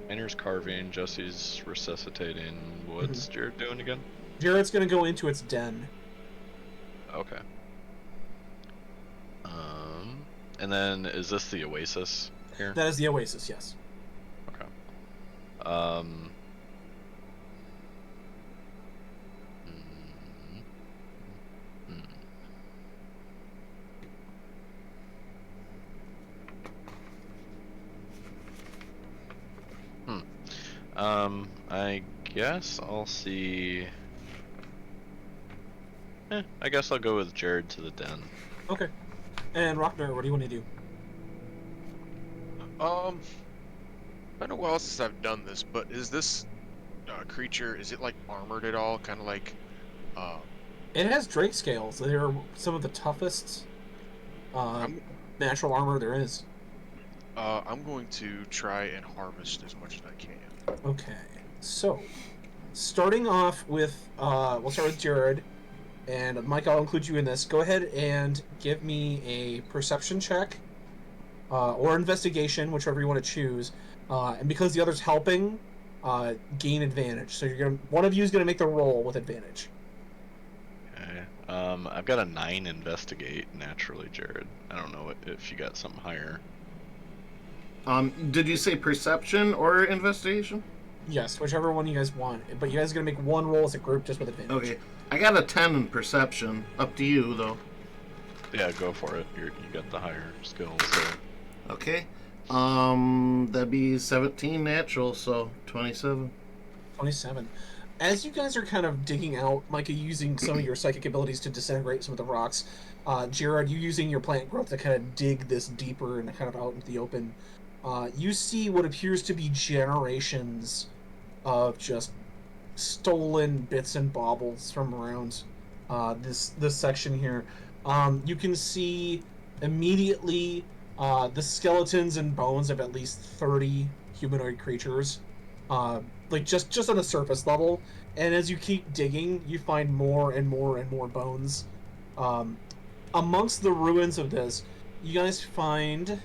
Miner's carving, Jesse's resuscitating. What's Jared doing again? Jared's gonna go into its den. Okay. And then is this the Oasis here? That is the Oasis, yes. Okay. I guess I'll see. I guess I'll go with Jared to the den. Okay. And Rockner, what do you want to do? Been a while since I've done this, but is this creature, is it like armored at all? Kind of like, It has Drake scales. They're some of the toughest natural armor there is. I'm going to try and harvest as much as I can. Okay. So, starting off with, we'll start with Jared. And Mike, I'll include you in this. Go ahead and give me a perception check. Or investigation, whichever you want to choose. And because the other's helping, gain advantage. So one of you is gonna make the roll with advantage. Okay. I've got a 9 investigate naturally, Jared. I don't know if you got something higher. Did you say perception or investigation? Yes, whichever one you guys want. But you guys are gonna make one roll as a group just with advantage. Okay. I got a 10 in perception. Up to you, though. Yeah, go for it. You got the higher skills. So. Okay. That'd be 17 natural, so 27. 27. As you guys are kind of digging out, Micah using some of your psychic abilities to disintegrate some of the rocks, Jared, you using your plant growth to kind of dig this deeper and kind of out into the open, you see what appears to be generations of just stolen bits and baubles from around this section here. You can see immediately the skeletons and bones of at least 30 humanoid creatures, like just on a surface level. And as you keep digging, you find more and more and more bones. Amongst the ruins of this, you guys find...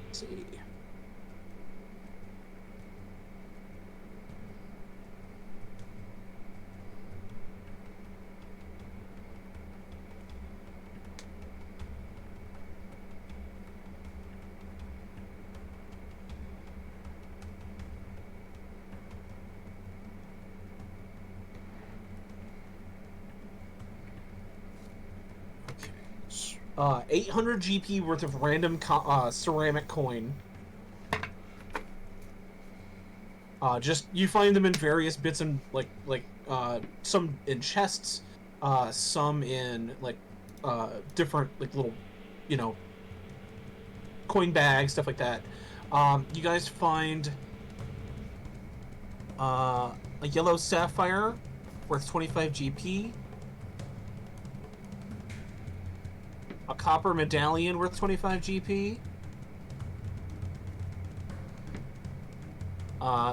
Let's see... Okay. 800 GP worth of random ceramic coin. Just you find them in various bits and like some in chests, some in different little, coin bags, stuff like that. You guys find a yellow sapphire worth 25 GP. A copper medallion worth 25 GP.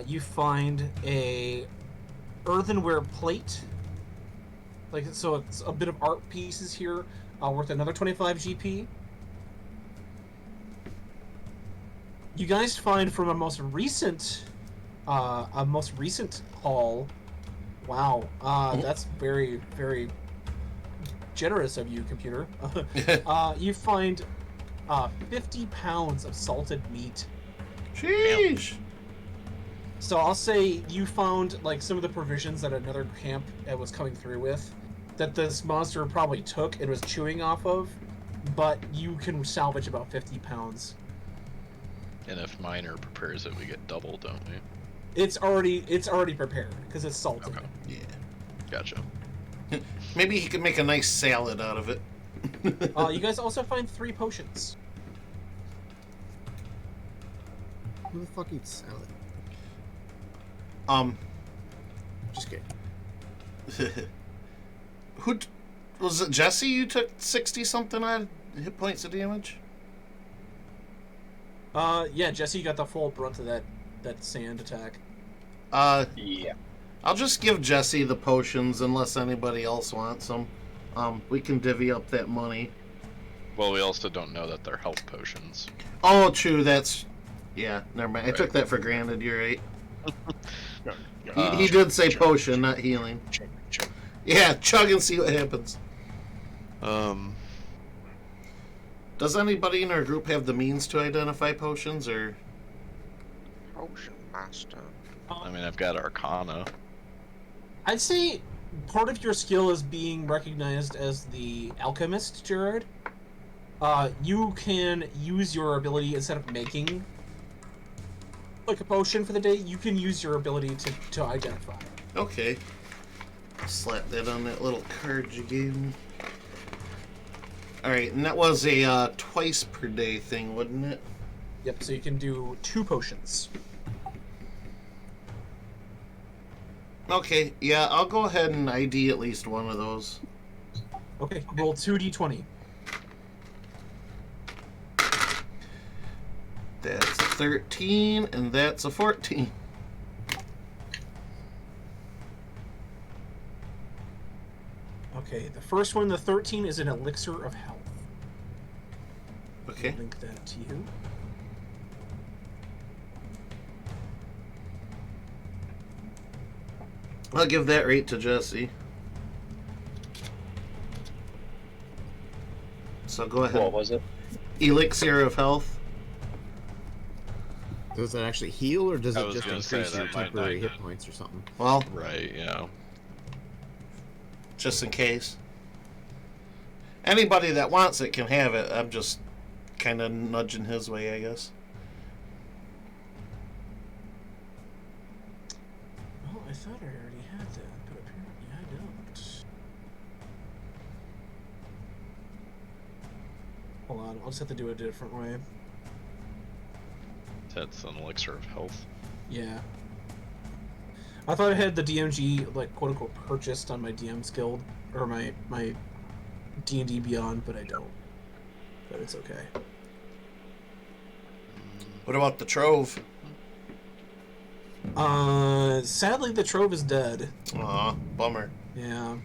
You find a earthenware plate. So it's a bit of art pieces here, worth another 25 GP. You guys find from a most recent haul. Wow, that's very, very generous of you, computer. You find 50 pounds of salted meat. Sheesh! So I'll say you found some of the provisions that another camp was coming through with, that this monster probably took and was chewing off of, but you can salvage about 50 pounds. And if Miner prepares it, we get double, don't we? It's already prepared because it's salted. Okay. Yeah. Gotcha. Maybe he could make a nice salad out of it. You guys also find 3 potions. Who the fuck eats salad? Just kidding. Who was it? Jesse? You took 60 something odd hit points of damage. Yeah, Jesse got the full brunt of that sand attack. Yeah. I'll just give Jesse the potions unless anybody else wants them. We can divvy up that money. Well, we also don't know that they're health potions. Oh, true. Yeah, never mind. Right. I took that for granted. You're right. He did say potion, not healing. Chug. Yeah, chug and see what happens. Does anybody in our group have the means to identify potions, or? Potion master. I mean, I've got Arcana. I'd say part of your skill is being recognized as the alchemist, Jared. You can use your ability instead of making like a potion for the day, you can use your ability to identify. Okay. Slap that on that little card you gave me. Alright, and that was a twice per day thing, wasn't it? Yep, so you can do 2 potions. Okay, yeah, I'll go ahead and ID at least one of those. Okay, roll 2d20. That's a 13, and that's a 14. Okay, the first one, the 13, is an elixir of health. Okay. Link that to you. I'll give that rate to Jesse. So go ahead. What was it? Elixir of health. Does that actually heal, or does I it was just gonna say increase your that might temporary not- hit points or something? Well, Right, yeah. just in case. Anybody that wants it can have it. I'm just kind of nudging his way, I guess. Oh, I thought I already had that, but apparently I don't. Hold on, I'll just have to do it a different way. That's an elixir of health. Yeah. I thought I had the DMG, like, quote-unquote, purchased on my DM's Guild, or my D&D Beyond, but I don't. But it's okay. What about the Trove? Sadly, the Trove is dead. Aw, bummer. Yeah.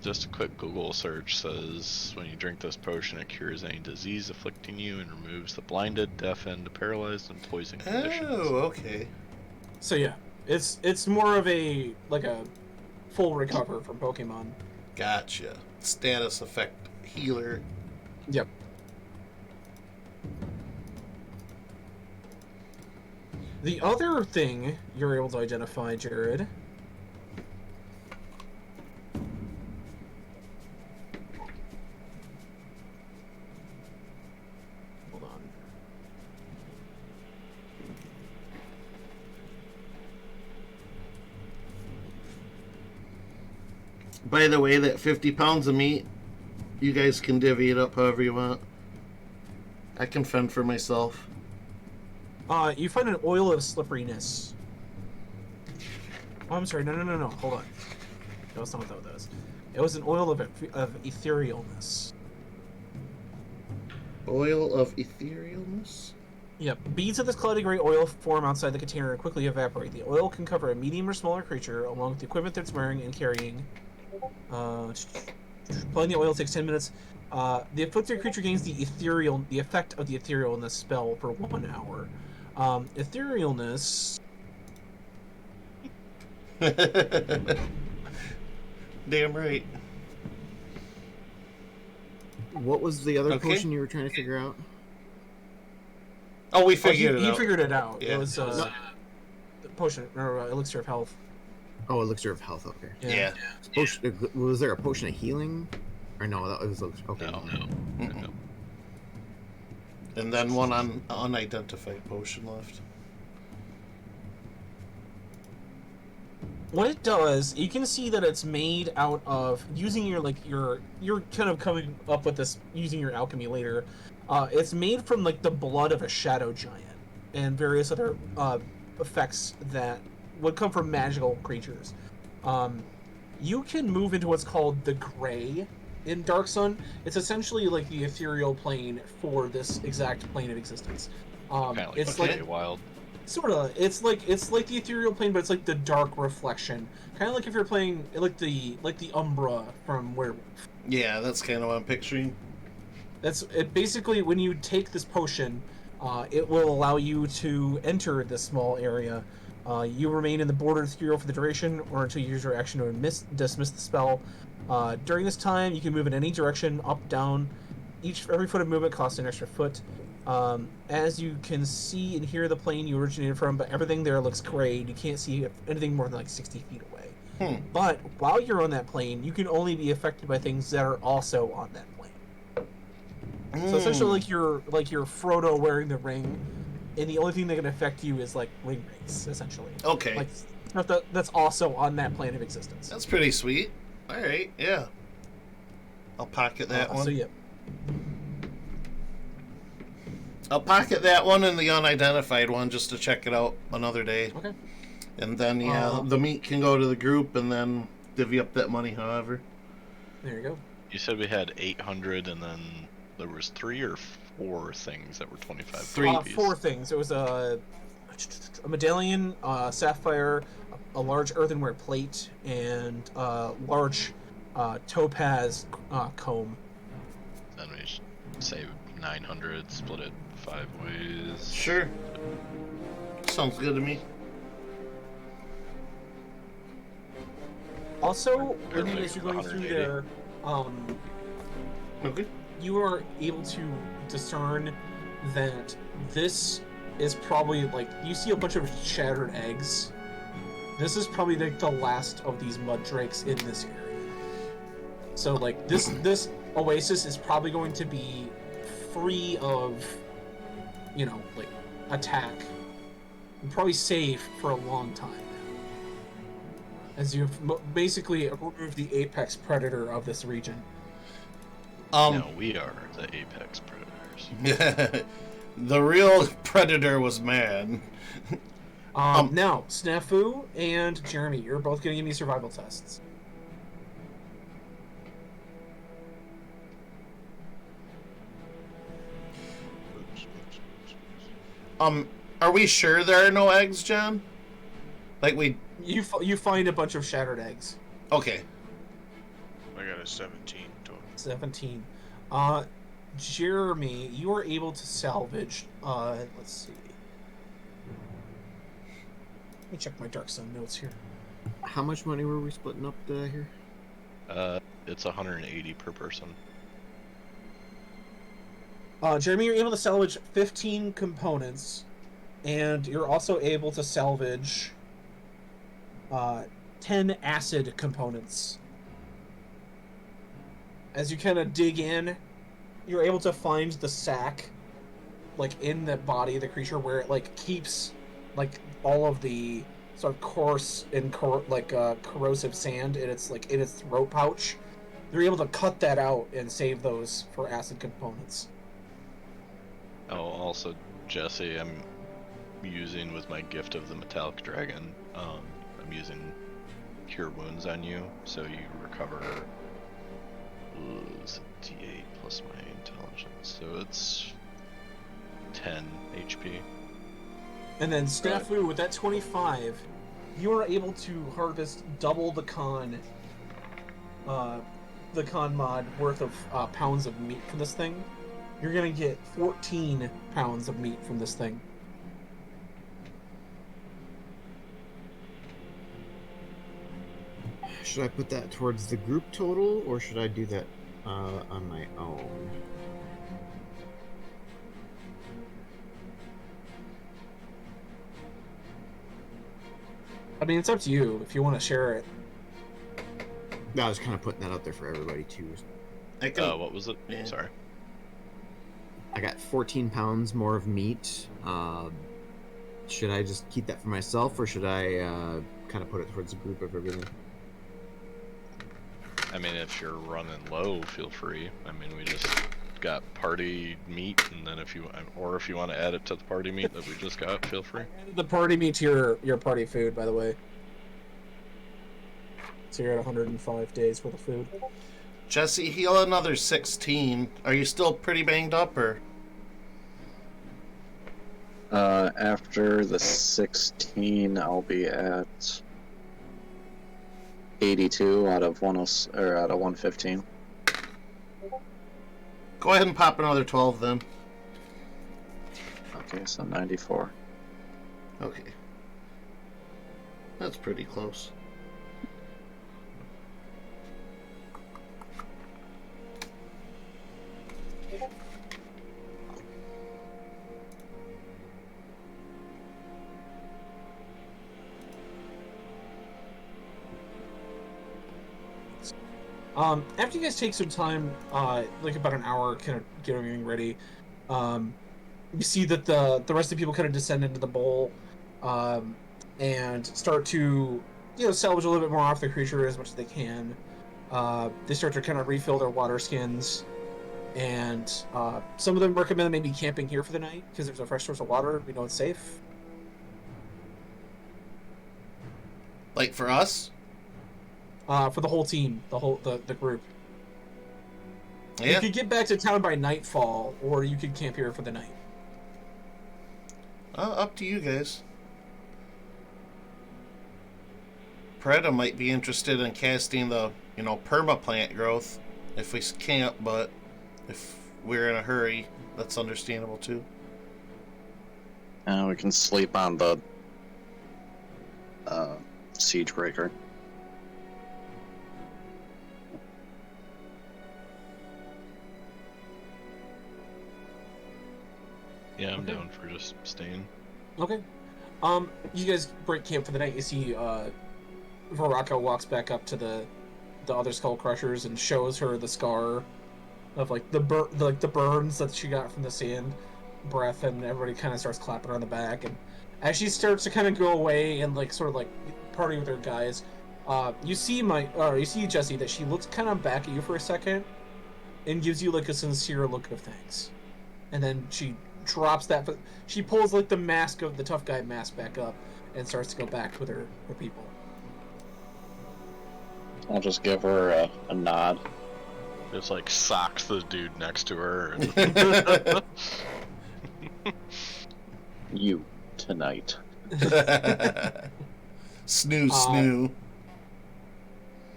Just a quick Google search says when you drink this potion, it cures any disease afflicting you and removes the blinded, deafened, paralyzed, and poisoned conditions. Oh, okay. So yeah, it's more of a, like a full recover from Pokemon. Gotcha. Status effect healer. Yep. The other thing you're able to identify, Jared, hold on. By the way, that 50 pounds of meat, you guys can divvy it up however you want. I can fend for myself. You find an oil of slipperiness. Oh, I'm sorry. No. Hold on. No, that's not what that was. It was an oil of etherealness. Oil of etherealness? Yep. Beads of this cloudy gray oil form outside the container and quickly evaporate. The oil can cover a medium or smaller creature along with the equipment that's wearing and carrying. Applying the oil takes 10 minutes. The afflicted creature gains the effect of the etherealness spell for 1 hour. Etherealness. Damn right. What was the other Okay. potion you were trying to figure out? Oh, we figured it He out. figured it out. Yeah. It was the potion or elixir of health. Oh, elixir of health. Okay. Yeah. Potion, was there a potion of healing? Or no, that was okay. No. Mm-mm. And then one unidentified potion left. What it does, you can see that it's made out of using you're kind of coming up with this using your alchemy later. It's made from like the blood of a shadow giant and various other effects that would come from magical creatures. You can move into what's called the Gray in Dark Sun. It's essentially like the ethereal plane for this exact plane of existence. Kind of like It's okay, like wild. sort of. It's like the ethereal plane, but it's like the dark reflection. Kind of like if you're playing like the Umbra from Werewolf. Yeah, that's kind of what I'm picturing. That's it. Basically, when you take this potion, it will allow you to enter this small area. You remain in the border ethereal for the duration, or until you use your action to dismiss the spell. During this time, you can move in any direction, up, down. Every foot of movement costs an extra foot. As you can see and hear the plane you originated from, but everything there looks gray. You can't see anything more than like 60 feet away. But while you're on that plane, you can only be affected by things that are also on that plane. So essentially, like you're Frodo wearing the ring, and the only thing that can affect you is like ring rates, essentially. Okay. Like stuff that's also on that plane of existence. That's pretty sweet. All right, yeah. I'll pocket that one. So yeah. I'll pocket that one and the unidentified one just to check it out another day. Okay. And then, the meat can go to the group and then divvy up that money however. There you go. You said we had 800, and then there was 3 or 4 things that were 25 Three. rupees. 4 things. It was a medallion, sapphire, a large earthenware plate, and a large topaz comb. Then we should say 900, split it 5 ways. Sure. Sounds good to me. Also, when you Perfect. guys are going through 180. there, Okay. you are able to discern that this is probably like you see a bunch of shattered eggs. This is probably like the last of these mud drakes in this area. So like this oasis is probably going to be free of, like attack, and probably safe for a long time now, as you've basically removed the apex predator of this region. No, we are the apex predators. The real predator was man. Now, Snafu and Jeremy, you're both going to give me survival tests. Are we sure there are no eggs, John? Like You find a bunch of shattered eggs. Okay. I got a 17 total. 17. Jeremy, you are able to salvage. Let's see. Let me check my Dark Sun notes here. How much money were we splitting up here? It's 180 per person. Jeremy, you're able to salvage 15 components, and you're also able to salvage 10 acid components. As you kind of dig in, you're able to find the sac, like in the body of the creature, where it like keeps like all of the sort of coarse and corrosive sand in its throat pouch. They're able to cut that out and save those for acid components. Oh, also, Jesse, I'm using with my gift of the metallic dragon. I'm using cure wounds on you, so you recover. It's a D8 plus my intelligence, so it's 10 HP. And then Snafu, with that 25, you are able to harvest double the con mod worth of pounds of meat from this thing. You're gonna get 14 pounds of meat from this thing. Should I put that towards the group total, or should I do that on my own? I mean, it's up to you if you want to share it. No, I was kind of putting that out there for everybody too. I can. What was it? Yeah. Sorry. I got 14 pounds more of meat. Should I just keep that for myself, or should I kind of put it towards the group of everything? I mean, if you're running low, feel free. I mean, we just got party meat, and then if you want to add it to the party meat that we just got, feel free. The party meat to your party food, by the way. So you're at 105 days worth of food. Jesse, heal another 16. Are you still pretty banged up, or? After the 16, I'll be at 82 out of 115. Go ahead and pop another 12 then. Okay, so 94. Okay. That's pretty close. After you guys take some time, like about an hour, kind of get everything ready, you see that the rest of the people kind of descend into the bowl, and start to salvage a little bit more off the creature as much as they can. They start to kind of refill their water skins, and some of them recommend maybe camping here for the night because there's a fresh source of water. We know it's safe. Like for us? For the whole team, the group. Yeah. You could get back to town by nightfall, or you could camp here for the night. Up to you guys. Preda might be interested in casting the, perma-plant growth if we camp, but if we're in a hurry, that's understandable too. We can sleep on the siege breaker. Yeah, I'm Okay. down for just staying. Okay. You guys break camp for the night. You see, Varaka walks back up to the other skull crushers and shows her the scar of the burns that she got from the sand breath, and everybody kind of starts clapping her on the back. And as she starts to kind of go away and party with her guys, you see Jesse that she looks kind of back at you for a second and gives you a sincere look of thanks, and then she drops that, but she pulls the mask of the tough guy mask back up and starts to go back with her people. I'll just give her a nod. Just socks the dude next to her. And... You tonight. Snoo.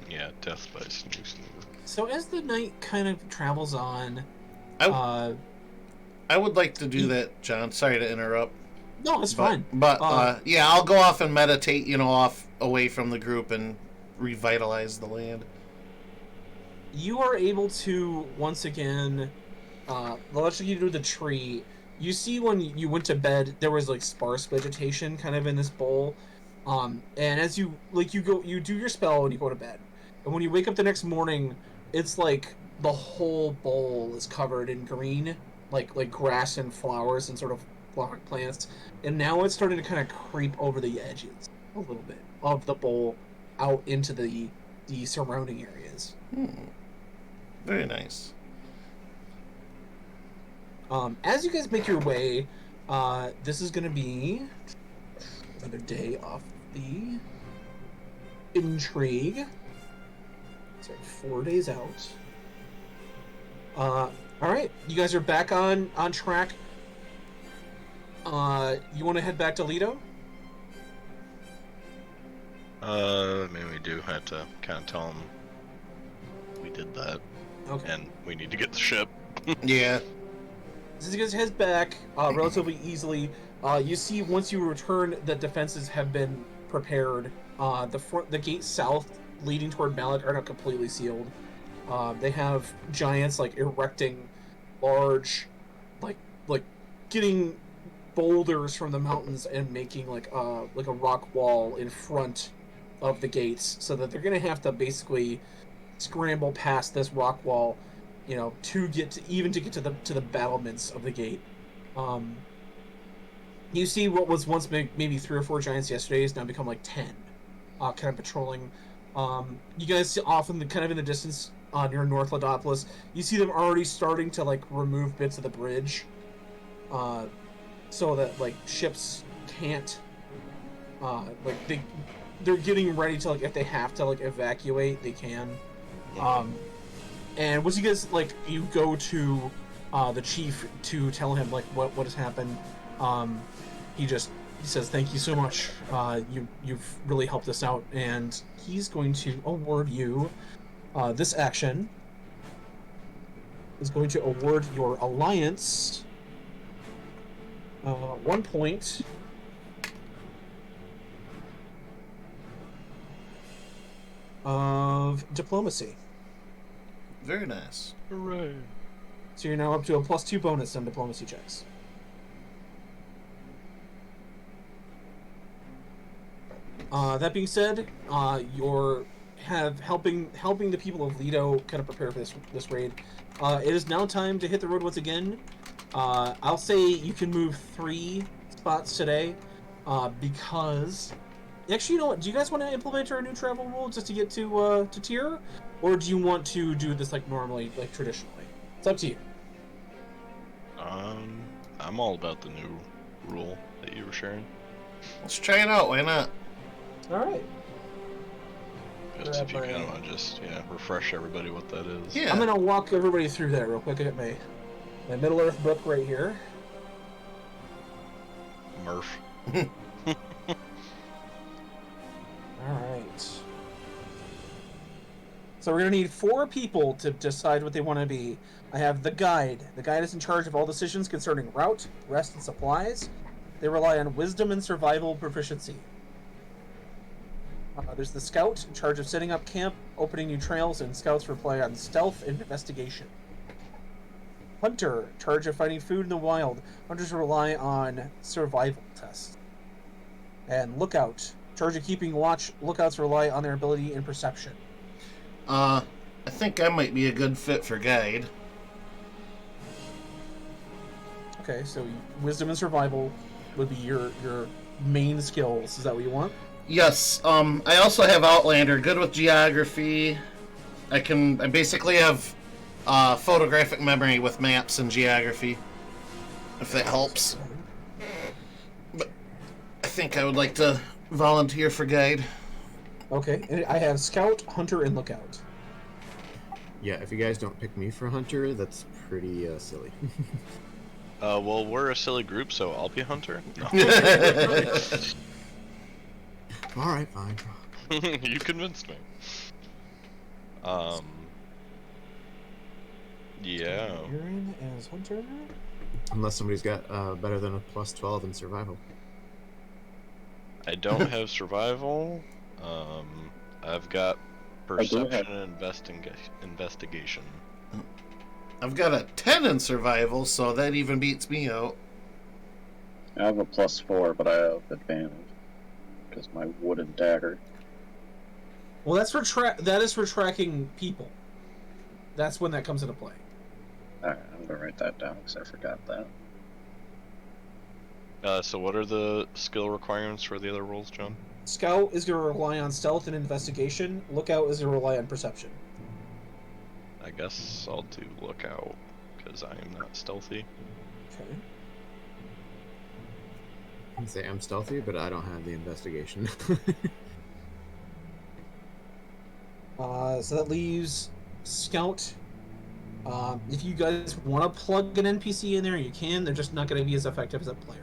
Yeah, death by snoo. So as the night kind of travels on, I would like to do that, John. Sorry to interrupt. No, it's fine. But yeah, I'll go off and meditate, off away from the group and revitalize the land. You are able to once again, electrocute to the tree. You see when you went to bed, there was sparse vegetation kind of in this bowl, and as you you do your spell and you go to bed, and when you wake up the next morning, it's the whole bowl is covered in green, like grass and flowers and sort of flowering plants, and now it's starting to kind of creep over the edges a little bit of the bowl out into the surrounding areas. Very nice. As you guys make your way, this is going to be another day off the intrigue. Sorry, 4 days out. All right, you guys are back on track. You want to head back to Lido? We do have to kind of tell them we did that. Okay. And we need to get the ship. Yeah. Since you guys head back relatively easily, you see once you return that defenses have been prepared. The gate south leading toward Malak are not completely sealed. They have giants erecting large, getting boulders from the mountains and making a rock wall in front of the gates, so that they're gonna have to basically scramble past this rock wall, to get to the battlements of the gate. You see what was once maybe 3 or 4 giants yesterday has now become 10, kind of patrolling. You guys see off kind of in the distance near North Ladopolis, you see them already starting to remove bits of the bridge, so that ships can't they're getting ready to if they have to evacuate, they can. And once you guys you go to the chief to tell him what has happened, he says thank you so much. You've really helped us out, and he's going to award you this action is going to award your alliance 1 point of diplomacy. Very nice. Hooray. So you're now up to a +2 bonus on diplomacy checks. That being said, you're helping the people of Lido kind of prepare for this raid. It is now time to hit the road once again. I'll say you can move 3 spots today, because actually, you know what? Do you guys want to implement our new travel rule just to get to tier, or do you want to do this like normally, like traditionally? It's up to you. I'm all about the new rule that you were sharing. Let's try it out. Why not? All right. Just if you kind of want to just refresh everybody what that is. Yeah. I'm gonna walk everybody through that real quick. I got my Middle Earth book right here. Murph. Alright. So we're going to need 4 people to decide what they want to be. I have the guide. The guide is in charge of all decisions concerning route, rest, and supplies. They rely on wisdom and survival proficiency. There's the scout, in charge of setting up camp, opening new trails, and scouts rely on stealth and investigation. Hunter, in charge of finding food in the wild. Hunters rely on survival tests. And lookout, in charge of keeping watch. Lookouts rely on their ability and perception. I think I might be a good fit for guide. Okay, so wisdom and survival would be your main skills. Is that what you want? Yes. I also have Outlander, good with geography. I basically have photographic memory with maps and geography, if that helps. But I think I would like to volunteer for guide. Okay, and I have scout, hunter, and lookout. Yeah, if you guys don't pick me for Hunter, that's pretty silly. Well, we're a silly group, so I'll be Hunter. No. Alright, fine. You convinced me. Yeah. You're in as hunter. Unless somebody's got better than a plus 12 in survival. I don't have survival. I've got perception and investigation. I've got a 10 in survival, so that even beats me out. I have a +4, but I have advantage because my wooden dagger. Well, that's for that is for tracking people. That's when that comes into play. Alright, I'm gonna write that down because I forgot that. So what are the skill requirements for the other roles, John? Scout is going to rely on stealth and investigation. Lookout is going to rely on perception. I guess I'll do lookout, because I am not stealthy. Okay. I can say I'm stealthy, but I don't have the investigation. So that leaves Scout. If you guys want to plug an NPC in there, you can. They're just not going to be as effective as a player.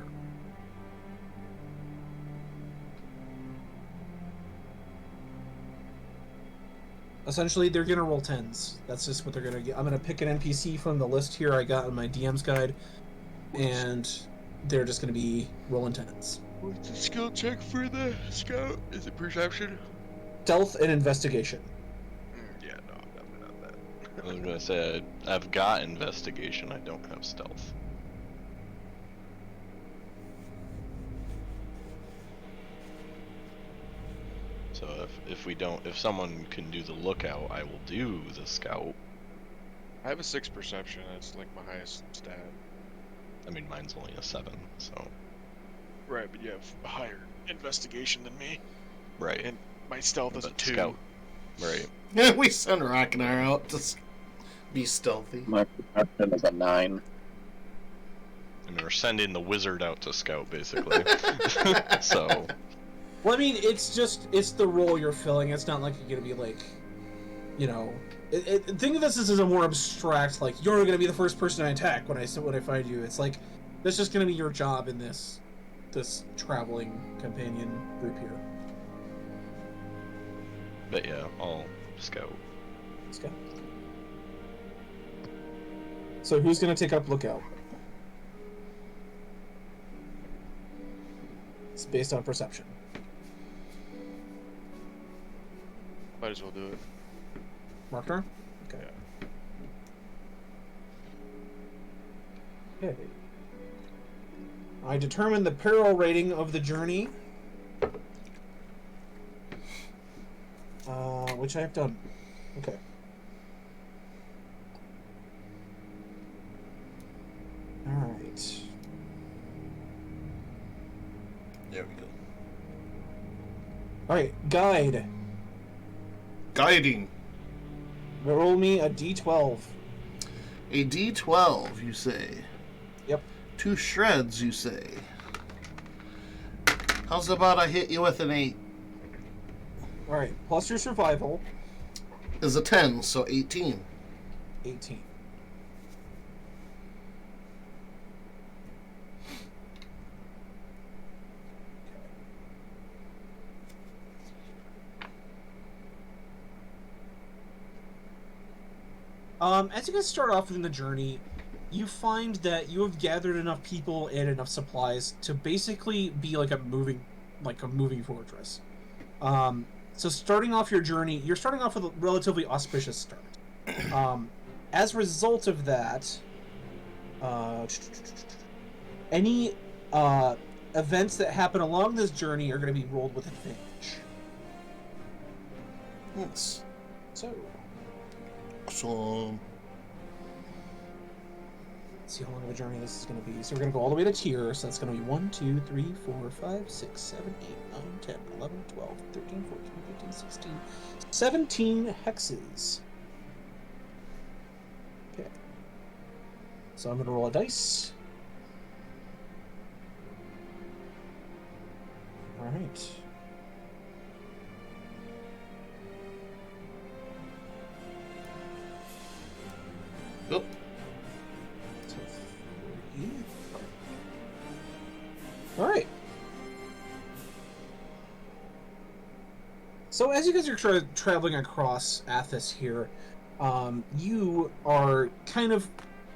Essentially, they're going to roll 10s. That's just what they're going to get. I'm going to pick an NPC from the list here I got in my DM's guide, and they're just going to be rolling 10s. What's the skill check for the scout? Is it perception? Stealth and investigation. Yeah, no, I'm definitely not that. I was gonna say I've got investigation. I don't have stealth. So if someone can do the lookout, I will do the scout. I have a 6 perception. That's like my highest stat. I mean, mine's only a 7, so. Right, but you have a higher investigation than me. Right. And my stealth is a But 2. scout. Right. Yeah, we send Ragnar out to be stealthy. My perception is a 9. And we're sending the wizard out to scout, basically. So. Well, I mean, it's the role you're filling. It's not like you're going to be like, you know... think of this as a more abstract, like, you're going to be the first person I attack when I find you. It's like, that's just going to be your job in this traveling companion group here. But yeah, I'll scout. Scout. So who's going to take up lookout? It's based on perception. Might as well do it. Marker? Okay. Okay. I determine the peril rating of the journey. Which I have done. Okay. Alright. There we go. All right, guide. Guiding. Roll me a d12. A D12, you say? Yep. 2 shreds, you say? How's about I hit you with an 8? All right, plus your survival, Is a 10, so 18. 18. As you guys start off in the journey, you find that you have gathered enough people and enough supplies to basically be like a moving fortress. So starting off your journey, you're starting off with a relatively auspicious start. As a result of that, any events that happen along this journey are going to be rolled with advantage. Yes. So, Awesome. let's see how long of a journey this is going to be. So we're going to go all the way to tier. So that's going to be 1, 2, 3, 4, 5, 6, 7, 8, 9, 10, 11, 12, 13, 14, 15, 16, 17 hexes. Okay. So I'm going to roll a dice. All right. Yep. So 3. All right. So as you guys are traveling across Athos here, you are kind of,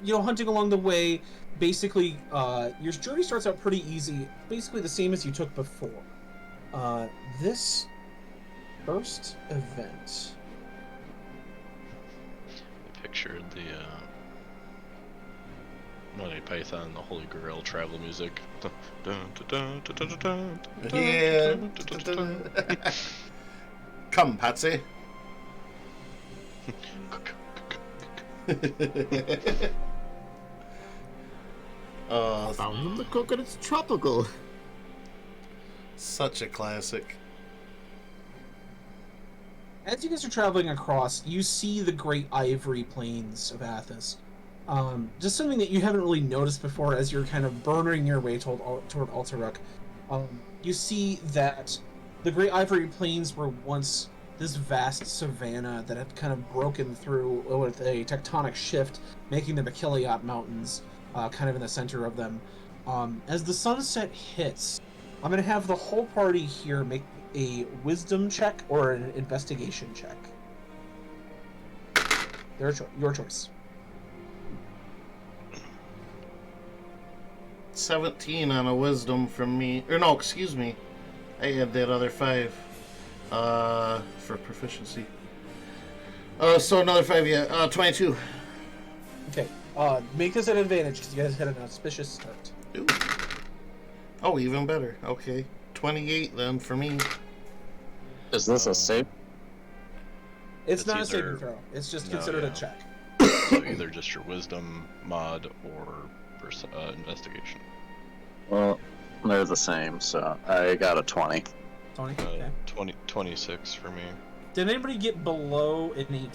hunting along the way. Basically, your journey starts out pretty easy, basically the same as you took before. This first event. I pictured the Monty Python and the Holy Grail travel music. Dun, dun, dun, dun, dun, dun, dun, dun, Yeah. dun, dun, dun, dun. Come, Patsy. Found them the coconut's tropical. Such a classic. As you guys are traveling across, you see the great ivory plains of Athos. Just something that you haven't really noticed before as you're kind of burning your way toward Alteruk. You see that the great ivory plains were once this vast savanna that had kind of broken through with a tectonic shift, making the Bakiliot Mountains kind of in the center of them. As the sunset hits, I'm going to have the whole party here make a wisdom check or an investigation check. Your choice. 17 on a wisdom from me. Or no, excuse me. I had that other 5 for proficiency. So another 5, yeah. 22. Okay. Make this an advantage because you guys had an auspicious start. Ooh. Oh, even better. Okay. 28 then for me. Is this a save? It's It's not a either- saving throw. It's just No, considered yeah. a check. So either just your wisdom mod or investigation. Well, they're the same, so I got a 20. Tony? Okay. 26 for me. Did anybody get below an 18?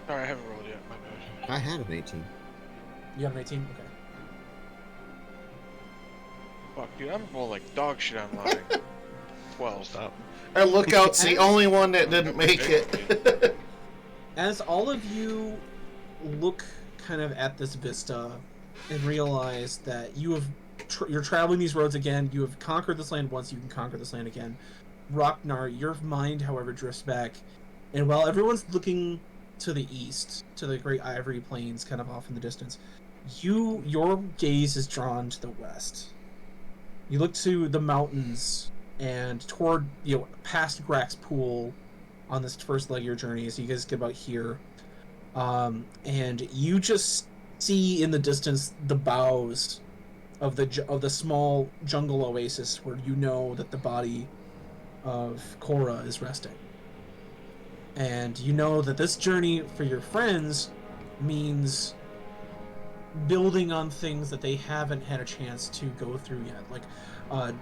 Sorry, I haven't rolled yet. My bad. I had an 18. You got an 18? Okay. Fuck, dude, I'm rolling like dog shit online. 12. Stop. Our lookout's the only one that didn't make it. As all of you look kind of at this vista and realize that you're traveling these roads again, you have conquered this land once, you can conquer this land again. Rocknar, your mind, however, drifts back, and while everyone's looking to the east, to the great ivory plains kind of off in the distance, your gaze is drawn to the west. You look to the mountains and toward, past Grax Pool on this first leg of your journey as you guys get about here. And you just see in the distance the boughs of the small jungle oasis where you know that the body of Cora is resting. And you know that this journey for your friends means building on things that they haven't had a chance to go through yet. Like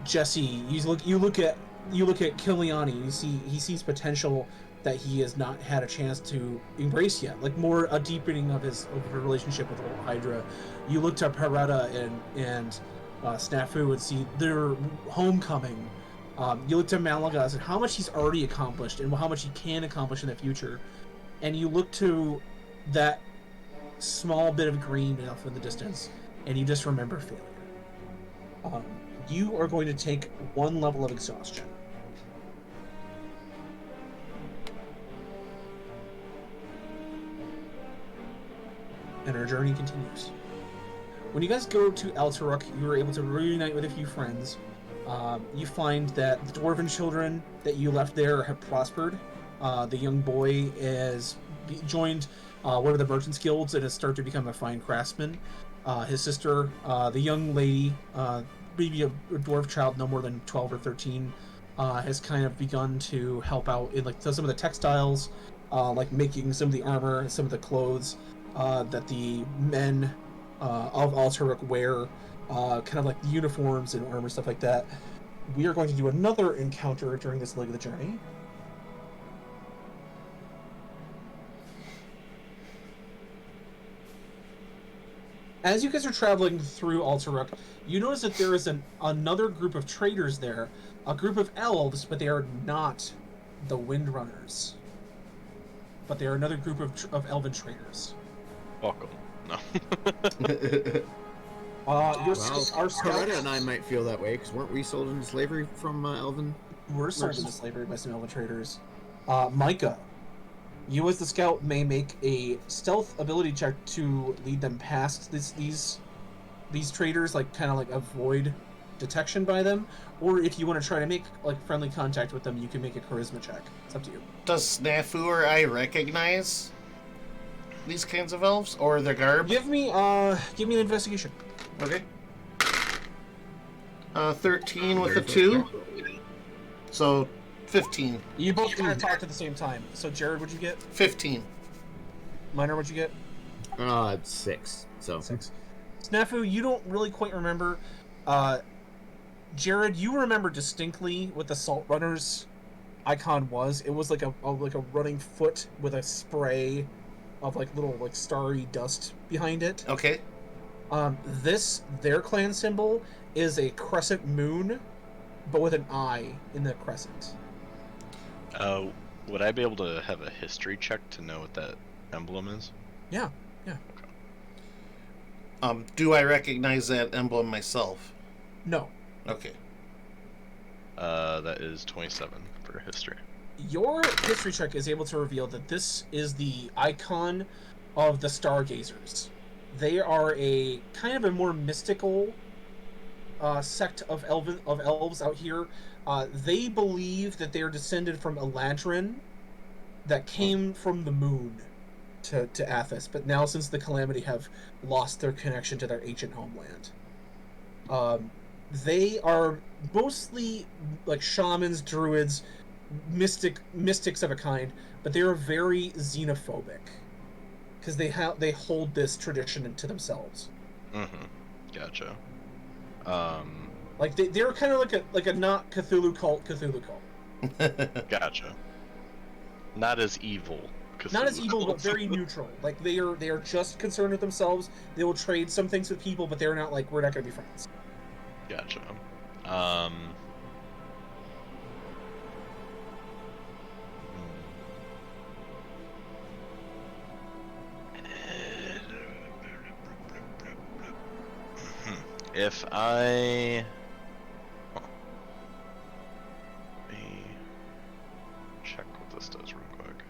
Jesse, you look at Kiliani, he sees potential that he has not had a chance to embrace yet, like more a deepening of his relationship with Little Hydra. You look to Peretta and Snafu and see their homecoming. You look to Malagas and how much he's already accomplished and how much he can accomplish in the future, and you look to that small bit of green off in the distance, and you just remember failure. You are going to take 1 level of exhaustion. And our journey continues. When you guys go to Altaruk, you are able to reunite with a few friends. You find that the dwarven children that you left there have prospered. The young boy has joined one of the merchants' guilds and has started to become a fine craftsman. His sister, the young lady, maybe a dwarf child no more than 12 or 13, has kind of begun to help out in like some of the textiles, like making some of the armor and some of the clothes that the men of Altaruk wear, kind of like the uniforms and armor, stuff like that. We are going to do another encounter during this leg of the journey. As you guys are traveling through Altaruk, you notice that there is another group of traders there, a group of elves, but they are not the Windrunners. But they are another group of elven traders. Welcome. No. Peretta and I might feel that way, because weren't we sold into slavery from Elven? We're sold into slavery by some elven traders. Micah, you as the scout may make a stealth ability check to lead them past these traders, like kind of like avoid detection by them, or if you want to try to make like friendly contact with them, you can make a charisma check. It's up to you. Does Snafu or I recognize these kinds of elves or their garb? Give me an investigation. Okay. 13 with a 2. So 15. You both kind of talked at the same time. So Jared, what'd you get? 15. Minor, what'd you get? 6. So 6. Snafu, you don't really quite remember. Jared, you remember distinctly what the Salt Runners icon was. It was like a running foot with a spray of like little like starry dust behind it. Okay. Their clan symbol is a crescent moon, but with an eye in the crescent. Would I be able to have a history check to know what that emblem is? Yeah. Okay. Do I recognize that emblem myself? No. Okay. That is 27 for history. Your history check is able to reveal that this is the icon of the Stargazers. They are a kind of a more mystical sect of elves out here. They believe that they are descended from Eladrin that came from the moon to Athos, but now since the Calamity have lost their connection to their ancient homeland. They are mostly like shamans, druids, mystics of a kind, but they are very xenophobic because they hold this tradition to themselves. Gotcha. Like they're kind of like a not Cthulhu cult. Gotcha. Not as evil. Cthulhu Not as evil, but cult. very neutral. Like they are just concerned with themselves. They will trade some things with people, but they're not like, we're not going to be friends. Gotcha. If I... Let me check what this does real quick.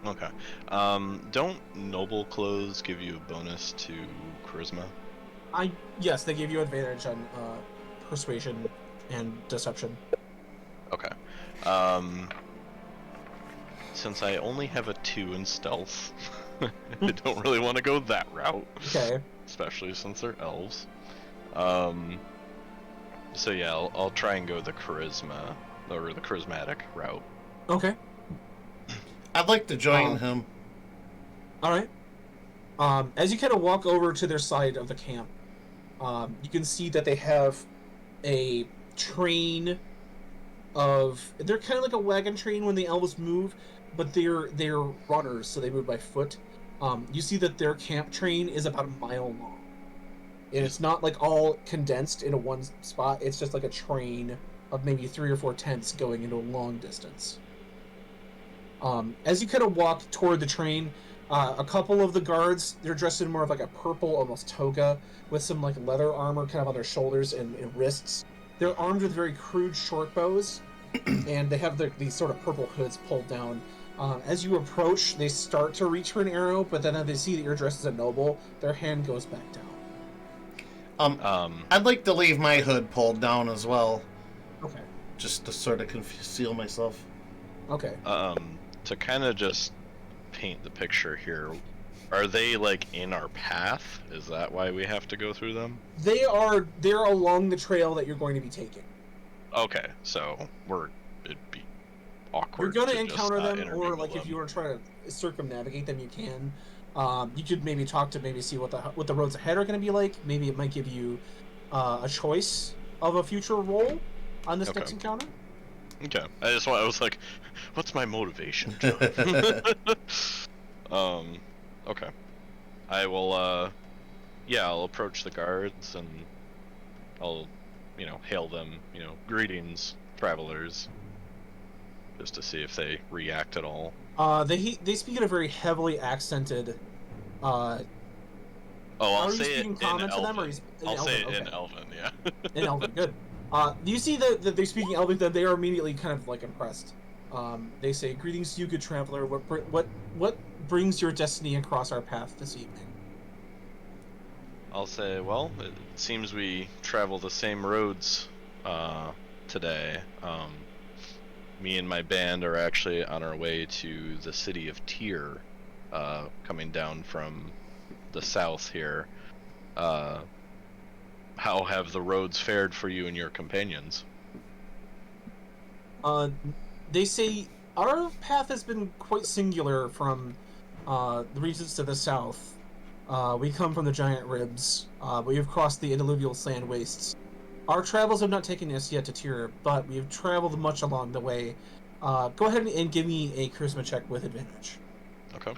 Okay. Don't noble clothes give you a bonus to charisma? Yes, they give you advantage on persuasion and deception. Okay. Since I only have a 2 in stealth, I don't really want to go that route. Okay. Especially since they're elves. So yeah, I'll try and go the charisma, or the charismatic route. Okay. I'd like to join him. All right. As you kind of walk over to their side of the camp, you can see that they have a train of... They're kind of like a wagon train when the elves move, but they're runners, so they move by foot. You see that their camp train is about a mile long. And it's not like all condensed into one spot. It's just like a train of maybe 3 or 4 tents going into a long distance. As you kind of walk toward the train, a couple of the guards, they're dressed in more of like a purple, almost toga, with some like leather armor kind of on their shoulders and wrists. They're armed with very crude short bows, and they have these sort of purple hoods pulled down. As you approach, they start to reach for an arrow, but then as they see that you're dressed as a noble, their hand goes back down. I'd like to leave my hood pulled down as well. Okay. Just to sort of conceal myself. Okay. To kind of just paint the picture here, are they like in our path? Is that why we have to go through them? They're along the trail that you're going to be taking. Okay, so it'd be awkward. You're going to just encounter not them, or intermingle like them. if you want to try to circumnavigate them, you can. You could maybe talk to see what the roads ahead are going to be like. Maybe it might give you a choice of a future role on this next encounter. Okay, I was like, what's my motivation? Okay. I will, I'll approach the guards and I'll, hail them, greetings, travelers, just to see if they react at all. They speak in a very heavily accented, I'll say it in Elven. I'll say it in Elven, yeah. In Elven, good. Do you see that they're speaking Elven? That they are immediately kind of like impressed. They say, "Greetings to you, good traveler. What brings your destiny across our path this evening?" I'll say, well, it seems we travel the same roads today. Me and my band are actually on our way to the city of Tyr, coming down from the south here. How have the roads fared for you and your companions? They say our path has been quite singular from the regions to the south. We come from the Giant Ribs. We have crossed the Indiluvial Sand Wastes. Our travels have not taken us yet to Tyr, but we have traveled much along the way. Go ahead and give me a charisma check with advantage. Okay.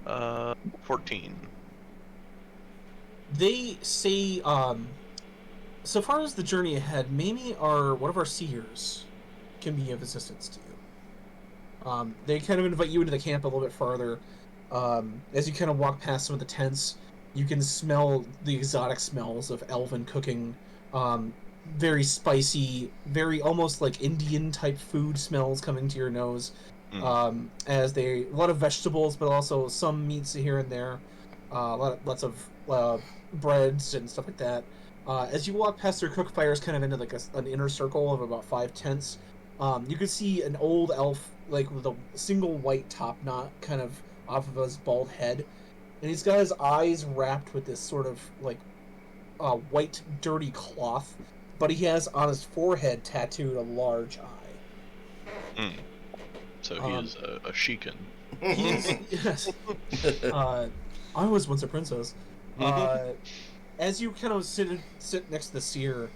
Uh, 14. They say, so far as the journey ahead, maybe one of our seers can be of assistance to you. They kind of invite you into the camp a little bit farther. As you kind of walk past some of the tents, you can smell the exotic smells of elven cooking. Very spicy, very almost like Indian type food smells coming to your nose. As a lot of vegetables, but also some meats here and there. Lots of breads and stuff like that. As you walk past their cook fires, kind of into like an inner circle of about 5 tents, you can see an old elf, like with a single white top knot, kind of off of his bald head, and he's got his eyes wrapped with this sort of like white, dirty cloth, but he has on his forehead tattooed a large eye. So he is a Sheikah. Yes. I was once a princess. As you kind of sit next to the seer,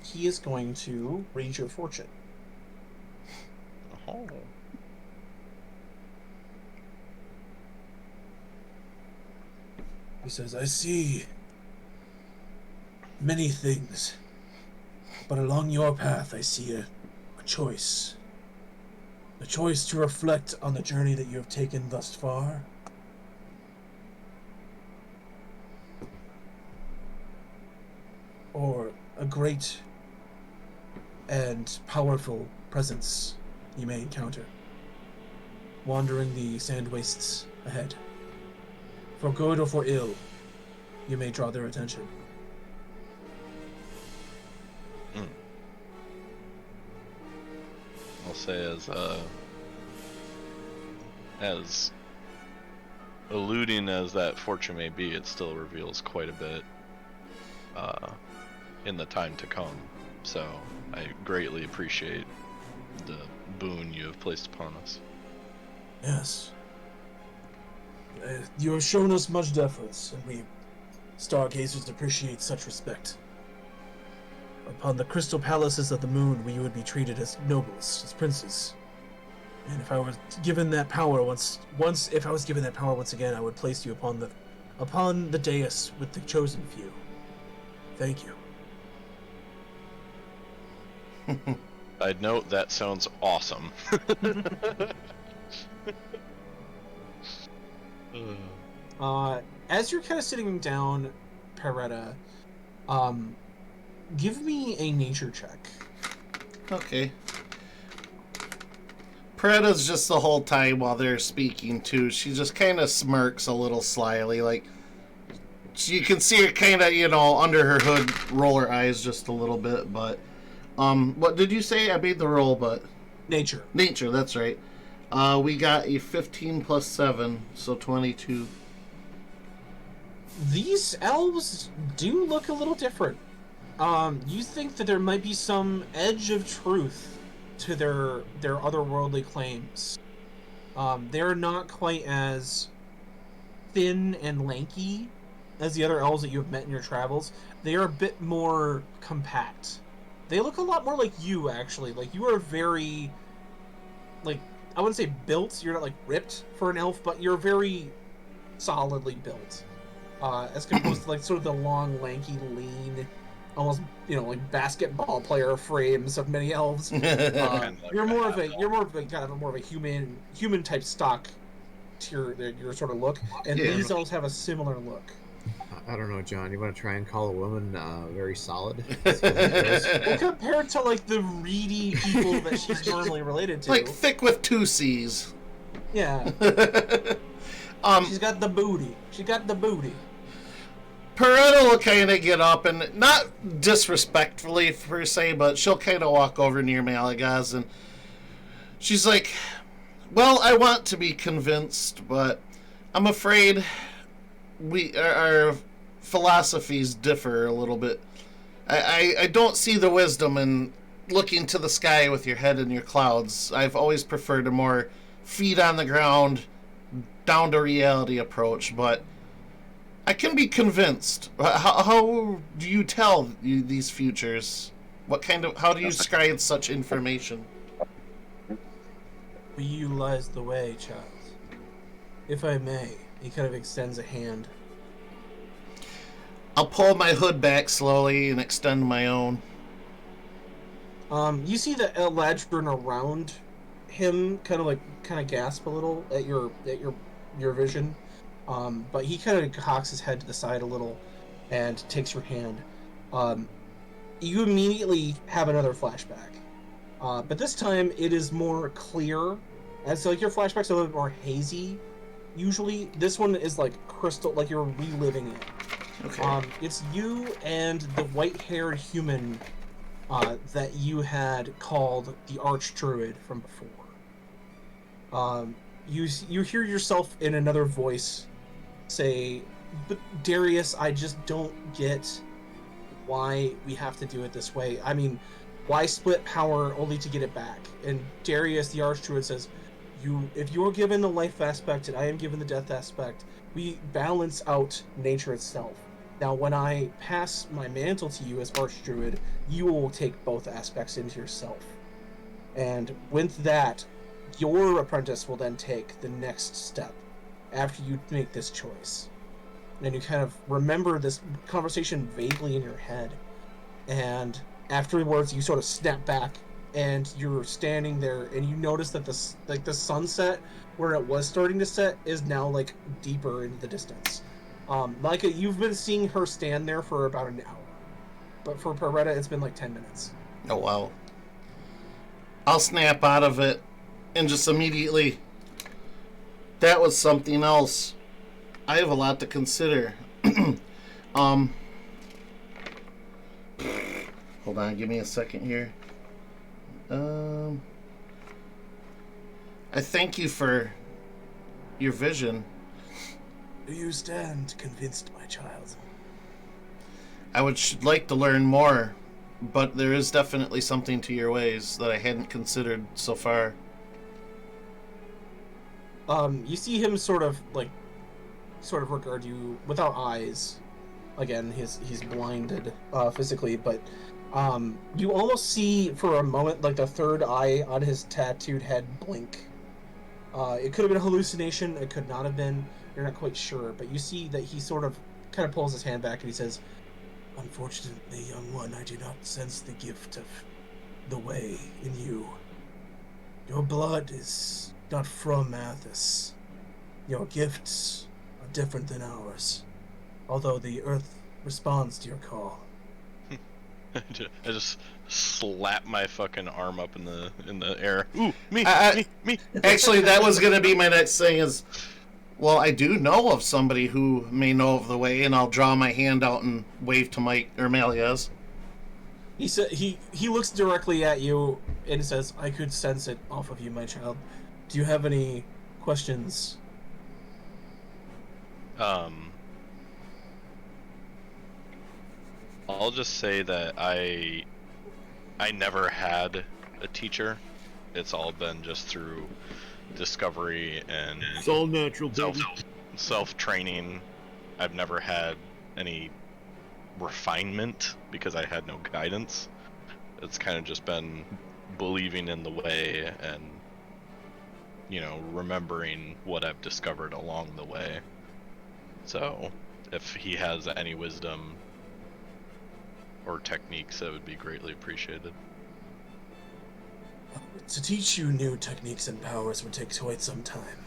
he is going to raise your fortune. Oh. He says, "I see many things, but along your path I see a choice. A choice to reflect on the journey that you have taken thus far. Or a great and powerful presence you may encounter, wandering the sand wastes ahead. For good or for ill, you may draw their attention. I'll say as eluding as that fortune may be, it still reveals quite a bit in the time to come. So I greatly appreciate the boon you have placed upon us. Yes. You have shown us much deference, and we stargazers appreciate such respect. Upon the crystal palaces of the moon, we would be treated as nobles, as princes. And if I was given that power if I was given that power once again, I would place you upon the dais with the chosen few. Thank you. I'd note that sounds awesome. As you're kind of sitting down, Peretta, give me a nature check. Okay. Peretta's just the whole time while they're speaking too. She just kind of smirks a little slyly, like you can see her kind of, under her hood, roll her eyes just a little bit. But what did you say? I made the roll, but Nature. That's right. We got a 15 plus 7, so 22. These elves do look a little different. You think that there might be some edge of truth to their otherworldly claims. They're not quite as thin and lanky as the other elves that you have met in your travels. They are a bit more compact. They look a lot more like you, actually. Like, you are very, like, I wouldn't say built. You're not, like, ripped for an elf, but you're very solidly built. As opposed to, like, sort of the long, lanky, lean, almost, like basketball player frames of many elves. You're more of a kind of more of a human type stock to your sort of look, and these elves have a similar look. I don't know, John. You want to try and call a woman very solid? Well, compared to like the reedy people that she's normally related to, like thick with 2 C's. Yeah. She's got the booty. She got the booty. Peretta will kind of get up and, not disrespectfully per se, but she'll kind of walk over near Malagaz and she's like, well, I want to be convinced, but I'm afraid our philosophies differ a little bit. I don't see the wisdom in looking to the sky with your head in your clouds. I've always preferred a more feet on the ground, down to reality approach, but I can be convinced. How do you tell these futures? How do you scribe such information? We utilize the way, child. If I may, he kind of extends a hand. I'll pull my hood back slowly and extend my own. You see the Eladrin around him kind of gasp a little at your vision. But he kind of cocks his head to the side a little and takes your hand. You immediately have another flashback. But this time it is more clear. And so, like, your flashbacks are a little bit more hazy. Usually, this one is like crystal, like you're reliving it. Okay. It's you and the white-haired human that you had called the Archdruid from before. You hear yourself in another voice say, but Darius, I just don't get why we have to do it this way. I mean, why split power only to get it back? And Darius, the Archdruid, says, if you're given the life aspect and I am given the death aspect, we balance out nature itself. Now, when I pass my mantle to you as Archdruid, you will take both aspects into yourself. And with that, your apprentice will then take the next step after you make this choice. And you kind of remember this conversation vaguely in your head. And afterwards, you sort of snap back and you're standing there and you notice that the sunset where it was starting to set is now like deeper into the distance. You've been seeing her stand there for about an hour. But for Peretta, it's been like 10 minutes. Oh, wow. I'll snap out of it and just immediately, that was something else. I have a lot to consider. Um, hold on, give me a second here. I thank you for your vision. Do you stand convinced, my child? I would like to learn more, but there is definitely something to your ways that I hadn't considered so far. You see him sort of regard you without eyes. Again, he's blinded physically, but you almost see for a moment like the third eye on his tattooed head blink. It could have been a hallucination. It could not have been. You're not quite sure, but you see that he sort of kind of pulls his hand back and he says, "Unfortunately, young one, I do not sense the gift of the way in you. Your blood is not from Athos. Your gifts are different than ours, although the earth responds to your call." I just slap my fucking arm up in the air. Ooh, me. Actually, that was going to be my next thing is, well, I do know of somebody who may know of the way, and I'll draw my hand out and wave to Mike or Malias. He said he looks directly at you and says, "I could sense it off of you, my child. Do you have any questions?" I'll just say that I never had a teacher. It's all been just through discovery and It's all natural, baby. self-training. I've never had any refinement because I had no guidance. It's kind of just been believing in the way and, you know, remembering what I've discovered along the way. So, if he has any wisdom or techniques, that would be greatly appreciated. To teach you new techniques and powers would take quite some time.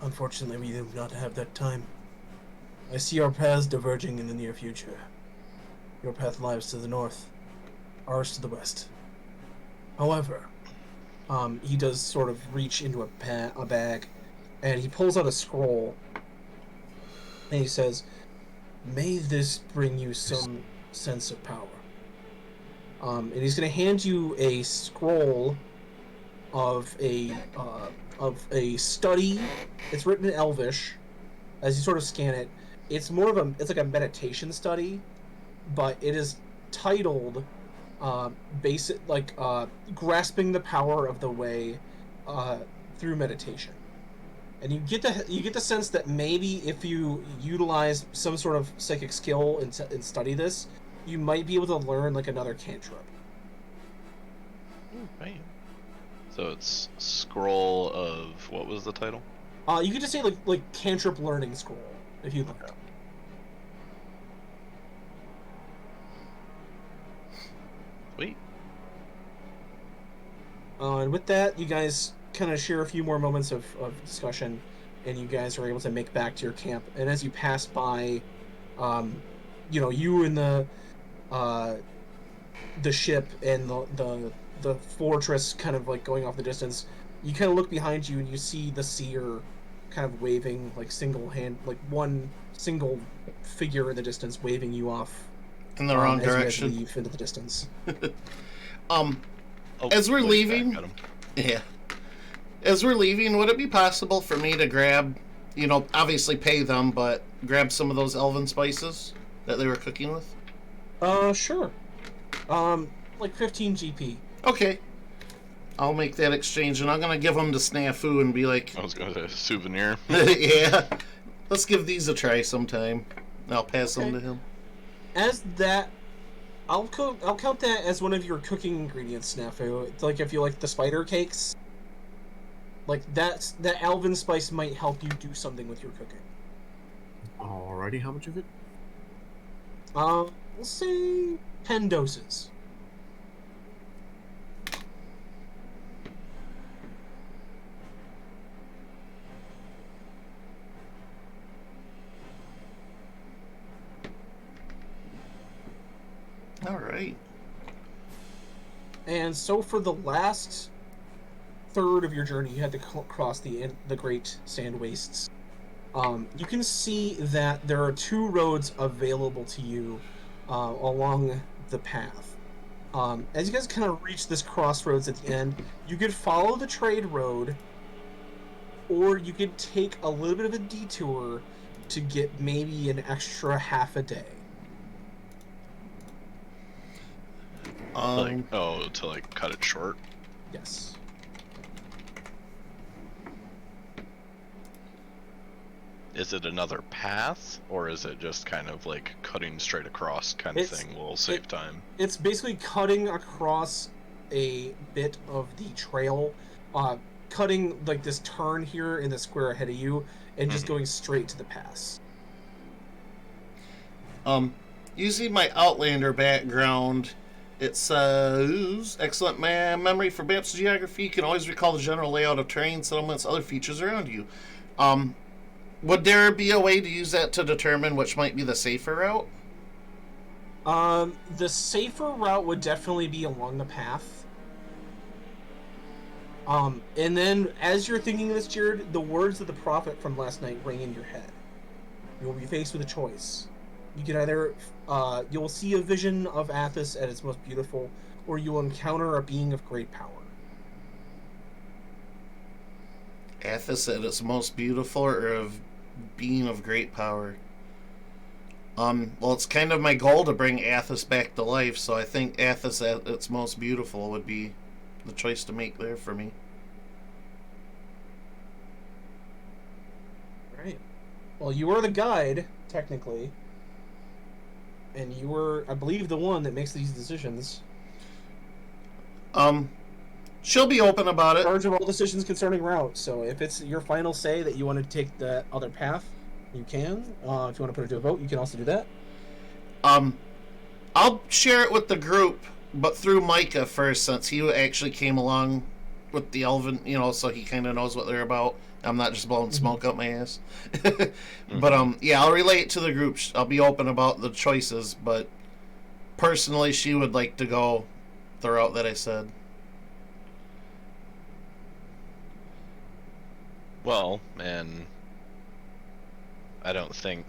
Unfortunately, we do not have that time. I see our paths diverging in the near future. Your path lies to the north, ours to the west. However, he does sort of reach into a bag, and he pulls out a scroll, and he says, "May this bring you some sense of power." And he's going to hand you a scroll of a study. It's written in Elvish. As you sort of scan it, it's like a meditation study, but it is titled grasping the power of the way through meditation. And you get the sense that maybe if you utilize some sort of psychic skill and study this, you might be able to learn like another cantrip. Right. So it's scroll of, what was the title? You could just say like cantrip learning scroll if you'd like. Sweet. And with that, you guys kind of share a few more moments of discussion, and you guys are able to make back to your camp. And as you pass by, you and the ship and the fortress kind of like going off the distance, you kind of look behind you and you see the seer kind of waving, like one single figure in the distance waving you off In the wrong as you guys direction. leave into the distance. As we're Look leaving, back at 'em. yeah. As we're leaving, would it be possible for me to grab, obviously pay them, but grab some of those elven spices that they were cooking with? Sure. Like 15 GP. Okay. I'll make that exchange, and I'm going to give them to Snafu and be like, I was going to say souvenir. yeah, let's give these a try sometime. I'll pass them to him. As that, I'll count that as one of your cooking ingredients, Snafu. It's like if you like the spider cakes, like that elven spice might help you do something with your cooking. Alrighty, how much of it? We'll say 10 doses. All right. And so for the last third of your journey, you had to cross the Great Sand Wastes. you can see that there are 2 roads available to you along the path. As you guys kind of reach this crossroads at the end, you could follow the trade road, or you could take a little bit of a detour to get maybe an extra half a day. To like cut it short. Yes. Is it another path, or is it just kind of like cutting straight across kind of thing will save time? It's basically cutting across a bit of the trail, cutting like this turn here in the square ahead of you, and just going straight to the pass. Using my Outlander background, it says, excellent memory for maps geography. You can always recall the general layout of terrain, settlements, other features around you. Would there be a way to use that to determine which might be the safer route? The safer route would definitely be along the path. And then, as you're thinking this, Jared, the words of the prophet from last night ring in your head. You will be faced with a choice. You can either, you will see a vision of Athos at its most beautiful, or you will encounter a being of great power. Athos at its most beautiful, or of being of great power? Well, it's kind of my goal to bring Athos back to life, so I think Athos at its most beautiful would be the choice to make there for me. Right. Well, you are the guide, technically. And you were, I believe, the one that makes these decisions. She'll be open about In it. charge of all decisions concerning route. So if it's your final say that you want to take that other path, you can. If you want to put it to a vote, you can also do that. I'll share it with the group, but through Micah first, since he actually came along with the Elven, so he kind of knows what they're about. I'm not just blowing smoke up my ass. But yeah, I'll relate to the group. I'll be open about the choices, but personally, she would like to go the route that I said. Well, and I don't think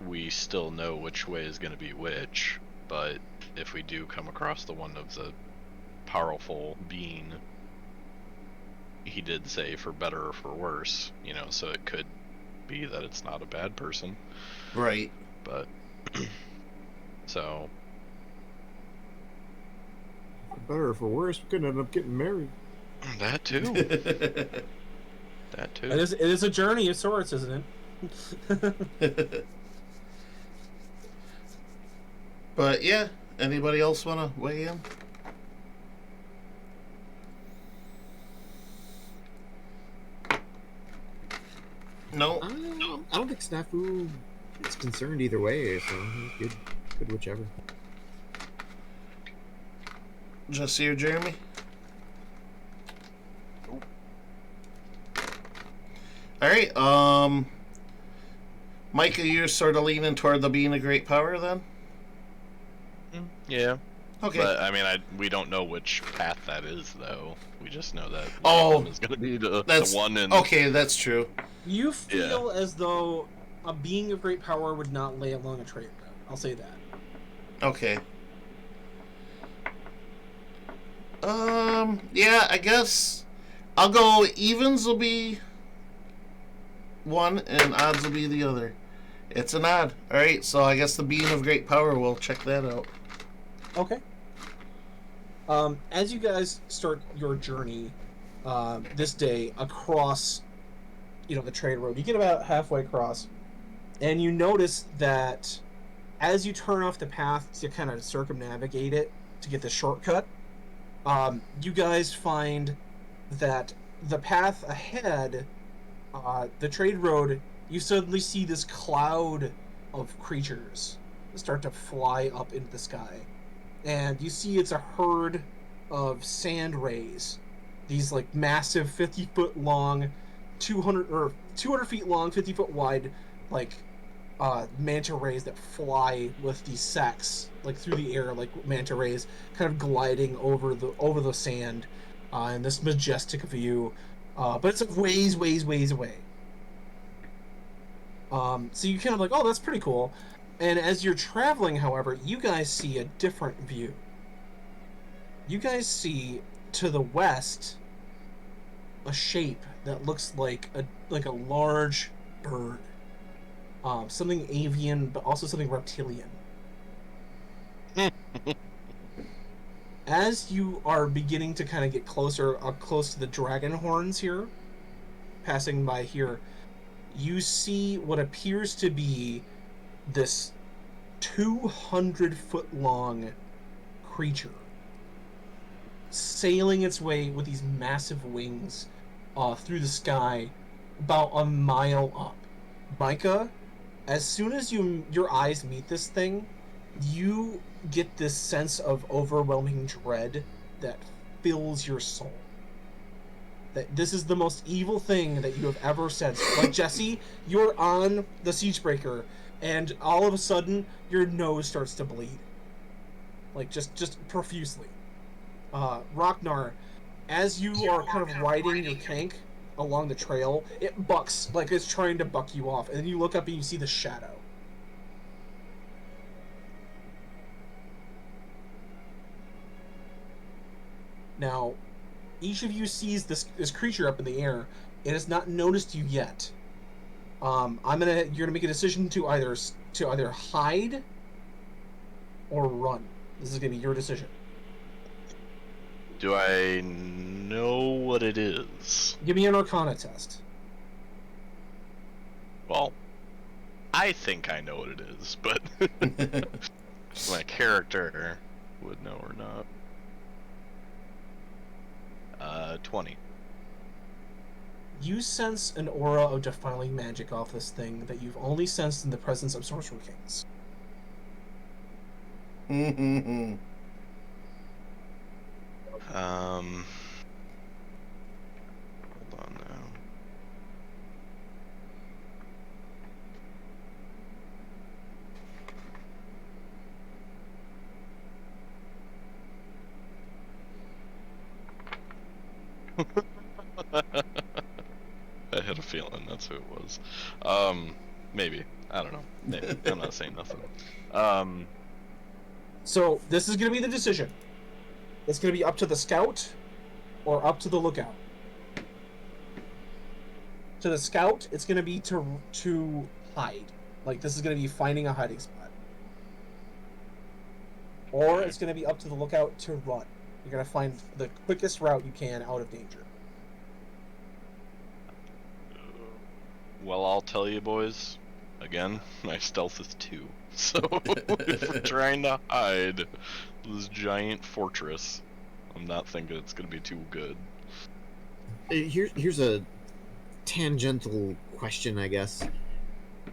we still know which way is going to be which, but if we do come across the one of the powerful being, he did say for better or for worse, so it could be that it's not a bad person. Right. But, so. For better or for worse, we could end up getting married. That too. That too. It is a journey of sorts, isn't it? But yeah, anybody else want to weigh in? No. I don't think Snafu is concerned either way, so he's good whichever. Jesse or Jeremy? Alright, Micah, you're sort of leaning toward the being a great power then? Yeah. Okay. But, I mean, we don't know which path that is, though. We just know that Oh, one is going to be the one in... Okay, that's true. You feel as though a being of great power would not lay along a trade route. I'll say that. Okay. Yeah, I guess I'll go evens will be one and odds will be the other. It's an odd. Alright, so I guess the being of great power, we'll check that out. Okay. As you guys start your journey this day across, the trade road, you get about halfway across, and you notice that as you turn off the path to kind of circumnavigate it to get the shortcut, you guys find that the path ahead, the trade road, you suddenly see this cloud of creatures start to fly up into the sky. And you see it's a herd of sand rays. These like massive 50-foot long, 200 feet long, 50-foot wide, like manta rays that fly with these sacks like through the air, like manta rays, kind of gliding over the sand in this majestic view. But it's ways away. So you kind of like, oh, that's pretty cool. And as you're traveling, however, you guys see a different view. You guys see to the west a shape that looks like a large bird, something avian, but also something reptilian. As you are beginning to kind of get closer, up close to the dragon horns here, passing by here, you see what appears to be this 200-foot long creature sailing its way with these massive wings through the sky about a mile up. Micah, as soon as your eyes meet this thing, you get this sense of overwhelming dread that fills your soul. That this is the most evil thing that you have ever said. Like, Jesse, you're on the Siegebreaker, and all of a sudden, your nose starts to bleed. Like, just profusely. Ragnar, as you are kind of riding your tank along the trail, it bucks, like it's trying to buck you off, and then you look up and you see the shadow. Now, each of you sees this creature up in the air. It has not noticed you yet. You're gonna make a decision to either hide or run. This is gonna be your decision. Do I know what it is? Give me an Arcana test. Well, I think I know what it is, but my character would know or not. 20. You sense an aura of defiling magic off this thing that you've only sensed in the presence of Sorcerer Kings. Hold on now. I had a feeling that's who it was. Maybe. I don't know. Maybe. I'm not saying nothing. So, this is going to be the decision. It's going to be up to the scout or up to the lookout. To the scout, it's going to be to hide. Like, this is going to be finding a hiding spot. Or it's going to be up to the lookout to run. You're going to find the quickest route you can out of danger. Well, I'll tell you, boys. Again, my stealth is 2. So, if we're trying to hide this giant fortress, I'm not thinking it's going to be too good. Here's a tangential question, I guess.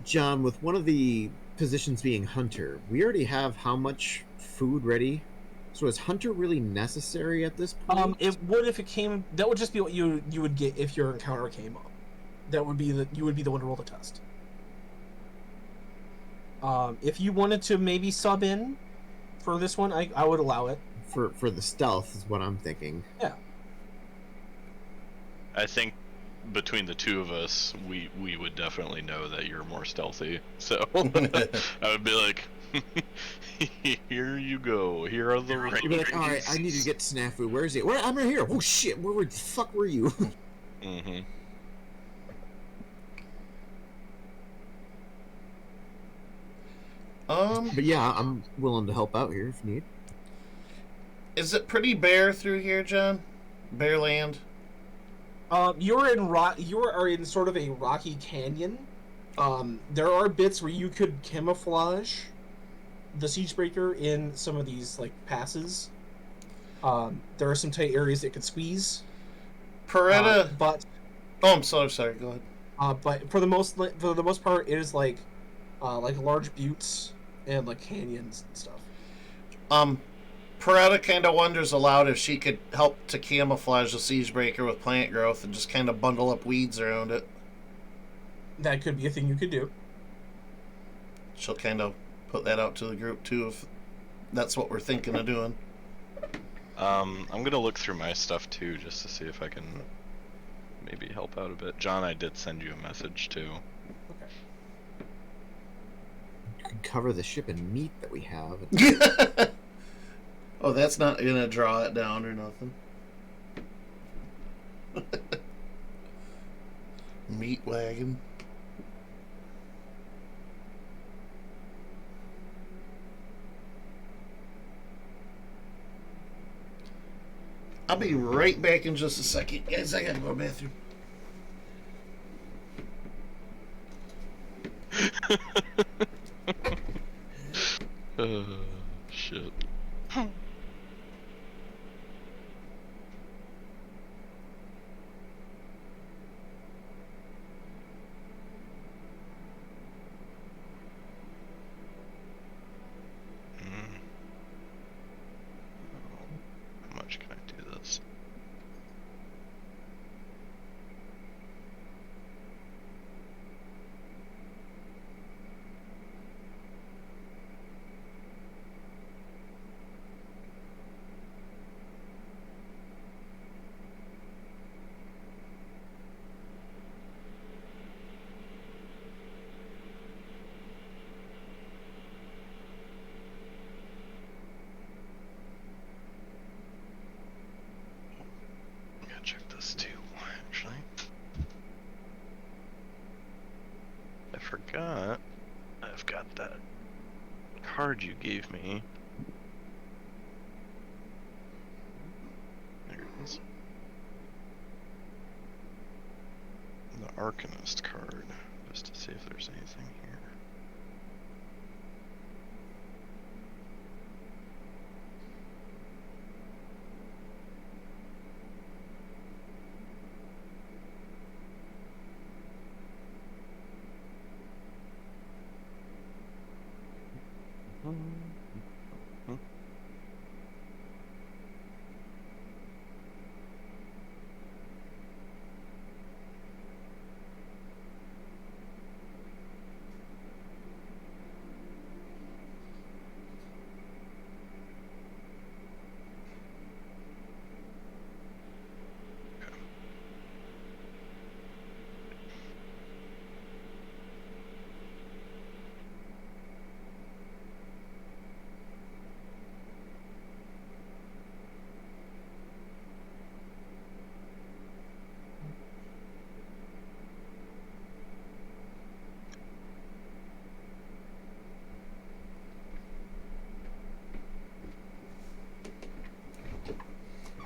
John, with one of the positions being hunter, we already have how much food ready? So is hunter really necessary at this point? It would if it came. That would just be what you would get if your encounter came up. That would be you would be the one to roll the test. If you wanted to maybe sub in for this one, I would allow it. For the stealth is what I'm thinking. Yeah. I think between the two of us, we would definitely know that you're more stealthy. So I would be like, here you go. Here are the You'd be like, all right, I need to get Snafu. Where is he? Where? I'm right here. Oh shit! Where the fuck were you? Mm-hmm. But yeah, I'm willing to help out here if need. Is it pretty bare through here, John? Bare land? You are in sort of a rocky canyon. There are bits where you could camouflage the Siegebreaker in some of these like passes. There are some tight areas that could squeeze. Peretta. But Oh, I'm so sorry. Go ahead. but for the most part, it is like large buttes and like canyons and stuff. Peretta kind of wonders aloud if she could help to camouflage the Siegebreaker with plant growth and just kind of bundle up weeds around it. That could be a thing you could do. She'll kind of put that out to the group too if that's what we're thinking of doing. I'm gonna look through my stuff too, just to see if I can maybe help out a bit. John, I did send you a message too. Okay. could cover the ship in meat that we have. Oh, that's not gonna draw it down or nothing. Meat wagon. I'll be right back in just a second. Guys, I gotta go to the bathroom. Shit. How much can I do this? I'm gonna check this too, actually. I forgot. I've got that card you gave me. There it is. The Arcanist card, just to see if there's anything here.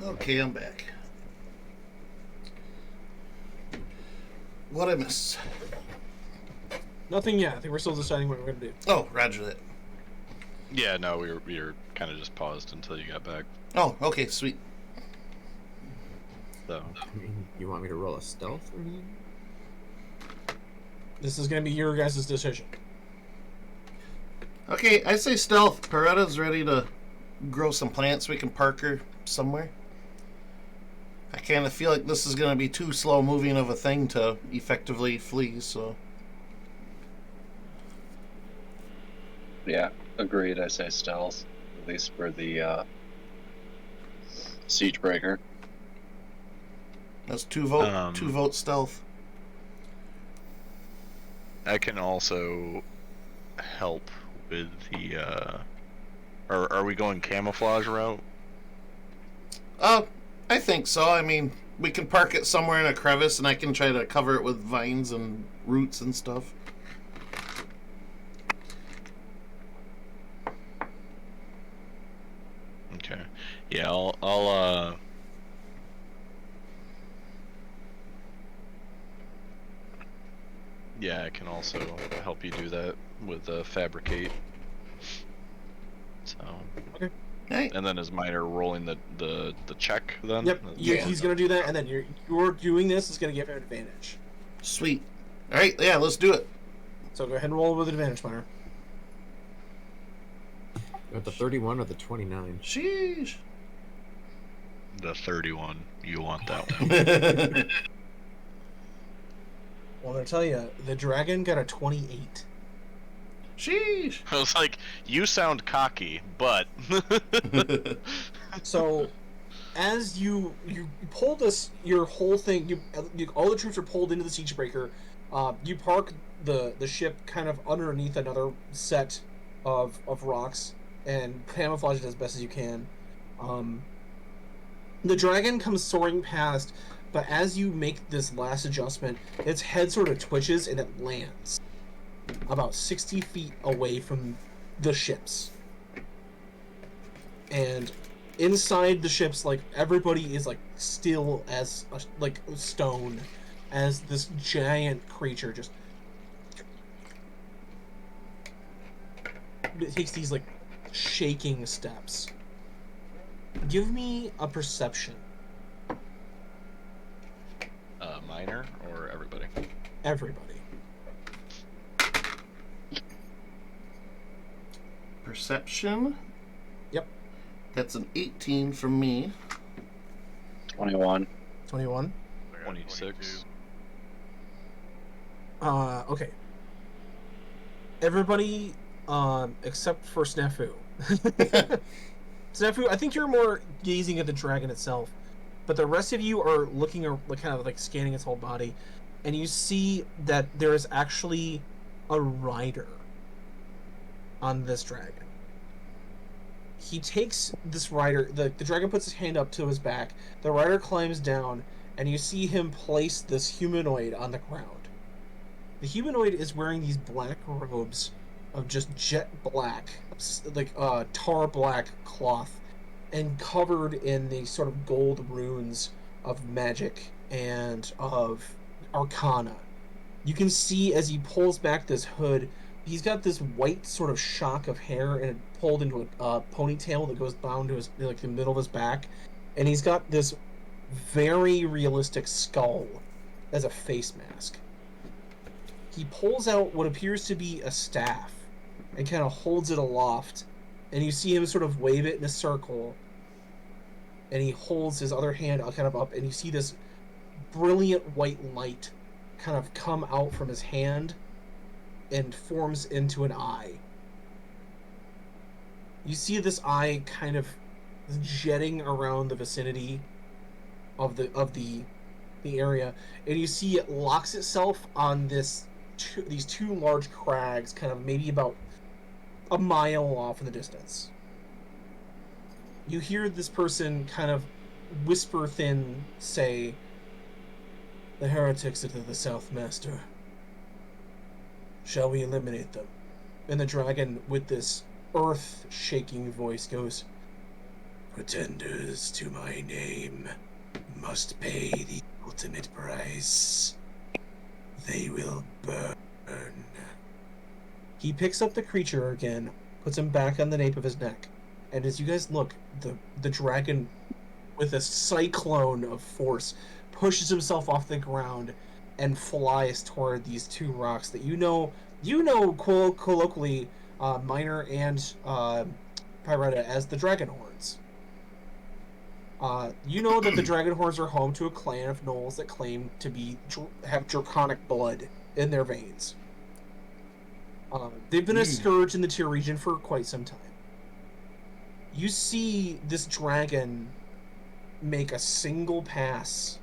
Okay, I'm back. What I miss? Nothing yet. I think we're still deciding what we're gonna do. Oh, roger that. Yeah, no, we were kind of just paused until you got back. Oh, okay, sweet. So I mean, you want me to roll a stealth or anything? This is gonna be your guys' decision. Okay, I say stealth. Peretta's ready to grow some plants. We can park her somewhere. I kind of feel like this is going to be too slow moving of a thing to effectively flee, so... Yeah, agreed. I say stealth, at least for the siege breaker. That's two vote stealth. I can also help with the are we going camouflage route? I think so. I mean, we can park it somewhere in a crevice and I can try to cover it with vines and roots and stuff. Okay. Yeah, I'll yeah, I can also help you do that with fabricate. So. Okay. Hey. And then is Miner rolling the check then? Yep. Yeah. He's gonna do that, and then you're doing this is gonna give him advantage. Sweet. All right, yeah, let's do it. So go ahead and roll with advantage, Miner. At the 31 or the 29? Sheesh. The 31. You want that one. Well, I'm gonna tell you, the dragon got a 28. Sheesh. I was like, you sound cocky, but So, as you pull this, your whole thing, all the troops are pulled into the siege breaker. You park the ship kind of underneath another set of rocks and camouflage it as best as you can. The dragon comes soaring past, but as you make this last adjustment, its head sort of twitches and it lands about 60 feet away from the ships. And inside the ships, like, everybody is, like, still as, like, stone as this giant creature just... It takes these, like, shaking steps. Give me a perception. Minor or everybody? Everybody. Perception. Yep. That's an 18 from me. 21. 21. I got 26. Okay. Everybody, except for Snafu. Snafu, I think you're more gazing at the dragon itself, but the rest of you are looking, like, kind of like scanning its whole body, and you see that there is actually a rider on this dragon. He takes this rider, the dragon puts his hand up to his back, the rider climbs down, and you see him place this humanoid on the ground. The humanoid is wearing these black robes of just jet black, like tar black cloth, and covered in these sort of gold runes of magic and of arcana. You can see as he pulls back this hood, he's got this white sort of shock of hair and it pulled into a ponytail that goes down to his, like, the middle of his back, and he's got this very realistic skull as a face mask. He pulls out what appears to be a staff and kind of holds it aloft, and you see him sort of wave it in a circle, and he holds his other hand kind of up, and you see this brilliant white light kind of come out from his hand and forms into an eye. You see this eye kind of jetting around the vicinity of the area, and you see it locks itself on these two large crags, kind of maybe about a mile off in the distance. You hear this person kind of whisper thin say, "The heretics are to the south, master. Shall we eliminate them?" And the dragon, with this earth-shaking voice, goes, "Pretenders to my name must pay the ultimate price. They will burn." He picks up the creature again, puts him back on the nape of his neck, and as you guys look, the dragon, with a cyclone of force, pushes himself off the ground and flies toward these two rocks that you know colloquially, Minor and Pyretta, as the dragon horns. You know that the dragon horns are home to a clan of gnolls that claim to have draconic blood in their veins. They've been a scourge in the Tyr region for quite some time. You see this dragon make a single pass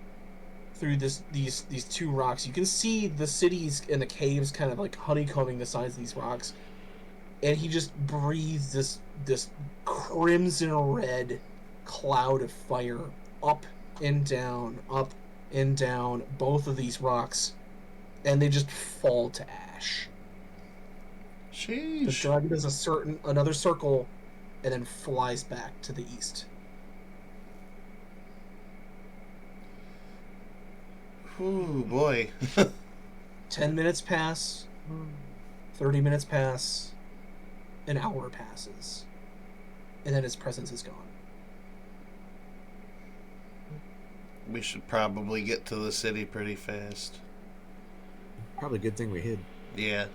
through these two rocks. You can see the cities and the caves kind of like honeycombing the sides of these rocks, and he just breathes this crimson red cloud of fire up and down, both of these rocks, and they just fall to ash. Sheesh. The dragon does another circle and then flies back to the east. Ooh, boy. 10 minutes pass, 30 minutes pass, an hour passes, and then his presence is gone. We should probably get to the city pretty fast. Probably a good thing we hid. Yeah.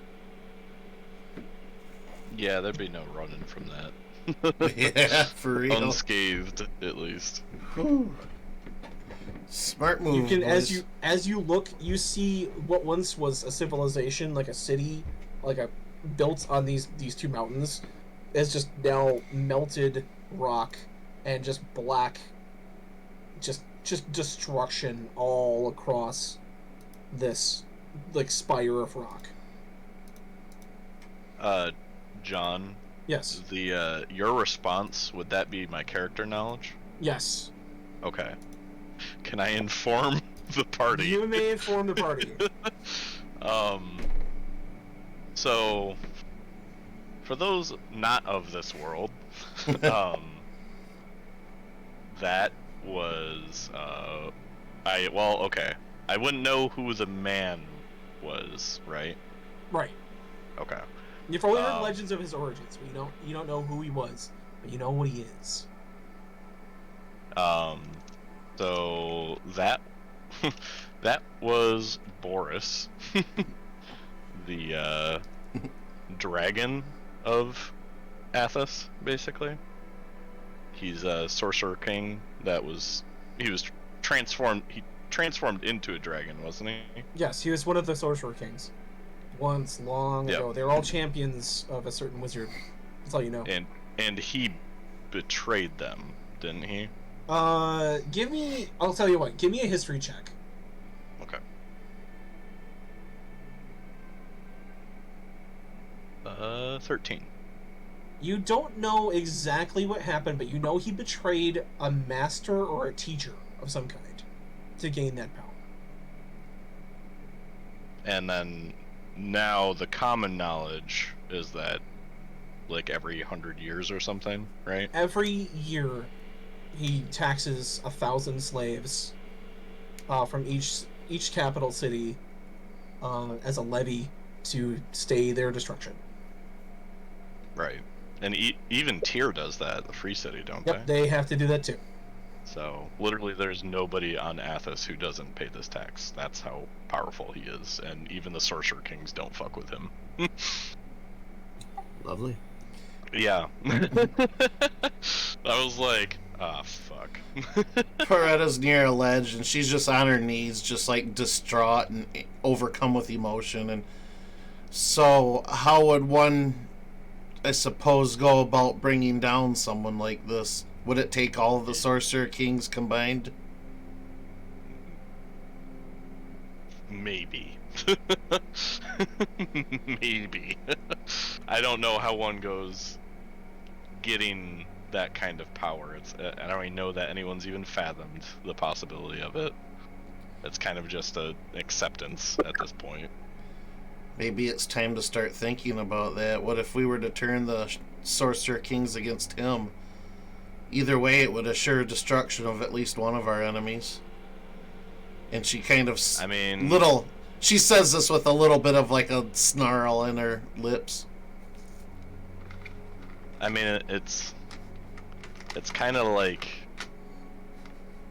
Yeah, there'd be no running from that. Yeah, for real. Unscathed, at least. Whew. Smart move. You can, boys. as you look, you see what once was a civilization, like a city, built on these two mountains, is just now melted rock and just black, just destruction all across this like spire of rock. John, Yes. the your response, would that be my character knowledge? Yes. Okay. Can I inform the party? You may inform the party. So for those not of this world, that was okay. I wouldn't know who the man was, right? Right. Okay. You've only heard legends of his origins, but you don't know who he was, but you know what he is. So that that was Boris, the dragon of Athos, basically. He's a sorcerer king he was transformed into a dragon, wasn't he? Yes, he was one of the sorcerer kings. Once long ago. They were all champions of a certain wizard. That's all you know. And he betrayed them, didn't he? I'll tell you what, give me a history check. Okay. 13. You don't know exactly what happened, but you know he betrayed a master or a teacher of some kind to gain that power. And then now the common knowledge is that like every 100 years or something, right? Every year he taxes 1,000 slaves from each capital city as a levy to stay their destruction. Right. And even Tyr does that, the Free City, don't Yep, they? they have to do that too. So, literally, there's nobody on Athos who doesn't pay this tax. That's how powerful he is, and even the Sorcerer Kings don't fuck with him. Lovely. Yeah. I was like, fuck. Coretta's near a ledge, and she's just on her knees, just like distraught and overcome with emotion. And so, how would one, I suppose, go about bringing down someone like this? Would it take all of the Sorcerer Kings combined? Maybe. Maybe. I don't know how one goes getting that kind of power. I don't even know that anyone's even fathomed the possibility of it. It's kind of just a acceptance at this point. Maybe it's time to start thinking about that. What if we were to turn the Sorcerer Kings against him? Either way, it would assure destruction of at least one of our enemies. And she kind of... She says this with a little bit of like a snarl in her lips. I mean, it's kind of like...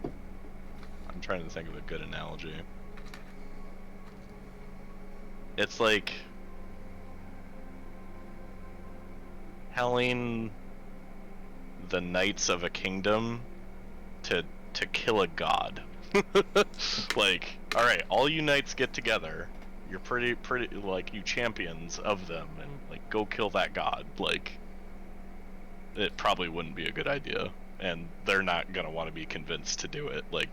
I'm trying to think of a good analogy. It's like telling the knights of a kingdom to kill a god. Like, all right, all you knights get together. You're pretty like you champions of them, and like go kill that god. Like, it probably wouldn't be a good idea, and they're not gonna want to be convinced to do it. Like,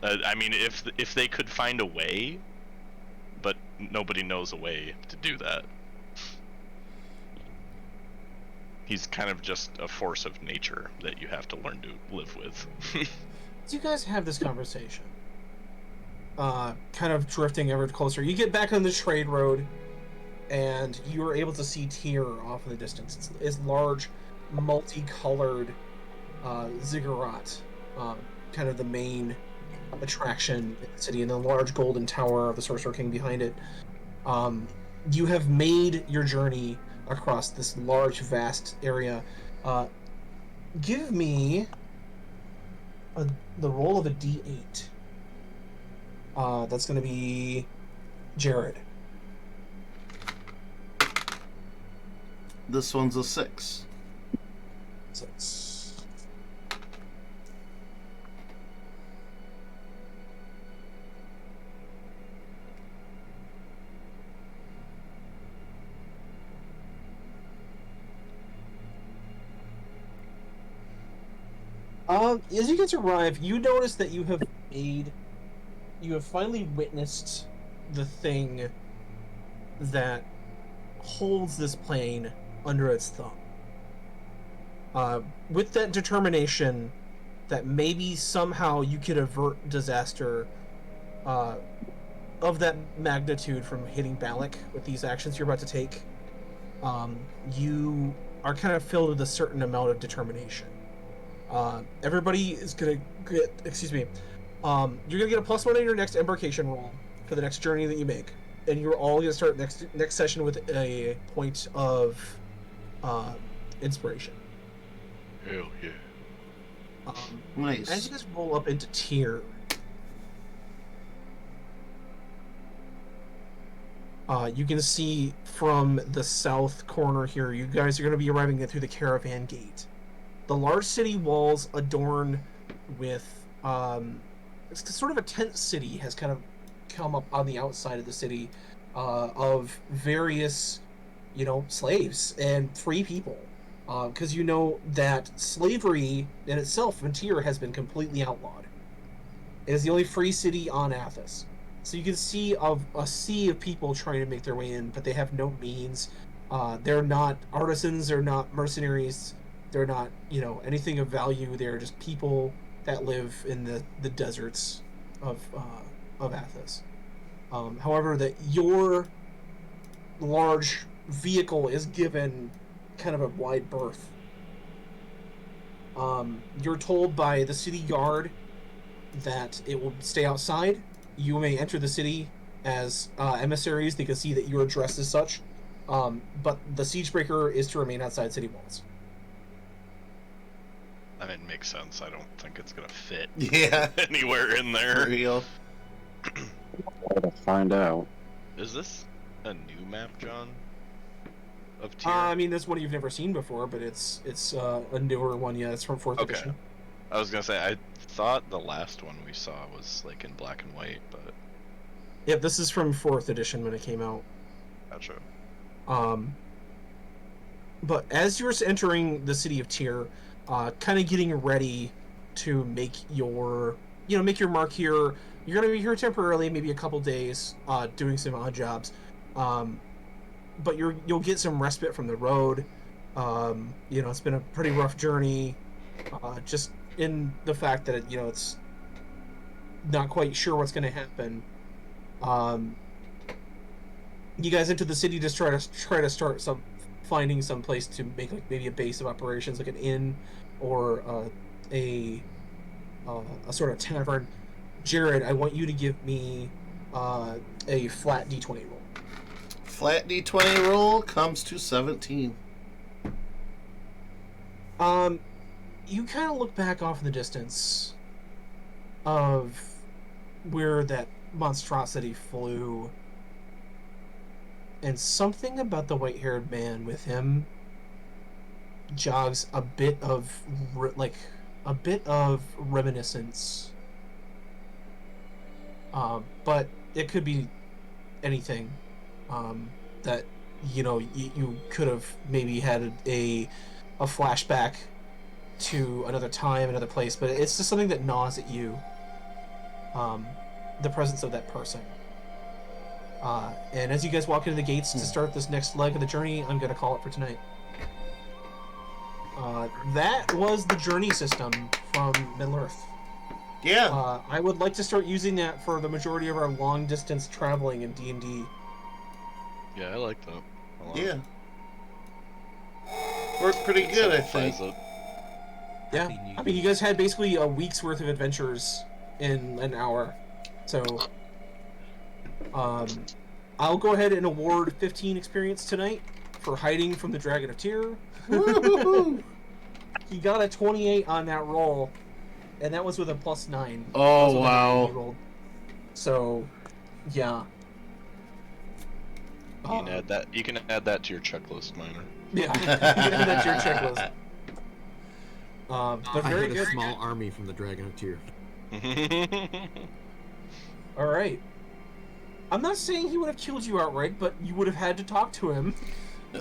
I mean, if they could find a way, but nobody knows a way to do that. He's kind of just a force of nature that you have to learn to live with. So you guys have this conversation, kind of drifting ever closer. You get back on the trade road, and you are able to see Tyr off in the distance. It's large, multicolored ziggurat, kind of the main attraction in the city, and the large golden tower of the Sorcerer King behind it. You have made your journey across this large, vast area. Give me the roll of a D8. That's going to be Jared. This one's a 6. 6. As you guys arrive, you notice that you have finally witnessed the thing that holds this plane under its thumb. With that determination that maybe somehow you could avert disaster of that magnitude from hitting Balak with these actions you're about to take, you are kind of filled with a certain amount of determination. Everybody is gonna get, you're gonna get a +1 on your next embarkation roll for the next journey that you make, and you're all gonna start next session with a point of inspiration. Hell yeah. Nice. As you guys roll up into tier, you can see from the south corner here, you guys are going to be arriving through the caravan gate. The large city walls adorned with it's sort of a tent city has kind of come up on the outside of the city of various, slaves and free people. Because you know that slavery in itself in Tyr has been completely outlawed. It is the only free city on Athos. So you can see a sea of people trying to make their way in, but they have no means. They're not artisans, they're not mercenaries, they're not, anything of value. They're just people that live in the deserts of Athos. However, that your large vehicle is given kind of a wide berth. You're told by the city guard that it will stay outside. You may enter the city as emissaries. They can see that you are dressed as such. But the siegebreaker is to remain outside city walls. I mean, it makes sense. I don't think it's gonna fit Yeah. anywhere in there. For real. We'll find out. Is this a new map, John? Of Tyr? I mean, that's one you've never seen before, but it's a newer one. Yeah, it's from 4th Okay. edition. I was gonna say, I thought the last one we saw was like in black and white, but Yeah, this is from 4th edition when it came out. gotcha. But as you're entering the city of Tyr, kind of getting ready to make your mark here. You're gonna be here temporarily, maybe a couple days, doing some odd jobs. But you'll get some respite from the road. It's been a pretty rough journey. Just in the fact that it's not quite sure what's going to happen. You guys enter the city to try to start finding some place to make like maybe a base of operations, like an inn or a sort of tavern. Jared, I want you to give me a flat D20 roll. Flat D20 roll comes to 17. You kind of look back off in the distance of where that monstrosity flew, and something about the white-haired man with him jogs a bit of reminiscence. But it could be anything. That you could have maybe had a flashback to another time, another place, but it's just something that gnaws at you. The presence of that person. And as you guys walk into the gates to start this next leg of the journey, I'm going to call it for tonight. That was the journey system from Middle-earth. Yeah. I would like to start using that for the majority of our long-distance traveling in D&D. Yeah, I like that a lot. Yeah. Worked pretty good, I think. Simplifies it. Yeah, I mean, you guys had basically a week's worth of adventures in an hour. So, I'll go ahead and award 15 experience tonight for hiding from the Dragon of Tyr. Woo-hoo-hoo. He got a 28 on that roll, and that was with a +9. Oh, That was with a 9 wow. he rolled. So, yeah. You can add that to your checklist, Minor. Yeah, that's your checklist. But I very had good. a small army from the Dragon of Tyr. All right. I'm not saying he would have killed you outright, but you would have had to talk to him. You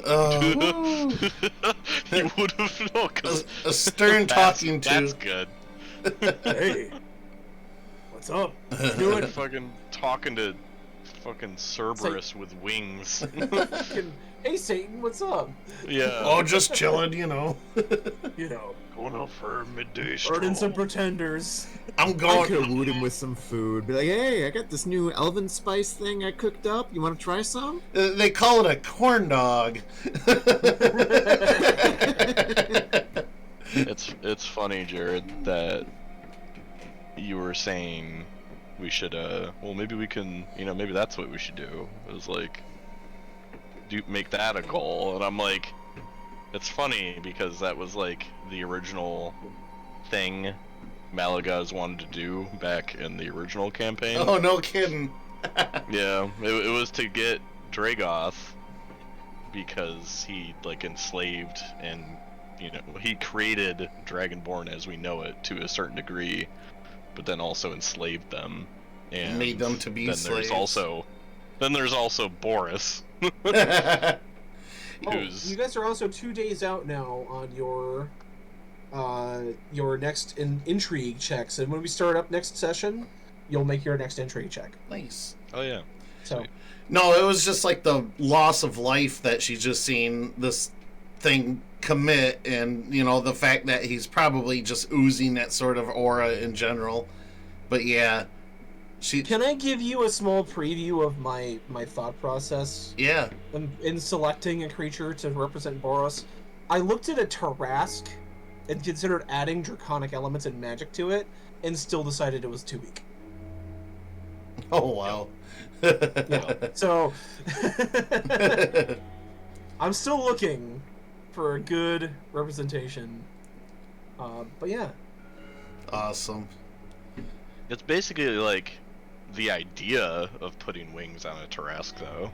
would have known, 'cause a stern talking to. That's good. Hey, what's up? Do it. Fucking talking to fucking Cerberus with wings. Fucking, hey Satan, what's up? Yeah. Oh, just chilling, you know. You know, Going out for a midday burning some stroll. pretenders. I'm I going. could have wooed him with some food. Be like, hey, I got this new elven spice thing I cooked up. You want to try some? They call it a corn dog. It's funny, Jared, that you were saying we should well, maybe we can, maybe that's what we should do. It was like make that a goal, and I'm like, it's funny because that was like the original thing Malagaz wanted to do back in the original campaign. Oh, no kidding. Yeah, it was to get Dragoth because he like enslaved and he created Dragonborn as we know it to a certain degree, but then also enslaved them and Made them to be then slaves. There's also Boris. Oh, you guys are also 2 days out now on your next intrigue checks, and when we start up next session, you'll make your next intrigue check. Nice. Oh yeah. So, Sweet. No, it was just like the loss of life that she's just seen this thing commit, and the fact that he's probably just oozing that sort of aura in general. But yeah, can I give you a small preview of my thought process yeah. in selecting a creature to represent Boros? I looked at a Tarask and considered adding draconic elements and magic to it, and still decided it was too weak. Oh wow. Yeah. So I'm still looking for a good representation. But yeah. Awesome. It's basically like the idea of putting wings on a Tarask, though.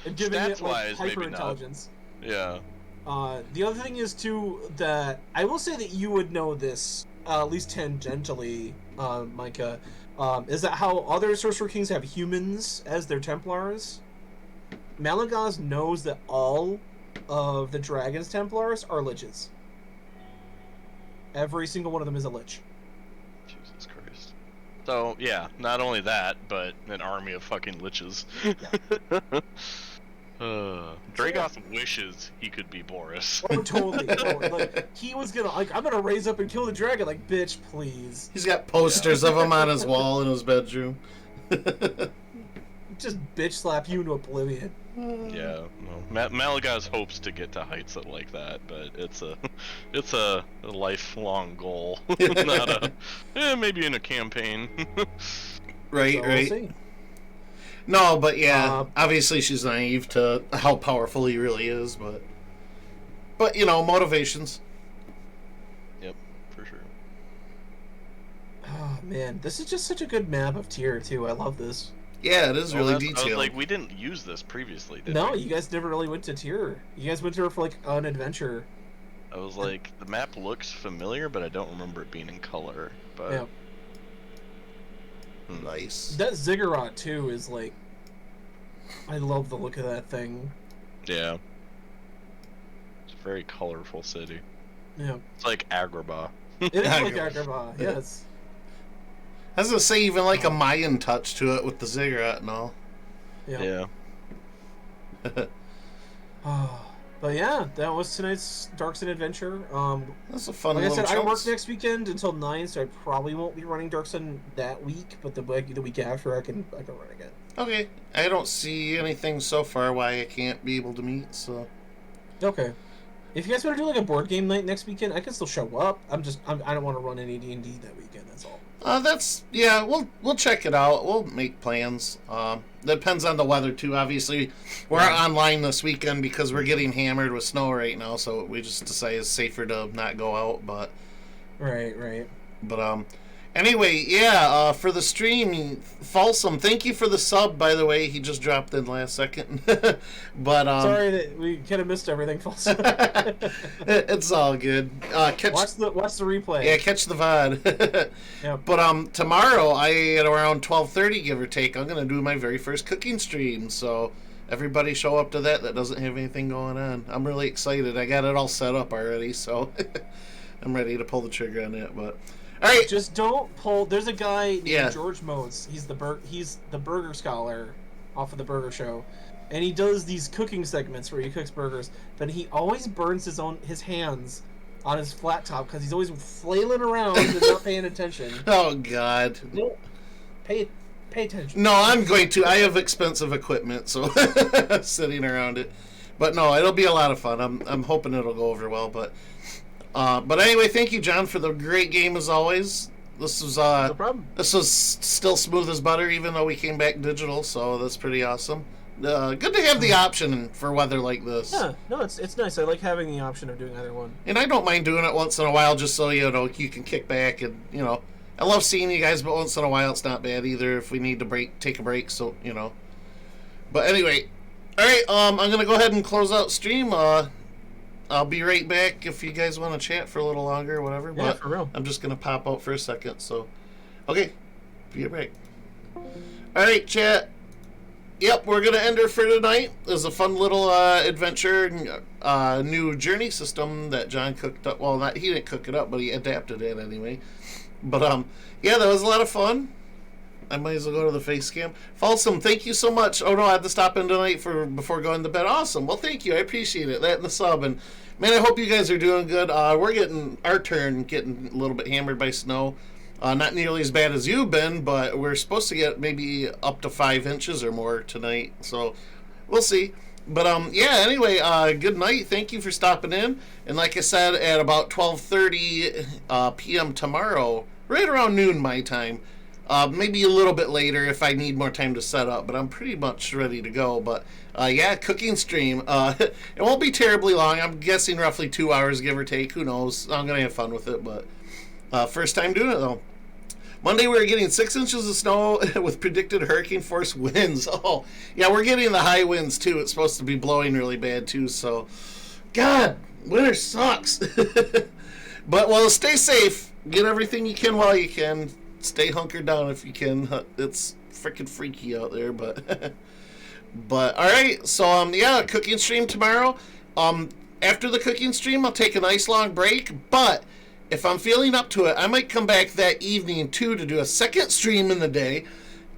And giving it like Stats-wise, maybe hyper intelligence. Yeah. The other thing is too that I will say that you would know this at least tangentially, Micah. Is that how other Sorcerer Kings have humans as their Templars? Malagaz knows that all of the Dragon's Templars are liches. Every single one of them is a lich. Jesus Christ. So, yeah, not only that, but an army of fucking liches. Dragoth wishes he could be Boris. Oh, totally. Like, he was gonna, I'm gonna raise up and kill the dragon. Like, bitch, please. He's got posters of him on his wall in his bedroom. Just bitch slap you into oblivion. Yeah, no. Malagaz hopes to get to heights like that, but it's a lifelong goal, not maybe in a campaign. Right, So we'll right. see. No, but yeah, obviously she's naive to how powerful he really is, but motivations. Yep, for sure. Oh man, this is just such a good map of tier too. I love this. Yeah, it is really I was detailed. like, we didn't use this previously, did No, we? you guys never really went to tier. You guys went to her for like an adventure. I was like, the map looks familiar, but I don't remember it being in color. But Yeah. Nice. That ziggurat too is like, I love the look of that thing. Yeah. It's a very colorful city. Yeah. It's like Agrabah. It is like Agrabah. Agrabah, yes. I was gonna say even like a Mayan touch to it with the ziggurat and all. Yeah. But yeah, that was tonight's Darkson adventure. That's a fun Like I little said, I work chunks. next weekend until 9, so I probably won't be running Darkson that week. But the week after, I can run again. Okay, I don't see anything so far why I can't be able to meet. So Okay. If you guys want to do like a board game night next weekend, I can still show up. I don't want to run any D&D that weekend. That's all. We'll check it out. We'll make plans. Depends on the weather too. Obviously, we're online this weekend because we're getting hammered with snow right now. So we just decided it's safer to not go out. But Right. anyway, yeah. For the stream, Folsom, thank you for the sub. By the way, he just dropped in last second. But Sorry that we kind of missed everything. False. it's all good. watch the replay. Yeah, catch the VOD. Yep. But tomorrow, at around 12:30, give or take, I'm gonna do my very first cooking stream. So everybody show up to that doesn't have anything going on. I'm really excited. I got it all set up already, so I'm ready to pull the trigger on it. But right. Just don't pull. There's a guy named Yeah. George Motes. He's the burger scholar off of the Burger Show, and he does these cooking segments where he cooks burgers. But he always burns his hands on his flat top because he's always flailing around and not paying attention. Oh God. Don't pay attention. No, I'm going to. I have expensive equipment, so sitting around it. But no, it'll be a lot of fun. I'm hoping it'll go over well. But anyway, thank you, John, for the great game as always. This was No problem. This was still smooth as butter, even though we came back digital. So that's pretty awesome. Good to have the option for weather like this. Yeah, no, it's nice. I like having the option of doing either one. And I don't mind doing it once in a while, just so you can kick back and I love seeing you guys, but once in a while it's not bad either. If we need to take a break, so But anyway, all right. I'm gonna go ahead and close out stream. I'll be right back if you guys want to chat for a little longer or whatever. Yeah, But for real. I'm just gonna pop out for a second. So, okay, be right back. All right, chat. Yep, we're gonna end her for tonight. There's a fun little adventure, new journey system that John cooked up. Well, he didn't cook it up, but he adapted it anyway. But yeah, that was a lot of fun. I might as well go to the face cam. Folsom, thank you so much. Oh no, I had to stop in tonight before going to bed. Awesome. Well, thank you. I appreciate it. That and the sub. And man, I hope you guys are doing good. We're getting our turn, getting a little bit hammered by snow. Not nearly as bad as you've been, but we're supposed to get maybe up to 5 inches or more tonight. So we'll see. But yeah, anyway, good night. Thank you for stopping in. And like I said, at about 12:30 p.m. tomorrow, right around noon my time, maybe a little bit later if I need more time to set up, but I'm pretty much ready to go. But yeah, cooking stream. It won't be terribly long. I'm guessing roughly 2 hours, give or take. Who knows? I'm going to have fun with it, but first time doing it, though. Monday, we were getting 6 inches of snow with predicted hurricane force winds. Oh, yeah, we're getting the high winds, too. It's supposed to be blowing really bad, too. So, God, winter sucks. But, well, stay safe. Get everything you can while you can. Stay hunkered down if you can. It's freaking freaky out there, but... But, all right. So, yeah, cooking stream tomorrow. After the cooking stream, I'll take a nice long break, but... If I'm feeling up to it, I might come back that evening, too, to do a second stream in the day.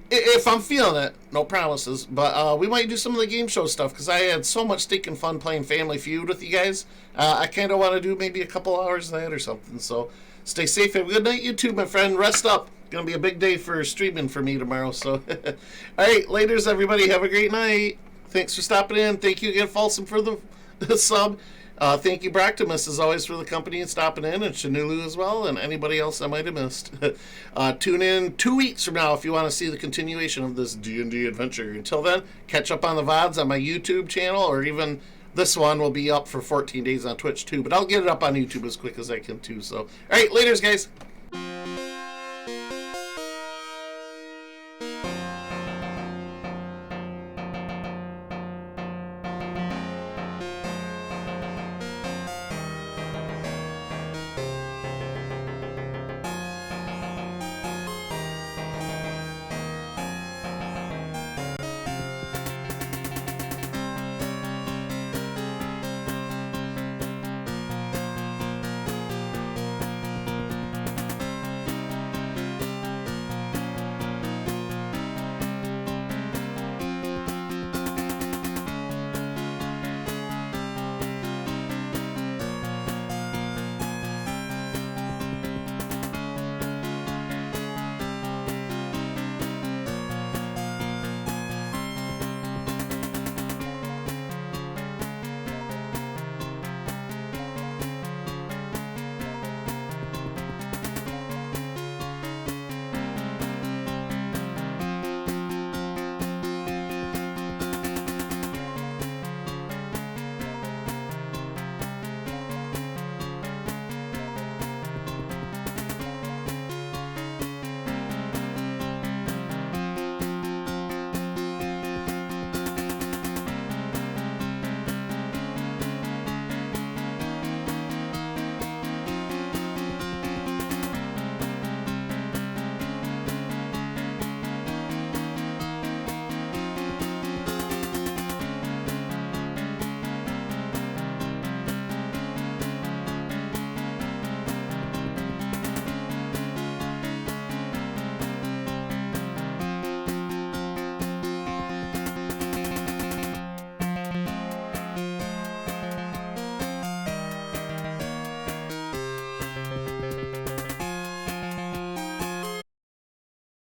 If I'm feeling it. No promises. But we might do some of the game show stuff, because I had so much stinking fun playing Family Feud with you guys. I kind of want to do maybe a couple hours of that or something. So stay safe. Have a good night, you too, my friend. Rest up. Going to be a big day for streaming for me tomorrow. So, all right, laters, everybody. Have a great night. Thanks for stopping in. Thank you again, Folsom, for the sub. Thank you, Broctimus, as always, for the company and stopping in, and Chanulu as well, and anybody else I might have missed. Tune in 2 weeks from now if you want to see the continuation of this D&D adventure. Until then, catch up on the VODs on my YouTube channel, or even this one will be up for 14 days on Twitch, too. But I'll get it up on YouTube as quick as I can, too. So, all right, laters, guys.